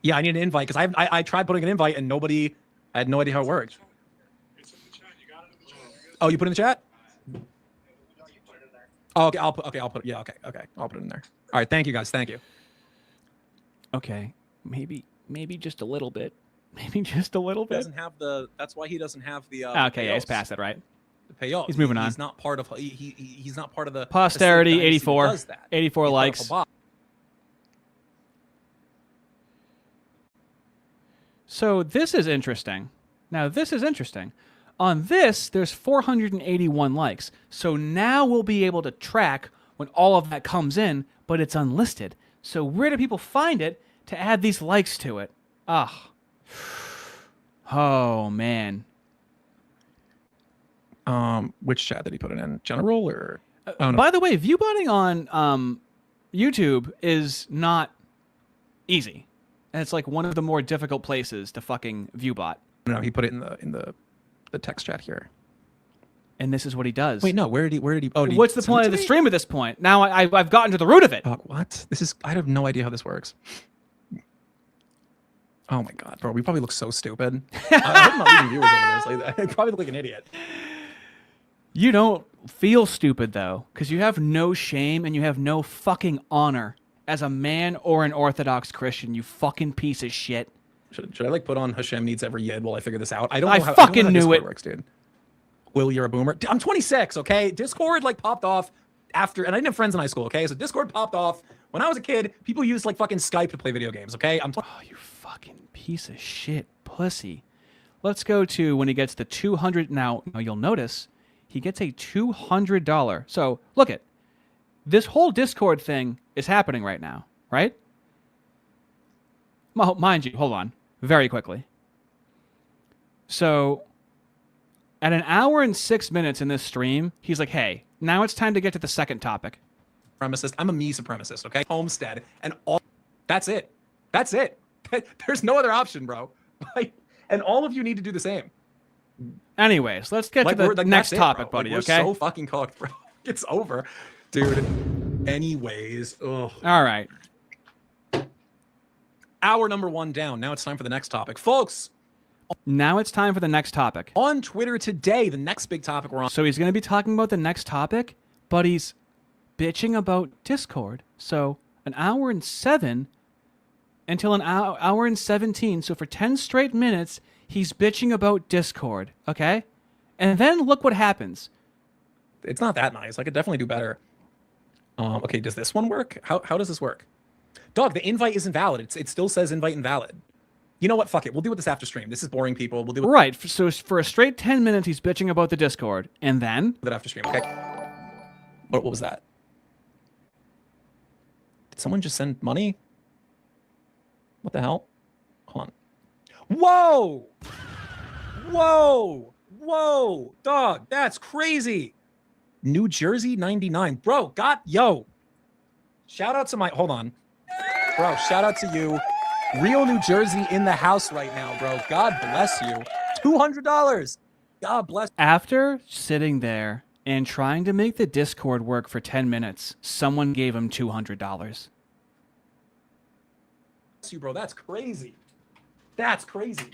Yeah, I need an invite because I tried putting an invite and I had no idea how it worked. It's in the chat. You got it in the chat. Oh, you put it in the chat? Oh, okay, I'll put it. Yeah, okay, I'll put it in there. All right, thank you guys. Thank you. Okay, maybe just a little bit. Maybe just a little bit. Doesn't have the. That's why he doesn't have the. Okay, yeah, he's past it, right? The payoff. He's moving on. He's not part of. He's not part of the posterity. the 84. does that. 84 likes. So this is interesting. Now this is interesting. On this, there's 481 likes. So now we'll be able to track when all of that comes in, but it's unlisted. So where do people find it to add these likes to it? Ah. Oh, man. Which chat did he put it in? General or? Oh, no. By the way, viewbotting on YouTube is not easy. And it's like one of the more difficult places to fucking viewbot. No, he put it in the text chat here. And this is what he does. Wait, no, where did he? Oh, what's the point of the stream at this point? Now I've gotten to the root of it. What? I have no idea how this works. Oh my god, bro, we probably look so stupid. I hope I'm not losing viewers over this. Like, I probably look like an idiot. You don't feel stupid though, because you have no shame and you have no fucking honor as a man or an Orthodox Christian. You fucking piece of shit. Should I like put on Hashem needs every yid while I figure this out? I don't I know how fucking knew Discord it. works, dude. Will, you're a boomer. I'm 26, okay? Discord like popped off after, and I didn't have friends in high school, okay? So Discord popped off when I was a kid. People used like fucking Skype to play video games, okay? Oh, you fucking piece of shit pussy. Let's go to when he gets the 200. Now you'll notice he gets a $200. So look it. This whole Discord thing is happening right now, right? Well, mind you, hold on. Very quickly. So at an hour and 6 minutes in this stream, he's like, hey, now it's time to get to the second topic. Supremacist. I'm a me supremacist, okay? Homestead and all. That's it. That's it. There's no other option, bro. Like, and all of you need to do the same. Anyways, let's get to the next topic, buddy, we're okay? so fucking cooked, bro. It's over. Dude. Anyways. Ugh. All right. Hour number 1 down. Now it's time for the next topic. Folks. Now it's time for the next topic. On Twitter today, the next big topic we're on. So he's going to be talking about the next topic, but he's bitching about Discord. So an hour and 7 until an hour and 17. So for 10 straight minutes, he's bitching about Discord, okay? And then look what happens. It's not that nice. I could definitely do better. Okay, does this one work? How does this work? Dog, the invite isn't valid. It still says invite invalid. You know what? Fuck it. We'll do it this after stream. This is boring, people. We'll do it. Right. So for a straight 10 minutes, he's bitching about the Discord. And then? That after stream, okay? What was that? Did someone just send money? What the hell? Hold on. Whoa! Whoa! Whoa! Dog, that's crazy. New Jersey 99. Bro, yo. Shout out to my, hold on. Bro, shout out to you. Real New Jersey in the house right now, bro. God bless you. $200. God bless. After sitting there and trying to make the Discord work for 10 minutes, someone gave him $200. You, bro, that's crazy. That's crazy.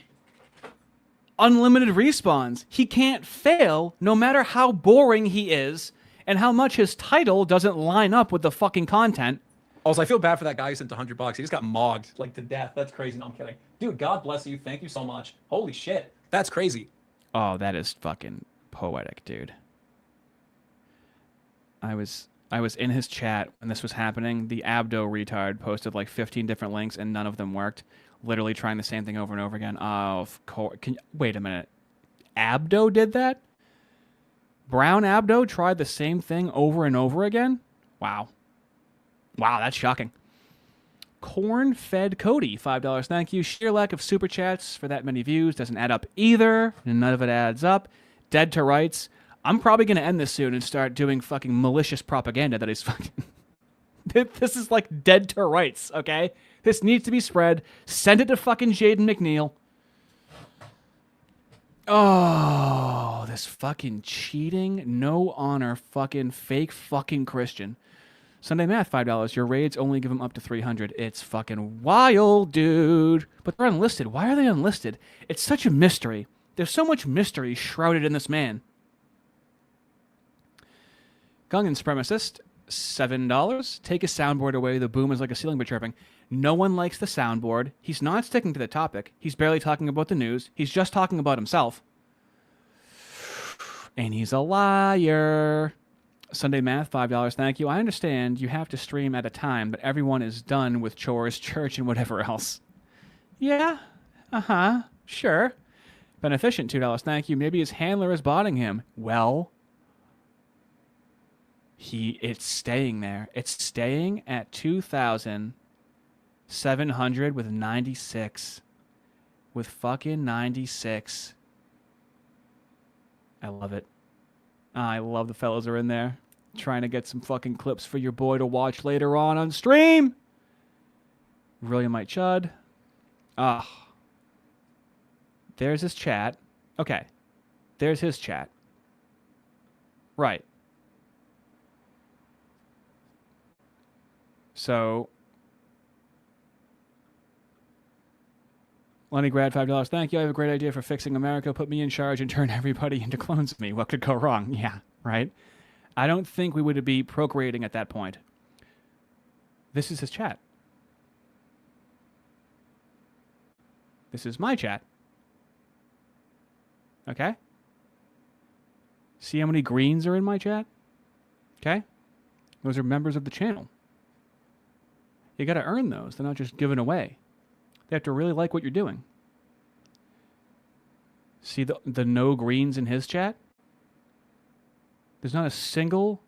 Unlimited respawns. He can't fail no matter how boring he is and how much his title doesn't line up with the fucking content. Also, I feel bad for that guy who sent $100. He just got mogged like to death. That's crazy. No, I'm kidding. Dude, God bless you. Thank you so much. Holy shit. That's crazy. Oh, that is fucking poetic, dude. I was in his chat when this was happening. The Abdo retard posted like 15 different links and none of them worked. Literally trying the same thing over and over again. Oh, of course. Wait a minute. Abdo did that? Brown Abdo tried the same thing over and over again? Wow. Wow, that's shocking. Corn-fed Cody, $5. Thank you. Sheer lack of super chats for that many views doesn't add up either. And none of it adds up. Dead to rights. I'm probably going to end this soon and start doing fucking malicious propaganda that is fucking... This is like dead to rights, okay? This needs to be spread. Send it to fucking Jaden McNeil. Oh, this fucking cheating, no honor, fucking fake fucking Christian. Sunday Math, $5. Your raids only give them up to 300. It's fucking wild, dude. But they're unlisted. Why are they unlisted? It's such a mystery. There's so much mystery shrouded in this man. Gungan Supremacist, $7. Take a soundboard away. The boom is like a ceiling but chirping. No one likes the soundboard. He's not sticking to the topic. He's barely talking about the news. He's just talking about himself. And he's a liar. Sunday Math, $5. Thank you. I understand you have to stream at a time, but everyone is done with chores, church, and whatever else. Yeah. Uh-huh. Sure. Beneficent, $2. Thank you. Maybe his handler is botting him. Well, it's staying there. It's staying at 2,700 with 96. With fucking 96. I love it. I love the fellas are in there trying to get some fucking clips for your boy to watch later on stream. Vrillium might chud. There's his chat. Okay. There's his chat. Right. So Lenny Grad, $5. Thank you. I have a great idea for fixing America. Put me in charge and turn everybody into clones of me. What could go wrong? Yeah, right? I don't think we would be procreating at that point. This is his chat. This is my chat. Okay? See how many greens are in my chat? Okay? Those are members of the channel. You got to earn those. They're not just given away. They have to really like what you're doing. See the no greens in his chat? There's not a single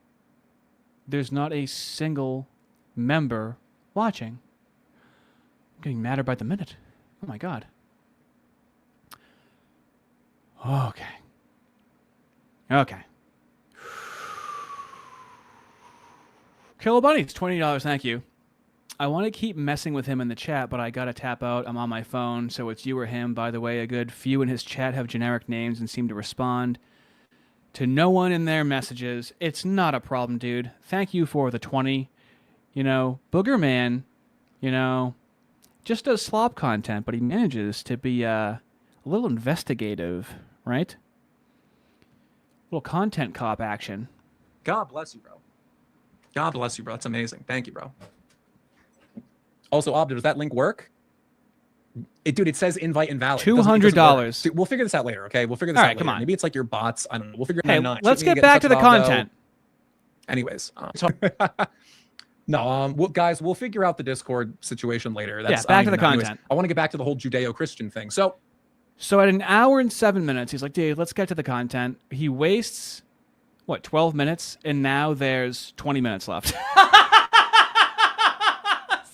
member watching. I'm getting madder by the minute. Oh my god. Okay. Okay. Killer Bunnies, $20, thank you. I want to keep messing with him in the chat, but I gotta tap out. I'm on my phone, so it's you or him. By the way, a good few in his chat have generic names and seem to respond to no one in their messages. It's not a problem, dude. Thank you for the 20. You know, Booger Man, you know, just does slop content, but he manages to be a little investigative, right? Little content cop action. God bless you, bro. God bless you, bro. That's amazing. Thank you, bro. Also, Obd, does that link work? Dude, it says invite invalid. $200. Dude, we'll figure this out later, okay? We'll figure this All out right, later. come on. Maybe it's like your bots. I don't know. We'll figure it Hey, out. let's get back to the content. Anyways. No, guys, we'll figure out the Discord situation later. Yeah, back to the content. Anyways, I want to get back to the whole Judeo-Christian thing. So at an hour and 7 minutes, he's like, dude, let's get to the content. He wastes, 12 minutes? And now there's 20 minutes left.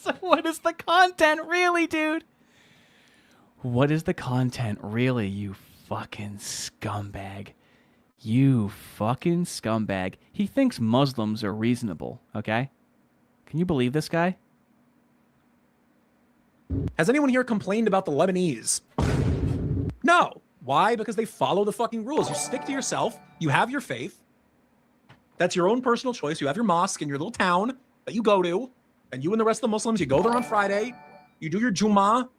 So what is the content really, dude? What is the content really, you fucking scumbag? You fucking scumbag. He thinks Muslims are reasonable, okay? Can you believe this guy? has anyone here complained about the Lebanese? No. Why? Because they follow the fucking rules. You stick to yourself. You have your faith. That's your own personal choice. You have your mosque in your little town that you go to. And you and the rest of the Muslims, you go there on Friday. You do your Jummah.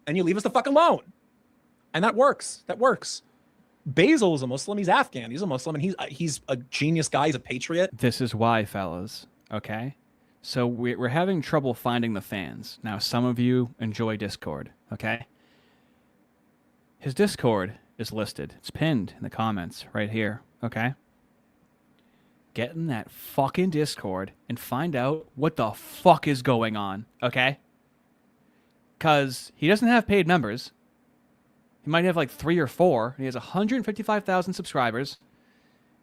And you leave us the fuck alone. And that works. That works. Basil is a Muslim. He's Afghan. He's a Muslim. And he's a genius guy. He's a patriot. This is why, fellas. Okay? So we're having trouble finding the fans. Now, some of you enjoy Discord. Okay? His Discord is listed. It's pinned in the comments right here. Okay? Get in that fucking Discord and find out what the fuck is going on. Okay? Because he doesn't have paid members. He might have like 3 or 4. He has 155,000 subscribers.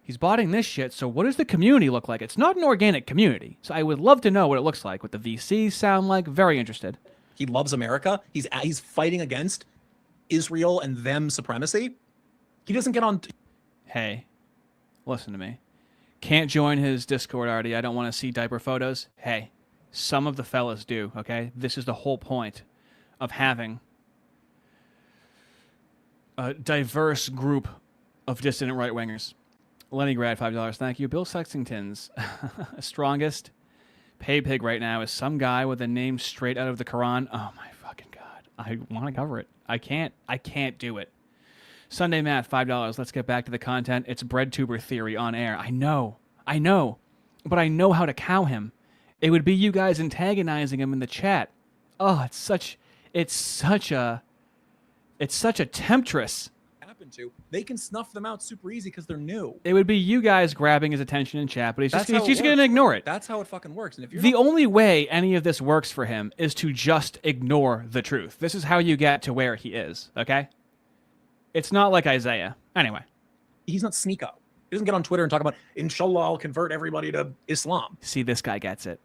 He's botting this shit, so what does the community look like? It's not an organic community. So I would love to know what it looks like, what the VCs sound like. Very interested. He loves America. He's fighting against Israel and them supremacy. He doesn't get on... Hey, listen to me. Can't join his Discord, Ardy. I don't want to see diaper photos. Hey, some of the fellas do, okay? This is the whole point of having a diverse group of dissident right-wingers. Lenny Grad, $5. Thank you. Bill Sexton's strongest pay pig right now is some guy with a name straight out of the Quran. Oh, my fucking God. I want to cover it. I can't do it. Sunday Math, $5. Let's get back to the content. It's breadtuber theory on air. I know. But I know how to cow him. It would be you guys antagonizing him in the chat. Oh, it's such a temptress. To. They can snuff them out super easy because they're new. It would be you guys grabbing his attention in chat, but he's just going to ignore it. That's how it fucking works. And if you're the only way any of this works for him is to just ignore the truth. This is how you get to where he is, okay? It's not like Isaiah. Anyway. He's not Sneeko. He doesn't get on Twitter and talk about, inshallah, I'll convert everybody to Islam. See, this guy gets it.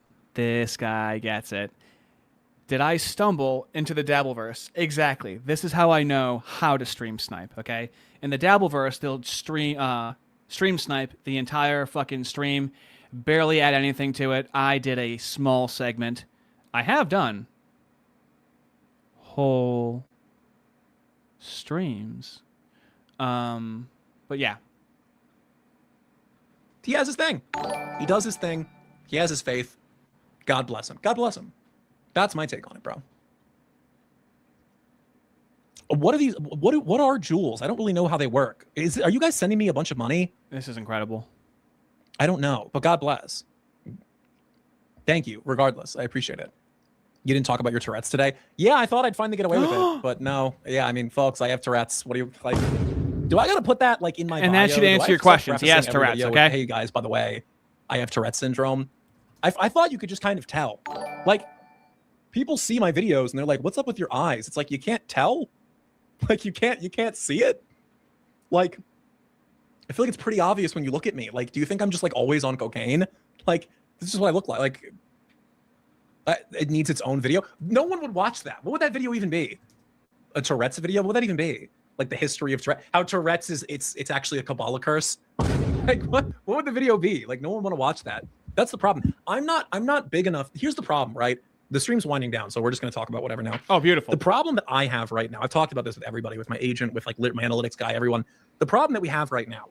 Did I stumble into the Dabbleverse? Exactly. This is how I know how to stream snipe, okay? In the Dabbleverse, they'll stream snipe the entire fucking stream, barely add anything to it. I did a small segment. I have done whole streams. But yeah. He has his thing. He does his thing. He has his faith. God bless him. God bless him. That's my take on it, bro. What are these? What are jewels? I don't really know how they work. Are you guys sending me a bunch of money? This is incredible. I don't know, but God bless. Thank you. Regardless, I appreciate it. You didn't talk about your Tourette's today? Yeah, I thought I'd finally get away with it, but no. Yeah, I mean, folks, I have Tourette's. What do you like? Do I gotta put that like in my bio? And that should Do I answer have your to start questions. He has prefacing every Tourette's, video with, okay? hey guys, by the way, I have Tourette's syndrome. I thought you could just kind of tell. Like, people see my videos and they're like, "What's up with your eyes?" It's like you can't tell. Like you can't see it. Like, I feel like it's pretty obvious when you look at me. Like, do you think I'm just like always on cocaine? Like, this is what I look like. Like, it needs its own video. No one would watch that. What would that video even be? A Tourette's video? What would that even be? Like the history of Tourette's? How Tourette's is it's actually a Kabbalah curse? Like what would the video be? Like no one would want to watch that. That's the problem. I'm not big enough. Here's the problem, right? The stream's winding down, so we're just going to talk about whatever now. Oh, beautiful. The problem that I have right now, I've talked about this with everybody, with my agent, with like my analytics guy, everyone. The problem that we have right now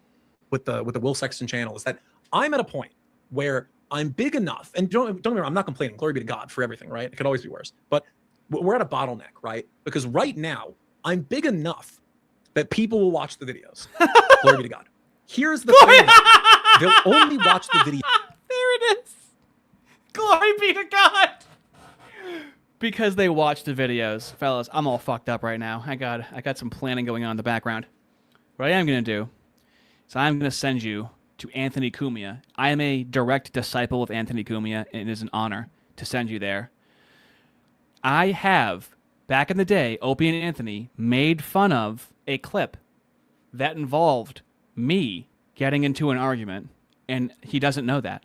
with the Will Sexton channel is that I'm at a point where I'm big enough, and don't get me wrong, I'm not complaining. Glory be to God for everything, right? It could always be worse. But we're at a bottleneck, right? Because right now, I'm big enough that people will watch the videos. Glory be to God. Here's the thing. They'll only watch the video. There it is. Glory be to God. Because they watch the videos. Fellas, I'm all fucked up right now. I got some planning going on in the background. What I am going to do is I'm going to send you to Anthony Cumia. I am a direct disciple of Anthony Cumia, and it is an honor to send you there. I have, back in the day, Opie and Anthony made fun of a clip that involved me getting into an argument, and he doesn't know that.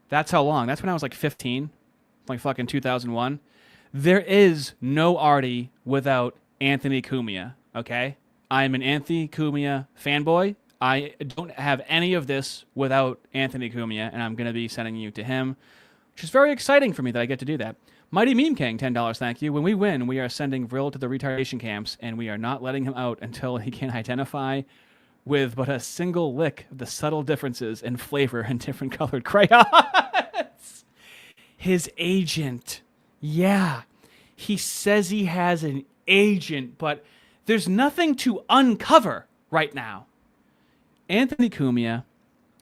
That's how long. That's when I was like 15, like fucking 2001. There is no Ardy without Anthony Cumia, okay? I'm an Anthony Cumia fanboy. I don't have any of this without Anthony Cumia, and I'm going to be sending you to him, which is very exciting for me that I get to do that. Mighty Meme King, $10, thank you. When we win, we are sending Vril to the retardation camps, and we are not letting him out until he can identify with but a single lick of the subtle differences in flavor in different colored crayons. His agent. Yeah. He says he has an agent, but there's nothing to uncover right now. Anthony Cumia,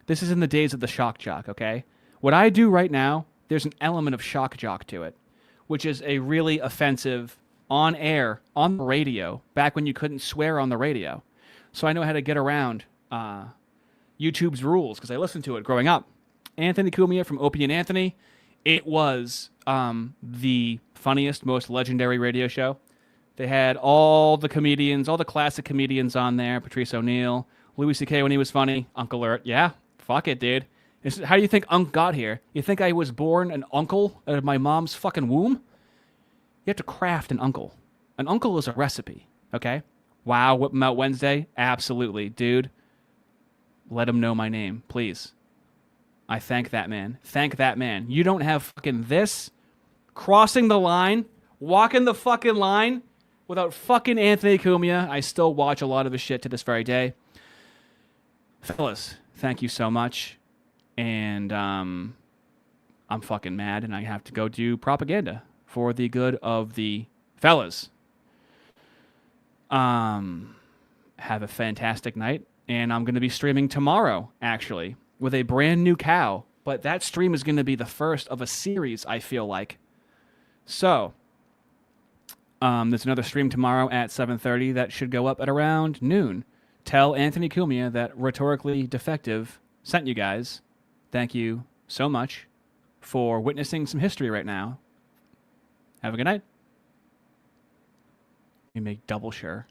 this is in the days of the shock jock, okay? What I do right now, there's an element of shock jock to it, which is a really offensive on air, on the radio, back when you couldn't swear on the radio. So I know how to get around YouTube's rules because I listened to it growing up. Anthony Cumia from Opie and Anthony. It was the funniest, most legendary radio show. They had all the comedians, all the classic comedians on there. Patrice O'Neill, Louis C.K. when he was funny. Uncle Ert. Yeah, fuck it, dude. How do you think Unc got here? You think I was born an uncle out of my mom's fucking womb? You have to craft an uncle. An uncle is a recipe, okay? Wow, whip him out Wednesday? Absolutely. Dude, let him know my name, please. I thank that man. Thank that man. You don't have fucking this crossing the line, walking the fucking line without fucking Anthony Cumia. I still watch a lot of his shit to this very day. Fellas, thank you so much. And I'm fucking mad, and I have to go do propaganda for the good of the fellas. Have a fantastic night, and I'm going to be streaming tomorrow, actually, with a brand new cow. But that stream is going to be the first of a series, I feel like. So, there's another stream tomorrow at 7:30 that should go up at around noon. Tell Anthony Cumia that Rhetorically Defective sent you guys. Thank you so much for witnessing some history right now. Have a good night. You make double sure.